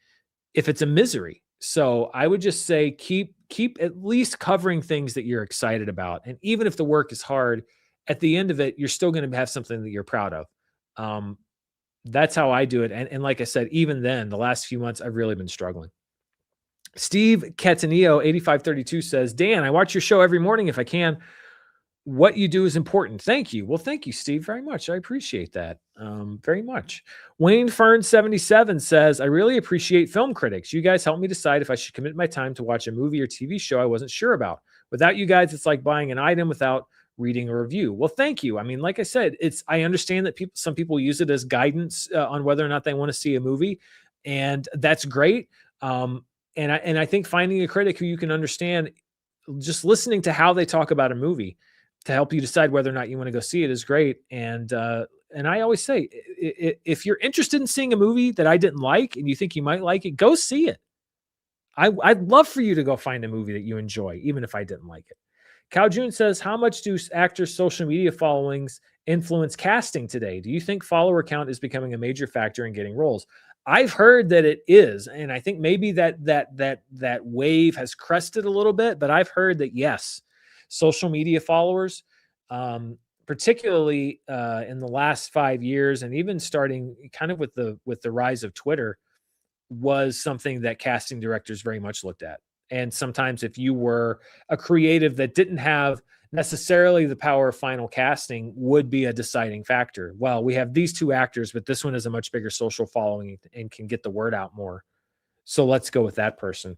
if it's a misery? So I would just say keep at least covering things that you're excited about. And even if the work is hard, at the end of it, you're still going to have something that you're proud of. That's how I do it. And like I said, even then, the last few months, I've really been struggling. Steve Cataneo, 8532 says, Dan, I watch your show every morning if I can. What you do is important. Thank you. Well, thank you, Steve, very much. I appreciate that very much. Wayne Fern 77 says, I really appreciate film critics. You guys help me decide if I should commit my time to watch a movie or TV show I wasn't sure about. Without you guys, it's like buying an item without reading a review. Well, thank you. I mean, like I said, I understand that some people use it as guidance on whether or not they want to see a movie, and that's great. And I think finding a critic who you can understand, just listening to how they talk about a movie to help you decide whether or not you want to go see it is great. And I always say, if you're interested in seeing a movie that I didn't like and you think you might like it, go see it. I'd love for you to go find a movie that you enjoy, even if I didn't like it. Cal June says, how much do actors' social media followings influence casting today? Do you think follower count is becoming a major factor in getting roles? I've heard that it is, and I think maybe that wave has crested a little bit, but I've heard that yes, social media followers, particularly in the last 5 years, and even starting kind of with the rise of Twitter, was something that casting directors very much looked at. And sometimes if you were a creative that didn't have necessarily the power of final casting, would be a deciding factor. Well, we have these two actors, but this one has a much bigger social following and can get the word out more. So let's go with that person.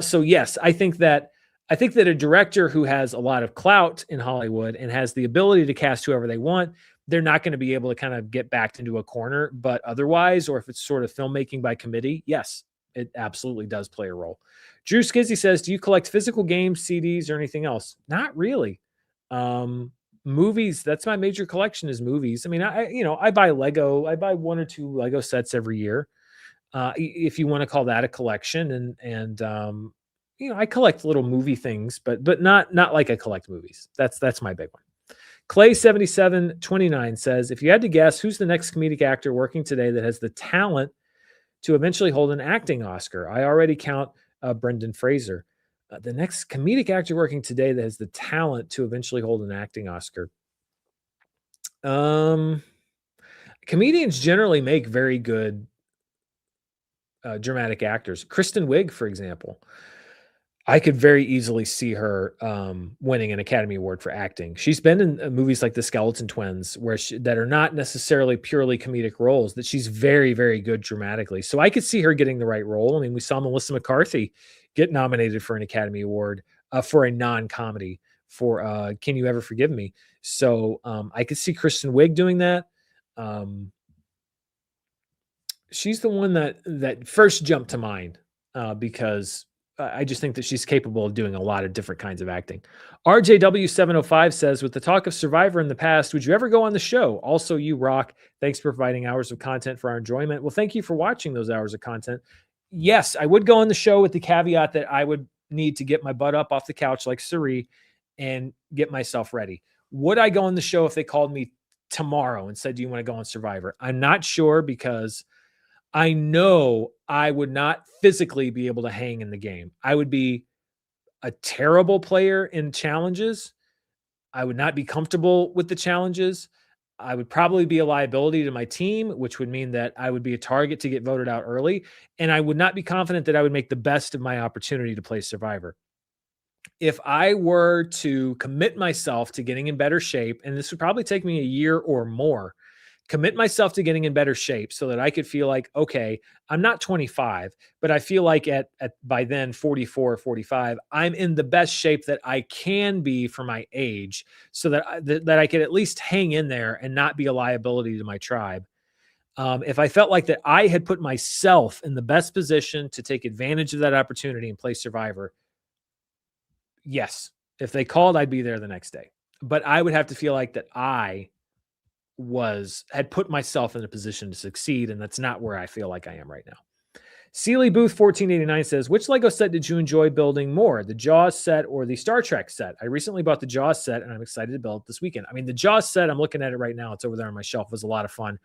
So yes, I think that a director who has a lot of clout in Hollywood and has the ability to cast whoever they want, they're not going to be able to kind of get backed into a corner. But otherwise, or if it's sort of filmmaking by committee, yes, it absolutely does play a role. Drew Skizzy says, do you collect physical games, CDs, or anything else? Not really. Movies, that's my major collection, is movies. I mean, I buy Lego. I buy 1 or 2 Lego sets every year. If you want to call that a collection, and I collect little movie things, but not like I collect movies. That's my big one. Clay 7729 says, if you had to guess who's the next comedic actor working today that has the talent to eventually hold an acting Oscar, I already count Brendan Fraser. The next comedic actor working today that has the talent to eventually hold an acting Oscar. Comedians generally make very good dramatic actors. Kristen Wiig, for example, I could very easily see her winning an Academy Award for acting. She's been in movies like The Skeleton Twins, that are not necessarily purely comedic roles, that she's very, very good dramatically. So I could see her getting the right role. I mean, we saw Melissa McCarthy get nominated for an Academy Award for a non-comedy for Can You Ever Forgive Me? So I could see Kristen Wiig doing that. She's the one that first jumped to mind because I just think that she's capable of doing a lot of different kinds of acting. RJW705 says, with the talk of Survivor in the past, would you ever go on the show? Also, you rock. Thanks for providing hours of content for our enjoyment. Well, thank you for watching those hours of content. Yes, I would go on the show with the caveat that I would need to get my butt up off the couch like Suri and get myself ready. Would I go on the show if they called me tomorrow and said, do you want to go on Survivor? I'm not sure, because I know I would not physically be able to hang in the game. I would be a terrible player in challenges. I would not be comfortable with the challenges. I would probably be a liability to my team, which would mean that I would be a target to get voted out early. And I would not be confident that I would make the best of my opportunity to play Survivor. If I were to commit myself to getting in better shape, and this would probably take me a year or more, commit myself to getting in better shape so that I could feel like, okay, I'm not 25, but I feel like at by then 44 or 45, I'm in the best shape that I can be for my age, so that that I could at least hang in there and not be a liability to my tribe. If I felt like that I had put myself in the best position to take advantage of that opportunity and play Survivor, yes, if they called, I'd be there the next day. But I would have to feel like that I had put myself in a position to succeed, and that's not where I feel like I am right now. Sealy Booth 1489 says, which Lego set did you enjoy building more, the Jaws set or the Star Trek set? I recently bought the Jaws set, and I'm excited to build it this weekend. I mean, the Jaws set, I'm looking at it right now. It's over there on my shelf. It was a lot of fun.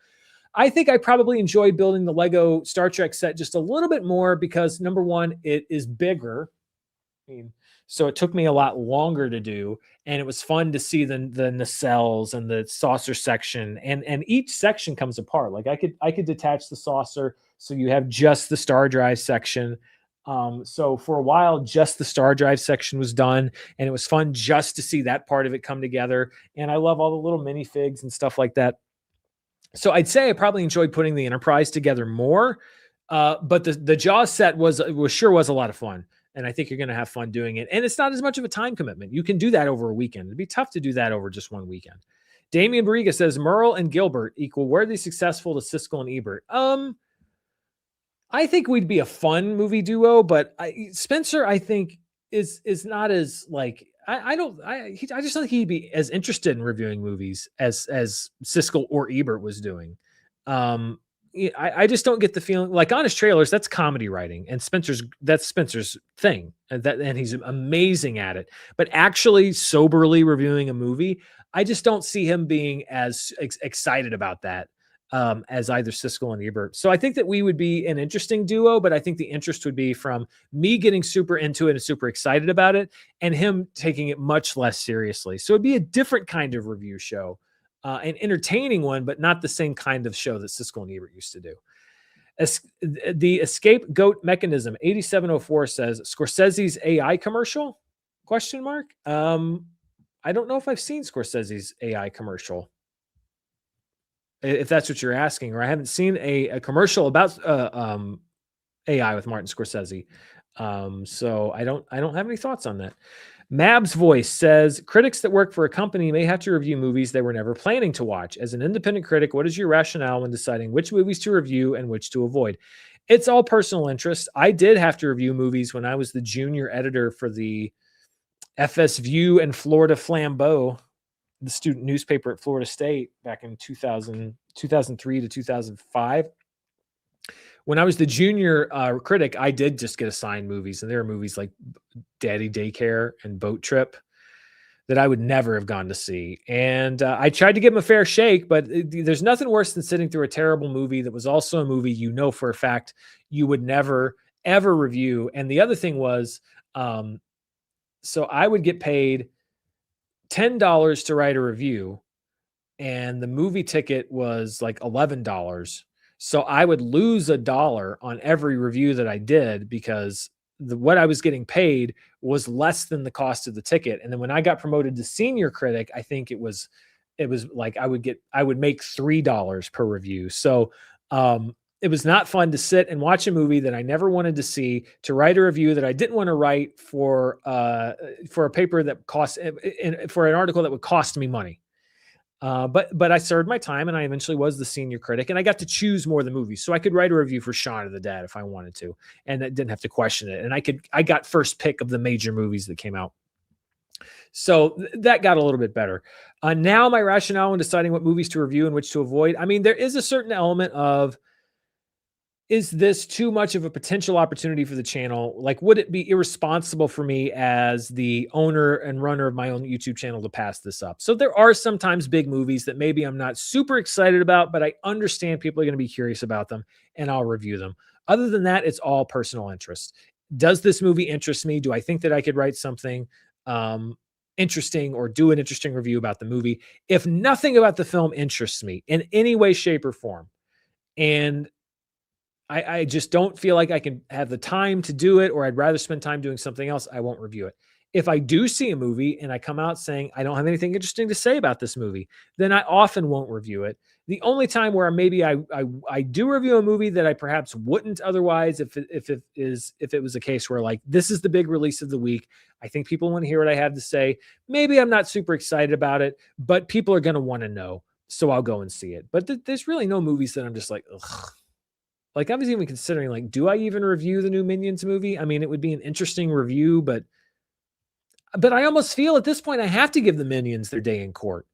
I think I probably enjoyed building the Lego Star Trek set just a little bit more because, number one, it is bigger. I mean, so it took me a lot longer to do, and it was fun to see the nacelles and the saucer section, and each section comes apart. Like I could detach the saucer, so you have just the star drive section. So for a while, just the star drive section was done, and it was fun just to see that part of it come together. And I love all the little minifigs and stuff like that. So I'd say I probably enjoyed putting the Enterprise together more, but the Jaws set was a lot of fun, and I think you're going to have fun doing it. And it's not as much of a time commitment. You can do that over a weekend. It'd be tough to do that over just one weekend. Damian Barriga says Murrell and Gilbert equal worthy successful to Siskel and Ebert. I think we'd be a fun movie duo, but Spencer, I think is not as like I just don't think he'd be as interested in reviewing movies as Siskel or Ebert was doing. I just don't get the feeling like Honest Trailers. That's comedy writing, and that's Spencer's thing, and he's amazing at it. But actually, soberly reviewing a movie, I just don't see him being as excited about that as either Siskel and Ebert. So I think that we would be an interesting duo, but I think the interest would be from me getting super into it and super excited about it, and him taking it much less seriously. So it'd be a different kind of review show, an entertaining one, but not the same kind of show that Siskel and Ebert used to do. The Escape Goat Mechanism 8704 says Scorsese's AI commercial? Question mark. I don't know if I've seen Scorsese's AI commercial, if that's what you're asking, or I haven't seen a commercial about AI with Martin Scorsese. So I don't have any thoughts on that. Mab's Voice says critics that work for a company may have to review movies they were never planning to watch. As an independent critic, what is your rationale when deciding which movies to review and which to avoid? It's all personal interest. I did have to review movies when I was the junior editor for the FS View and Florida Flambeau, the student newspaper at Florida State back in 2003 to 2005. When I was the junior critic, I did just get assigned movies, and there are movies like Daddy Daycare and Boat Trip that I would never have gone to see. And I tried to give them a fair shake, but there's nothing worse than sitting through a terrible movie that was also a movie you know for a fact you would never, ever review. And the other thing was, so I would get paid $10 to write a review, and the movie ticket was like $11. So I would lose $1 on every review that I did because what I was getting paid was less than the cost of the ticket. And then when I got promoted to senior critic, I think it was like I would make $3 per review. So it was not fun to sit and watch a movie that I never wanted to see, to write a review that I didn't want to write for a paper that cost for an article that would cost me money. But I served my time, and I eventually was the senior critic, and I got to choose more of the movies, so I could write a review for Shaun of the Dead if I wanted to, and I didn't have to question it. And I got first pick of the major movies that came out. So that got a little bit better. Now my rationale in deciding what movies to review and which to avoid, I mean, there is a certain element of is this too much of a potential opportunity for the channel? Like, would it be irresponsible for me as the owner and runner of my own YouTube channel to pass this up? So there are sometimes big movies that maybe I'm not super excited about, but I understand people are going to be curious about them and I'll review them. Other than that, it's all personal interest. Does this movie interest me? Do I think that I could write something interesting or do an interesting review about the movie? If nothing about the film interests me in any way, shape, or form, and I just don't feel like I can have the time to do it, or I'd rather spend time doing something else, I won't review it. If I do see a movie and I come out saying I don't have anything interesting to say about this movie, then I often won't review it. The only time where maybe I do review a movie that I perhaps wouldn't otherwise, if it was a case where like this is the big release of the week, I think people want to hear what I have to say. Maybe I'm not super excited about it, but people are going to want to know, so I'll go and see it. But there's really no movies that I'm just like, ugh. Like, I was even considering, like, do I even review the new Minions movie? I mean, it would be an interesting review, but I almost feel at this point I have to give the Minions their day in court.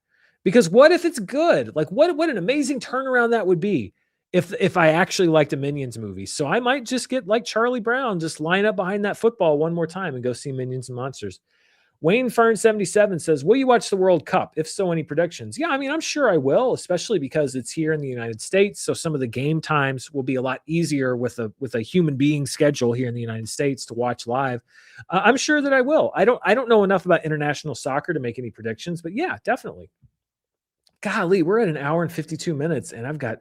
Because what if it's good? Like, what an amazing turnaround that would be if I actually liked a Minions movie. So I might just get like Charlie Brown, just line up behind that football one more time and go see Minions and Monsters. Wayne Fern 77 says, will you watch the World Cup? If so, any predictions? Yeah, I mean, I'm sure I will, especially because it's here in the United States. So some of the game times will be a lot easier with a human being schedule here in the United States to watch live. I'm sure that I will. I don't know enough about international soccer to make any predictions, but yeah, definitely. Golly, we're at an hour and 52 minutes, and I've got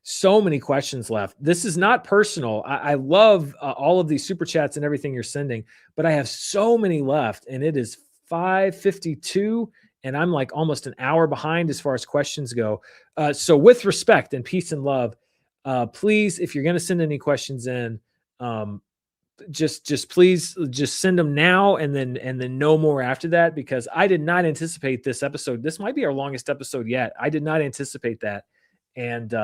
so many questions left. This is not personal. I love all of these super chats and everything you're sending, but I have so many left, and it is 5:52, and I'm like almost an hour behind as far as questions go. So, with respect and peace and love, please, if you're going to send any questions in, um, just please just send them now and then no more after that, because I did not anticipate this episode. This might be our longest episode yet. I did not anticipate that, and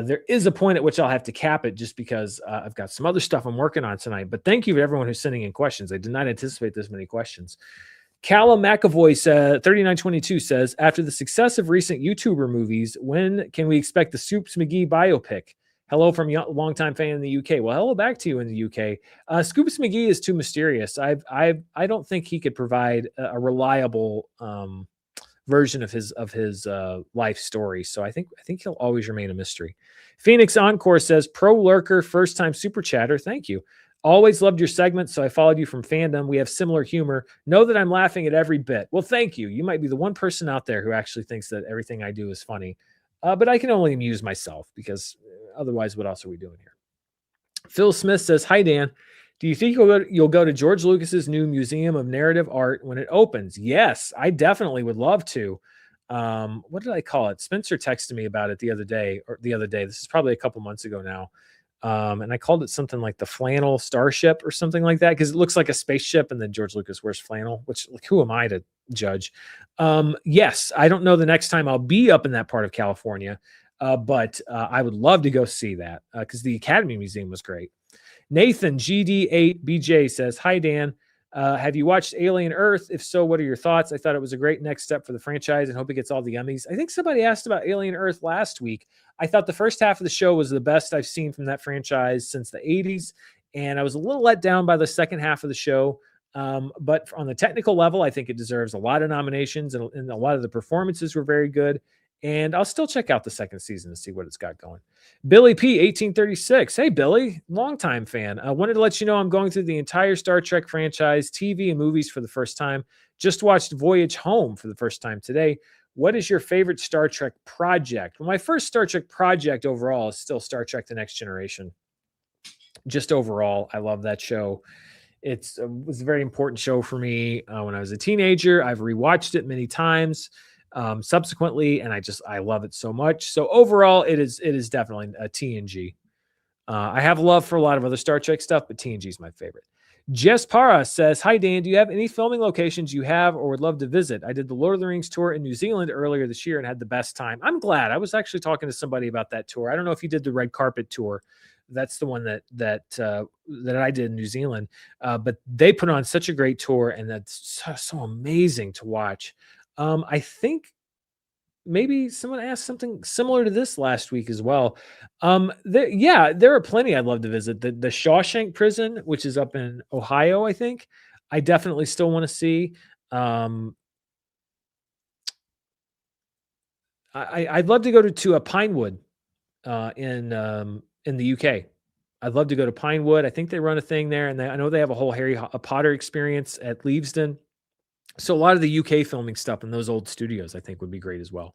there is a point at which I'll have to cap it just because I've got some other stuff I'm working on tonight. But thank you to everyone who's sending in questions. I did not anticipate this many questions. Callum McAvoy 3922 says, after the success of recent YouTuber movies, when can we expect the Scoops McGee biopic? Hello from a longtime fan in the UK. Well, hello back to you in the UK. Scoops McGee is too mysterious. I don't think he could provide a reliable version of his life story. So I think he'll always remain a mystery. Phoenix Encore says, pro lurker, first time super chatter. Thank you. Always loved your segment, so I followed you from fandom. We have similar humor. Know that I'm laughing at every bit. Well, thank you. You might be the one person out there who actually thinks that everything I do is funny. But I can only amuse myself, because otherwise, what else are we doing here? Phil Smith says, hi, Dan. Do you think you'll go to George Lucas's new Museum of Narrative Art when it opens? Yes, I definitely would love to. What did I call it? Spencer texted me about it the other day. This is probably a couple months ago now. And I called it something like the Flannel Starship or something like that, because it looks like a spaceship and then George Lucas wears flannel, which, like, who am I to judge? Yes, I don't know the next time I'll be up in that part of California, but I would love to go see that because the Academy Museum was great. Nathan GD8BJ says, hi, Dan. Have you watched Alien Earth? If so, what are your thoughts? I thought it was a great next step for the franchise and hope it gets all the Emmys. I think somebody asked about Alien Earth last week. I thought the first half of the show was the best I've seen from that franchise since the 80s. And I was a little let down by the second half of the show. But on the technical level, I think it deserves a lot of nominations, and a lot of the performances were very good. And I'll still check out the second season to see what it's got going. Billy P 1836. Hey, Billy, longtime fan. I wanted to let you know I'm going through the entire Star Trek franchise, TV and movies for the first time. Just watched Voyage Home for the first time today. What is your favorite Star Trek project? Well, my first Star Trek project overall is still Star Trek The Next Generation. Just overall, I love that show. It was a very important show for me when I was a teenager. I've rewatched it many times subsequently, and I love it so much. So overall, it is definitely a TNG. I have love for a lot of other Star Trek stuff, but TNG is my favorite. Jess Para says, hi, Dan. Do you have any filming locations you have or would love to visit? I did the Lord of the Rings tour in New Zealand earlier this year and had the best time. I'm glad. I was actually talking to somebody about that tour. I don't know if you did the red carpet tour. That's the one that I did in New Zealand. But they put on such a great tour, and that's so amazing to watch. I think maybe someone asked something similar to this last week as well. There are plenty I'd love to visit. The Shawshank Prison, which is up in Ohio, I think. I definitely still want to see. Um, I'd love to go to a Pinewood in the UK. I'd love to go to Pinewood. I think they run a thing there, and I know they have a whole Potter experience at Leavesden. So a lot of the UK filming stuff in those old studios, I think, would be great as well.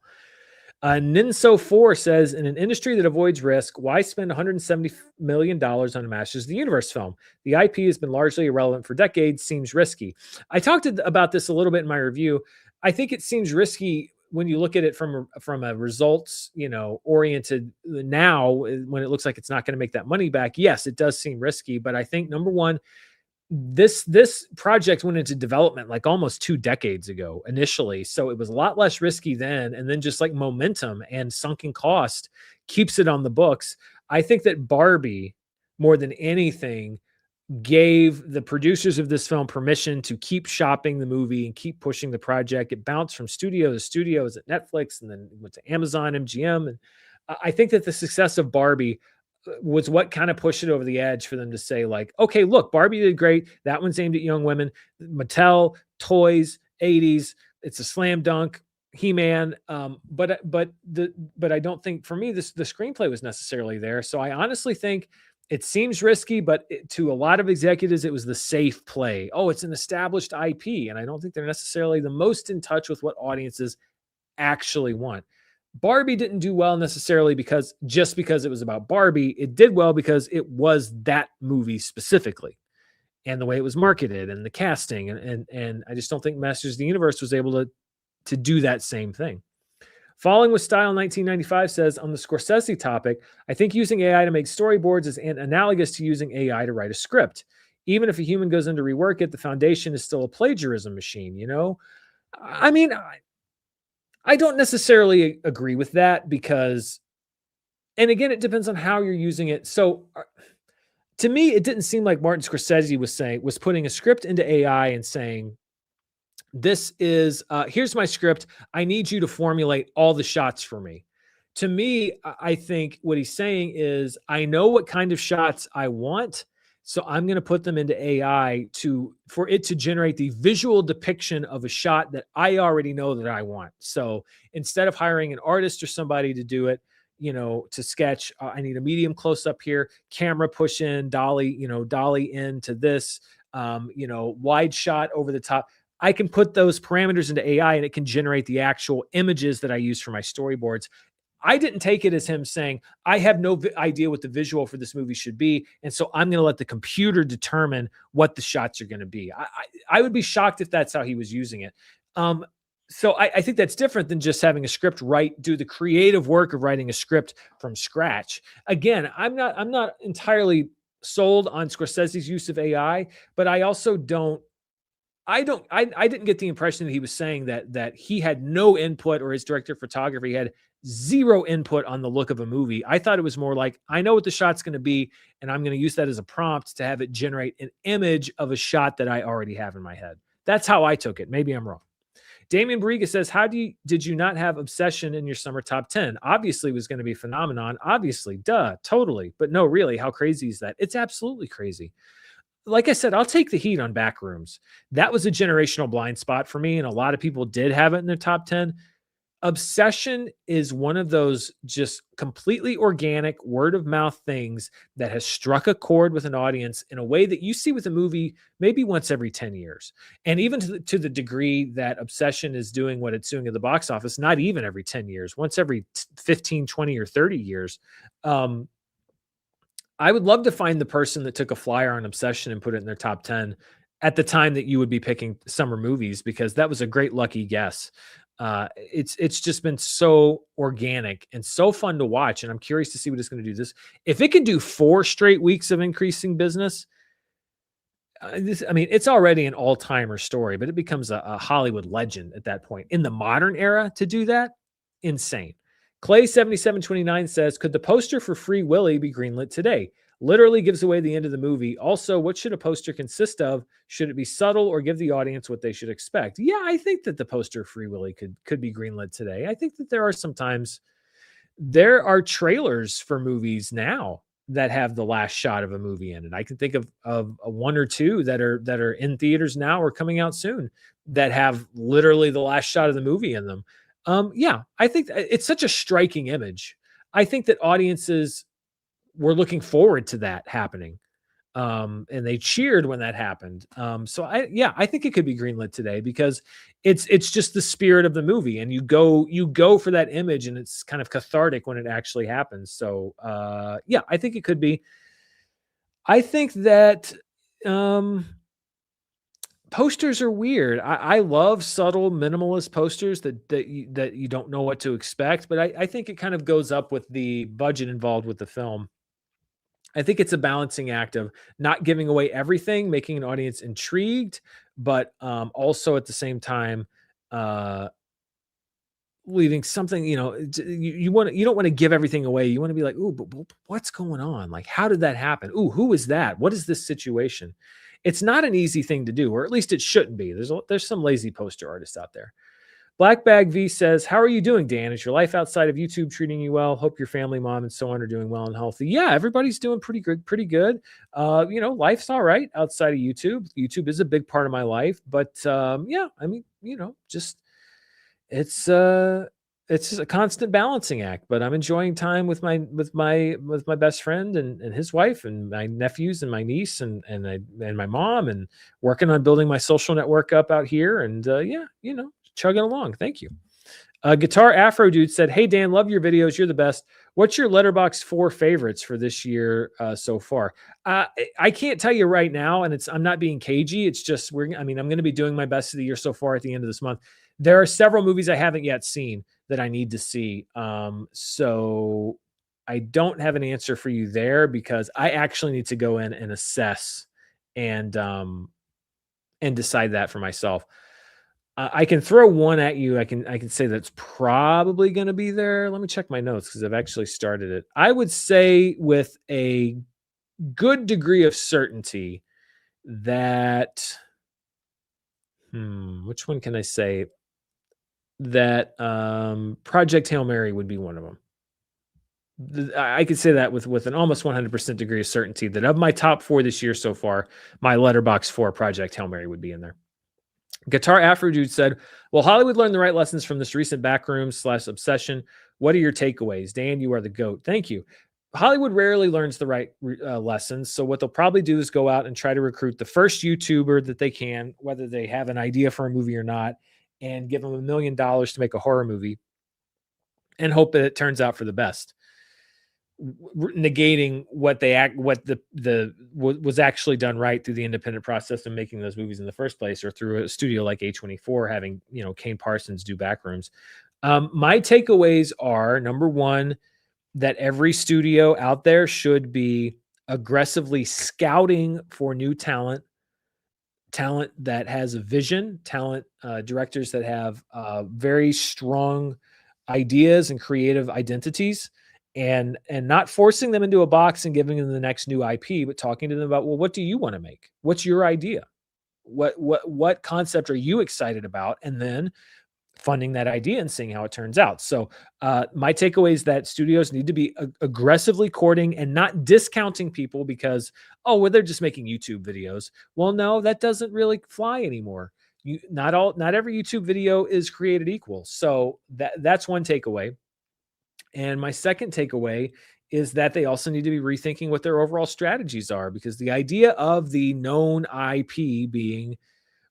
Ninso4 says, in an industry that avoids risk, why spend $170 million on a Masters of the Universe film? The IP has been largely irrelevant for decades, seems risky. I talked about this a little bit in my review. I think it seems risky when you look at it from a results, oriented now, when it looks like it's not going to make that money back. Yes, it does seem risky, but I think number one, this project went into development like almost 2 decades ago initially, so it was a lot less risky then, and then just like momentum and sunken cost keeps it on the books. I think that Barbie, more than anything, gave the producers of this film permission to keep shopping the movie and keep pushing the project. It bounced from studio to studio, at Netflix, and then went to Amazon, MGM, and I think that the success of Barbie was what kind of pushed it over the edge for them to say, like, okay, look, Barbie did great. That one's aimed at young women. Mattel, toys, 80s. It's a slam dunk. He-Man. But I don't think, for me, the screenplay was necessarily there. So I honestly think it seems risky, but to a lot of executives, it was the safe play. Oh, it's an established IP. And I don't think they're necessarily the most in touch with what audiences actually want. Barbie didn't do well necessarily because it was about Barbie. It did well because it was that movie specifically, and the way it was marketed and the casting. And I just don't think Masters of the Universe was able to do that same thing. Falling with Style 1995 says, on the Scorsese topic, I think using AI to make storyboards is analogous to using AI to write a script. Even if a human goes in to rework it, the foundation is still a plagiarism machine, I mean, I don't necessarily agree with that because, and again, it depends on how you're using it. So to me, it didn't seem like Martin Scorsese was putting a script into AI and saying, this is, here's my script. I need you to formulate all the shots for me. To me, I think what he's saying is, I know what kind of shots I want, so I'm going to put them into AI for it to generate the visual depiction of a shot that I already know that I want. So instead of hiring an artist or somebody to do it, to sketch, I need a medium close up here, camera push in, dolly into this, wide shot over the top. I can put those parameters into AI and it can generate the actual images that I use for my storyboards. I didn't take it as him saying, I have no idea what the visual for this movie should be, and so I'm going to let the computer determine what the shots are going to be. I would be shocked if that's how he was using it. So I think that's different than just having a script do the creative work of writing a script from scratch. Again, I'm not entirely sold on Scorsese's use of AI, but I also I didn't get the impression that he was saying that he had no input, or his director of photography had zero input on the look of a movie. I thought it was more like, I know what the shot's going to be, and I'm going to use that as a prompt to have it generate an image of a shot that I already have in my head. That's how I took it. Maybe I'm wrong. Damian Barriga says, did you not have Obsession in your summer top 10? Obviously it was going to be a phenomenon. Obviously, duh, totally. But no, really, how crazy is that? It's absolutely crazy. Like I said, I'll take the heat on Backrooms. That was a generational blind spot for me, and a lot of people did have it in their top 10. Obsession is one of those just completely organic word of mouth things that has struck a chord with an audience in a way that you see with a movie maybe once every 10 years. And even to the degree that Obsession is doing what it's doing at the box office, not even every 10 years, once every 15, 20, or 30 years. I would love to find the person that took a flyer on Obsession and put it in their top 10 at the time that you would be picking summer movies, because that was a great lucky guess. It's just been so organic and so fun to watch, and I'm curious to see what it's going to do. If it can do 4 straight weeks of increasing business, it's already an all-timer story, but it becomes a Hollywood legend at that point. In the modern era, to do that, insane. Clay7729 says, could the poster for Free Willy be greenlit today? Literally gives away the end of the movie. Also, what should a poster consist of? Should it be subtle or give the audience what they should expect? Yeah, I think that the poster Free Willy could be greenlit today. I think that there are sometimes there are trailers for movies now that have the last shot of a movie in it. I can think of a one or two that are in theaters now or coming out soon that have literally the last shot of the movie in them. Yeah, I think it's such a striking image. I think that audiences were looking forward to that happening. And they cheered when that happened. So I think it could be greenlit today because it's just the spirit of the movie, and you go for that image, and it's kind of cathartic when it actually happens. So yeah, I think it could be. I think that um, posters are weird. I love subtle minimalist posters that you don't know what to expect, but I think it kind of goes up with the budget involved with the film. I think it's a balancing act of not giving away everything, making an audience intrigued, but also at the same time, uh, leaving something. You don't want to give everything away. You want to be like, ooh, but what's going on? Like, how did that happen? Ooh, who is that? What is this situation? It's not an easy thing to do, or at least it shouldn't be. There's some lazy poster artists out there. Black Bag V says, "How are you doing, Dan? Is your life outside of YouTube treating you well? Hope your family, mom, and so on are doing well and healthy." Yeah, everybody's doing pretty good, pretty good. Life's all right outside of YouTube. YouTube is a big part of my life, but yeah, I mean, just it's uh it's just a constant balancing act. But I'm enjoying time with my best friend and his wife and my nephews and my niece and my mom, and working on building my social network up out here. And yeah, chugging along. Thank you. Guitar Afro Dude said, "Hey Dan, love your videos. You're the best. What's your Letterbox 4 favorites for this year so far?" I can't tell you right now, and I'm not being cagey. It's just I'm going to be doing my best of the year so far at the end of this month. There are several movies I haven't yet seen that I need to see. So I don't have an answer for you there because I actually need to go in and assess and decide that for myself. I can throw one at you. I can say that's probably going to be there. Let me check my notes because I've actually started it. I would say with a good degree of certainty that which one can I say? That Project Hail Mary would be one of them. I could say that with an almost 100% degree of certainty that of my top 4 this year so far, my Letterbox 4 Project Hail Mary would be in there. Guitar Afro Dude said, "Well, Hollywood learned the right lessons from this recent backroom/obsession. What are your takeaways? Dan, you are the GOAT." Thank you. Hollywood rarely learns the right lessons. So what they'll probably do is go out and try to recruit the first YouTuber that they can, whether they have an idea for a movie or not, and give them $1 million to make a horror movie and hope that it turns out for the best, negating what was actually done right through the independent process of making those movies in the first place, or through a studio like A24 having Kane Parsons do backrooms. My takeaways are, number one, that every studio out there should be aggressively scouting for new talent that has a vision, directors that have very strong ideas and creative identities, and not forcing them into a box and giving them the next new IP, but talking to them about, well, what do you want to make? What's your idea? What concept are you excited about? And then funding that idea and seeing how it turns out. So my takeaway is that studios need to be aggressively courting and not discounting people because, oh, well, they're just making YouTube videos. Well, no, that doesn't really fly anymore. Not every YouTube video is created equal. So that's one takeaway. And my second takeaway is that they also need to be rethinking what their overall strategies are, because the idea of the known IP being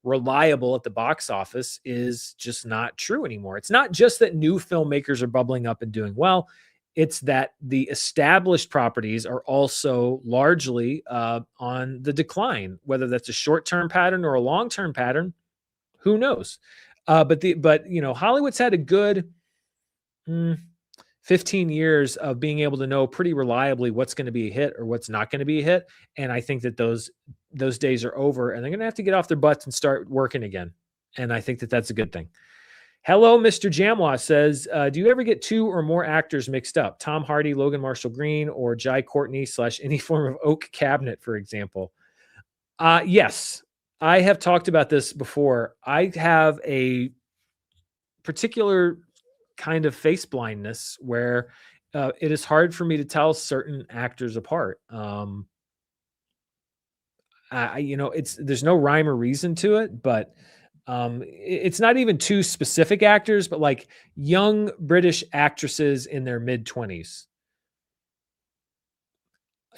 reliable at the box office is just not true anymore. It's not just that new filmmakers are bubbling up and doing well. It's that the established properties are also largely on the decline, whether that's a short-term pattern or a long-term pattern, who knows? But Hollywood's had a good 15 years of being able to know pretty reliably what's going to be a hit or what's not going to be a hit. And I think that those days are over, and they're going to have to get off their butts and start working again. And I think that that's a good thing. Hello, Mr. Jamwa says, do you ever get two or more actors mixed up? Tom Hardy, Logan Marshall Green, or Jai Courtney / any form of oak cabinet, for example? Yes, I have talked about this before. I have a particular kind of face blindness where it is hard for me to tell certain actors apart. It's there's no rhyme or reason to it, but it's not even two specific actors, but like young British actresses in their mid 20s.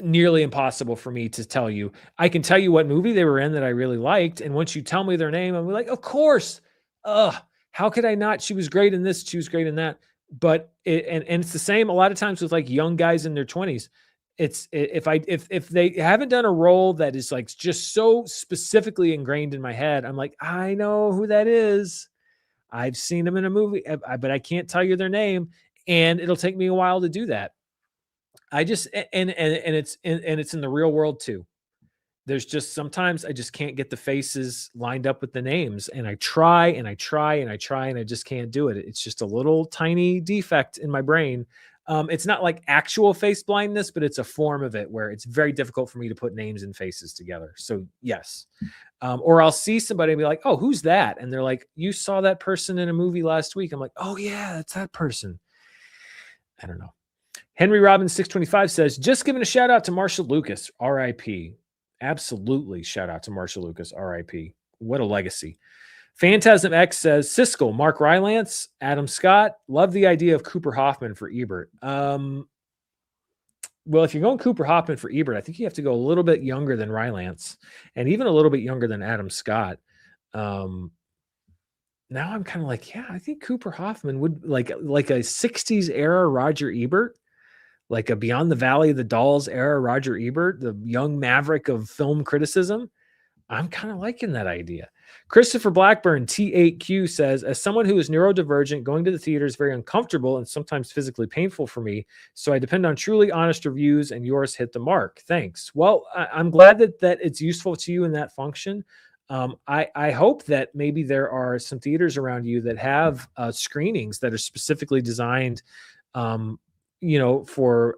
Nearly impossible for me to tell you. I can tell you what movie they were in that I really liked, and once you tell me their name, I'm like, of course. Ugh, how could I not? She was great in this. She was great in that. But and it's the same a lot of times with like young guys in their 20s. If they haven't done a role that is like just so specifically ingrained in my head, I'm like, I know who that is. I've seen them in a movie, but I can't tell you their name, and it'll take me a while to do that. I just and it's in the real world too. There's just sometimes I just can't get the faces lined up with the names, and I try and I try and I try and I just can't do it. It's just a little tiny defect in my brain. It's not like actual face blindness, but it's a form of it where it's very difficult for me to put names and faces together. So yes, or I'll see somebody and be like, "Oh, who's that?" And they're like, "You saw that person in a movie last week." I'm like, "Oh yeah, that's that person." I don't know. Henry Robbins 625 says, just giving a shout out to Marshall Lucas, RIP. Absolutely shout out to Marshall Lucas, RIP. What a legacy. Phantasm X says, Siskel, Mark Rylance, Adam Scott. Love the idea of Cooper Hoffman for Ebert. Well, if you're going Cooper Hoffman for Ebert, I think you have to go a little bit younger than Rylance and even a little bit younger than Adam Scott. Now I'm kind of like, yeah, I think Cooper Hoffman would like a 60s era Roger Ebert, like a Beyond the Valley of the Dolls era Roger Ebert, the young maverick of film criticism. I'm kind of liking that idea. Christopher Blackburn, T8Q, says, as someone who is neurodivergent, going to the theater is very uncomfortable and sometimes physically painful for me. So I depend on truly honest reviews, and yours hit the mark. Thanks. Well, I'm glad that it's useful to you in that function. I hope that maybe there are some theaters around you that have screenings that are specifically designed for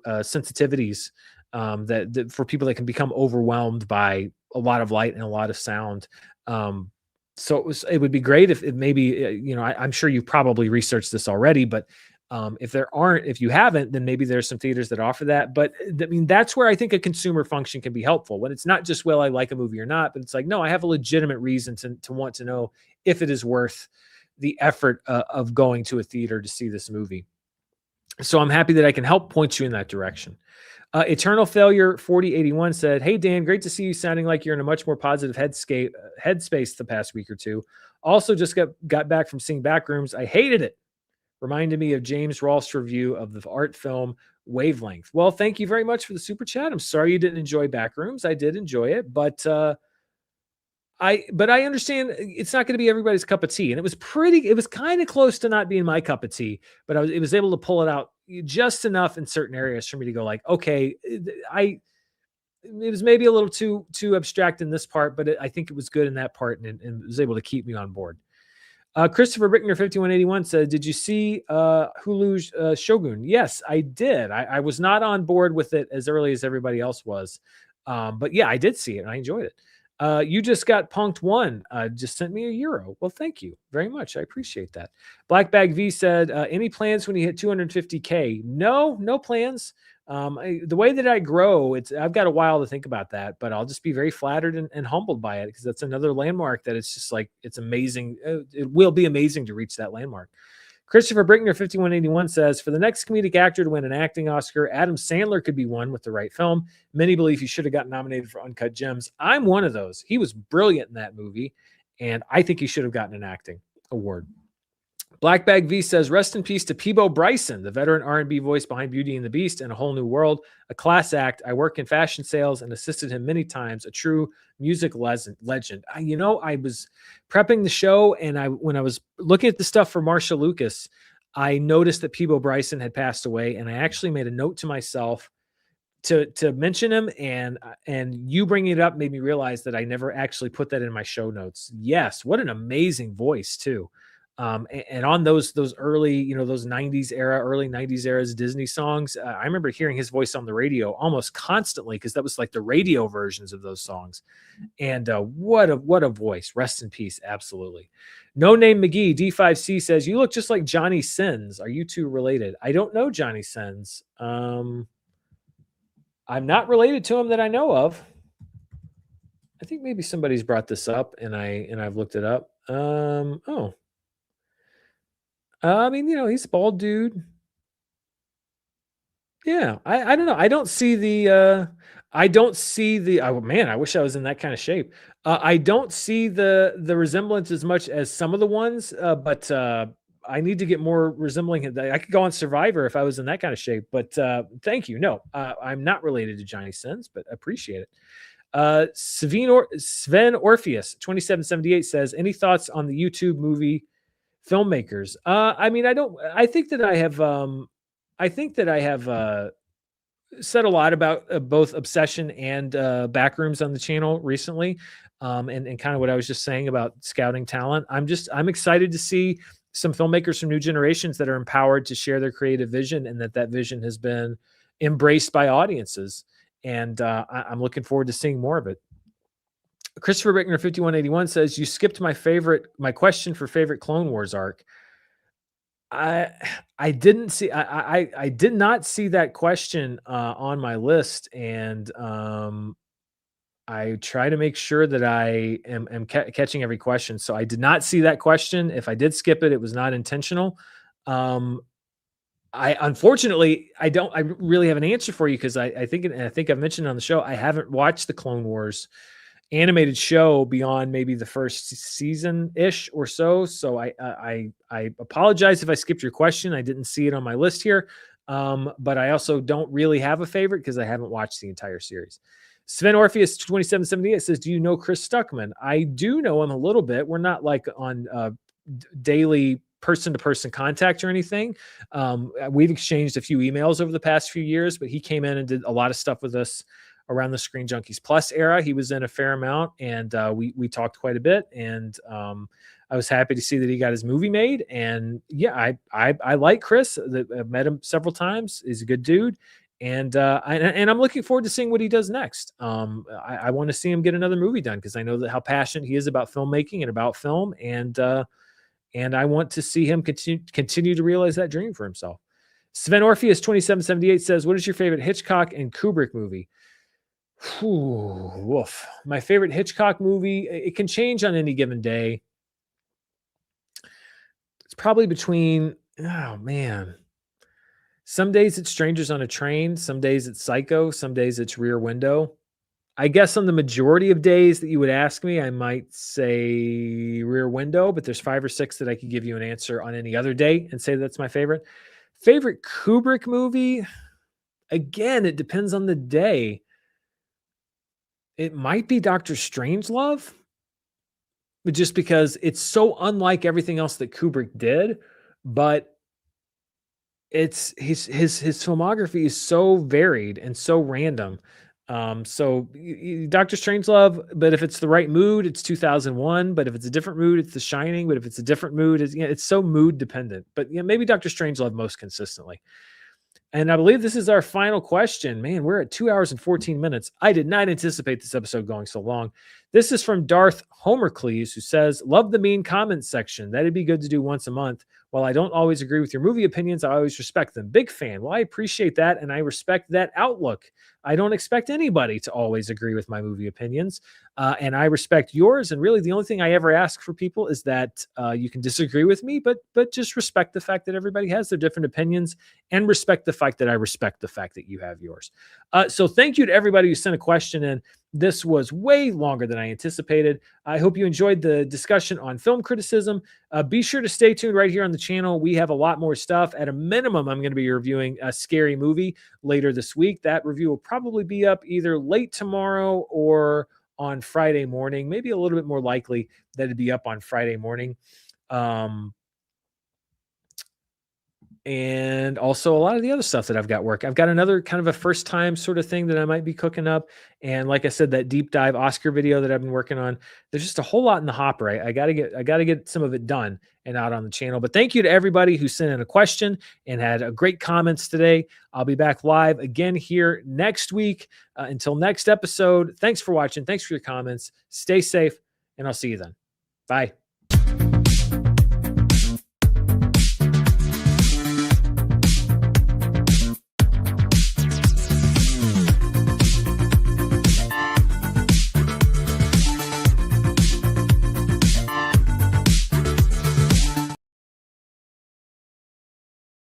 sensitivities that for people that can become overwhelmed by a lot of light and a lot of sound. So it would be great if maybe, I'm sure you've probably researched this already, but if you haven't, then maybe there's some theaters that offer that. But I mean, that's where I think a consumer function can be helpful, when it's not just, well, I like a movie or not, but it's like, no, I have a legitimate reason to want to know if it is worth the effort of going to a theater to see this movie. So I'm happy that I can help point you in that direction. Eternal Failure 4081 said, hey, Dan, great to see you sounding like you're in a much more positive headspace the past week or two. Also, just got back from seeing Backrooms. I hated it. Reminded me of James Rolfe's review of the art film Wavelength. Well, thank you very much for the super chat. I'm sorry you didn't enjoy Backrooms. I did enjoy it, but I understand it's not going to be everybody's cup of tea. And it was kind of close to not being my cup of tea, but it was able to pull it out just enough in certain areas for me to go like, okay, it was maybe a little too abstract in this part, but I think it was good in that part, and was able to keep me on board. Christopher Brickner 5181 said, did you see Hulu's Shogun? Yes, I did. I was not on board with it as early as everybody else was. But yeah, I did see it and I enjoyed it. You just got punked one. Just sent me €1. Well, thank you very much. I appreciate that. Black Bag V said, any plans when you hit 250K? No plans. The way that I grow, I've got a while to think about that, but I'll just be very flattered and humbled by it, because that's another landmark that it's just like, it's amazing. It will be amazing to reach that landmark. Christopher Brickner 5181 says, for the next comedic actor to win an acting Oscar, Adam Sandler could be one with the right film. Many believe he should have gotten nominated for Uncut Gems. I'm one of those. He was brilliant in that movie, and I think he should have gotten an acting award. Black Bag V says, rest in peace to Peabo Bryson, the veteran R&B voice behind Beauty and the Beast and A Whole New World, a class act. I work in fashion sales and assisted him many times, a true music legend. I was prepping the show, and when I was looking at the stuff for Marsha Lucas, I noticed that Peabo Bryson had passed away, and I actually made a note to myself to mention him, and you bringing it up made me realize that I never actually put that in my show notes. Yes, what an amazing voice too. And on those early, those 90s era, early 90s eras Disney songs, I remember hearing his voice on the radio almost constantly because that was like the radio versions of those songs. And what a voice. Rest in peace. Absolutely. No Name McGee, D5C says, you look just like Johnny Sins. Are you two related? I don't know Johnny Sins. I'm not related to him that I know of. I think maybe somebody's brought this up and I've looked it up. I mean, he's a bald dude. Yeah, I don't know. I don't see the oh man, I wish I was in that kind of shape. I don't see the resemblance as much as some of the ones, but I need to get more resembling. I could go on Survivor if I was in that kind of shape. But thank you. No, I'm not related to Johnny Sins, but appreciate it. Sven Orpheus 2778 says, any thoughts on the YouTube movie filmmakers? I mean, I think that I have said a lot about both Obsession and Backrooms on the channel recently, and kind of what I was just saying about scouting talent. I'm excited to see some filmmakers from new generations that are empowered to share their creative vision, and that vision has been embraced by audiences. And I'm looking forward to seeing more of it. Christopher Rickner 5181 says, you skipped my question for favorite Clone Wars arc. I didn't see I did not see that question on my list, and I try to make sure that I am catching every question. So I did not see that question. If I did skip it, it was not intentional. I unfortunately I really have an answer for you because I think I've mentioned on the show I haven't watched the Clone Wars animated show beyond maybe the first season ish or so. So I apologize if I skipped your question. I didn't see it on my list here. But I also don't really have a favorite because I haven't watched the entire series. Sven Orpheus 2778 says, do you know Chris Stuckman? I do know him a little bit. We're not like on daily person-to-person contact or anything. We've exchanged a few emails over the past few years, but he came in and did a lot of stuff with us around the Screen Junkies Plus era. He was in a fair amount, and we talked quite a bit. And I was happy to see that he got his movie made. And yeah, I like Chris. I've met him several times. He's a good dude, and I'm looking forward to seeing what he does next. I want to see him get another movie done because I know that how passionate he is about filmmaking and about film, and I want to see him continue to realize that dream for himself. Sven Orpheus 2778 says, what is your favorite Hitchcock and Kubrick movie? Woof. My favorite Hitchcock movie, it can change on any given day. It's probably between, oh man. Some days it's Strangers on a Train. Some days it's Psycho. Some days it's Rear Window. I guess on the majority of days that you would ask me, I might say Rear Window, but there's 5 or 6 that I could give you an answer on any other day and say that's my favorite. Favorite Kubrick movie? Again, it depends on the day. It might be Dr. Strangelove, but just because it's so unlike everything else that Kubrick did, but it's his filmography is so varied and so random. So Dr. Strangelove, but if it's the right mood, it's 2001. But if it's a different mood, it's The Shining. But if it's a different mood, it's so mood dependent. But maybe Dr. Strangelove most consistently. And I believe this is our final question. Man, we're at 2 hours and 14 minutes. I did not anticipate this episode going so long. This is from Darth Homercles, who says, love the mean comments section. That'd be good to do once a month. While I don't always agree with your movie opinions, I always respect them. Big fan. Well, I appreciate that, and I respect that outlook. I don't expect anybody to always agree with my movie opinions, and I respect yours. And really, the only thing I ever ask for people is that you can disagree with me, but just respect the fact that everybody has their different opinions, and respect the fact that I respect the fact that you have yours. So thank you to everybody who sent a question in. This was way longer than I anticipated. I hope you enjoyed the discussion on film criticism. Be sure to stay tuned right here on the channel. We have a lot more stuff. At a minimum, I'm going to be reviewing a scary movie later this week. That review will probably be up either late tomorrow or on Friday morning. Maybe a little bit more likely that it'd be up on Friday morning. and also a lot of the other stuff that I've got work. I've got another kind of a first time sort of thing that I might be cooking up. And like I said, that deep dive Oscar video that I've been working on, there's just a whole lot in the hopper. I got to get some of it done and out on the channel. But thank you to everybody who sent in a question and had great comments today. I'll be back live again here next week. Until next episode, thanks for watching. Thanks for your comments. Stay safe, and I'll see you then. Bye.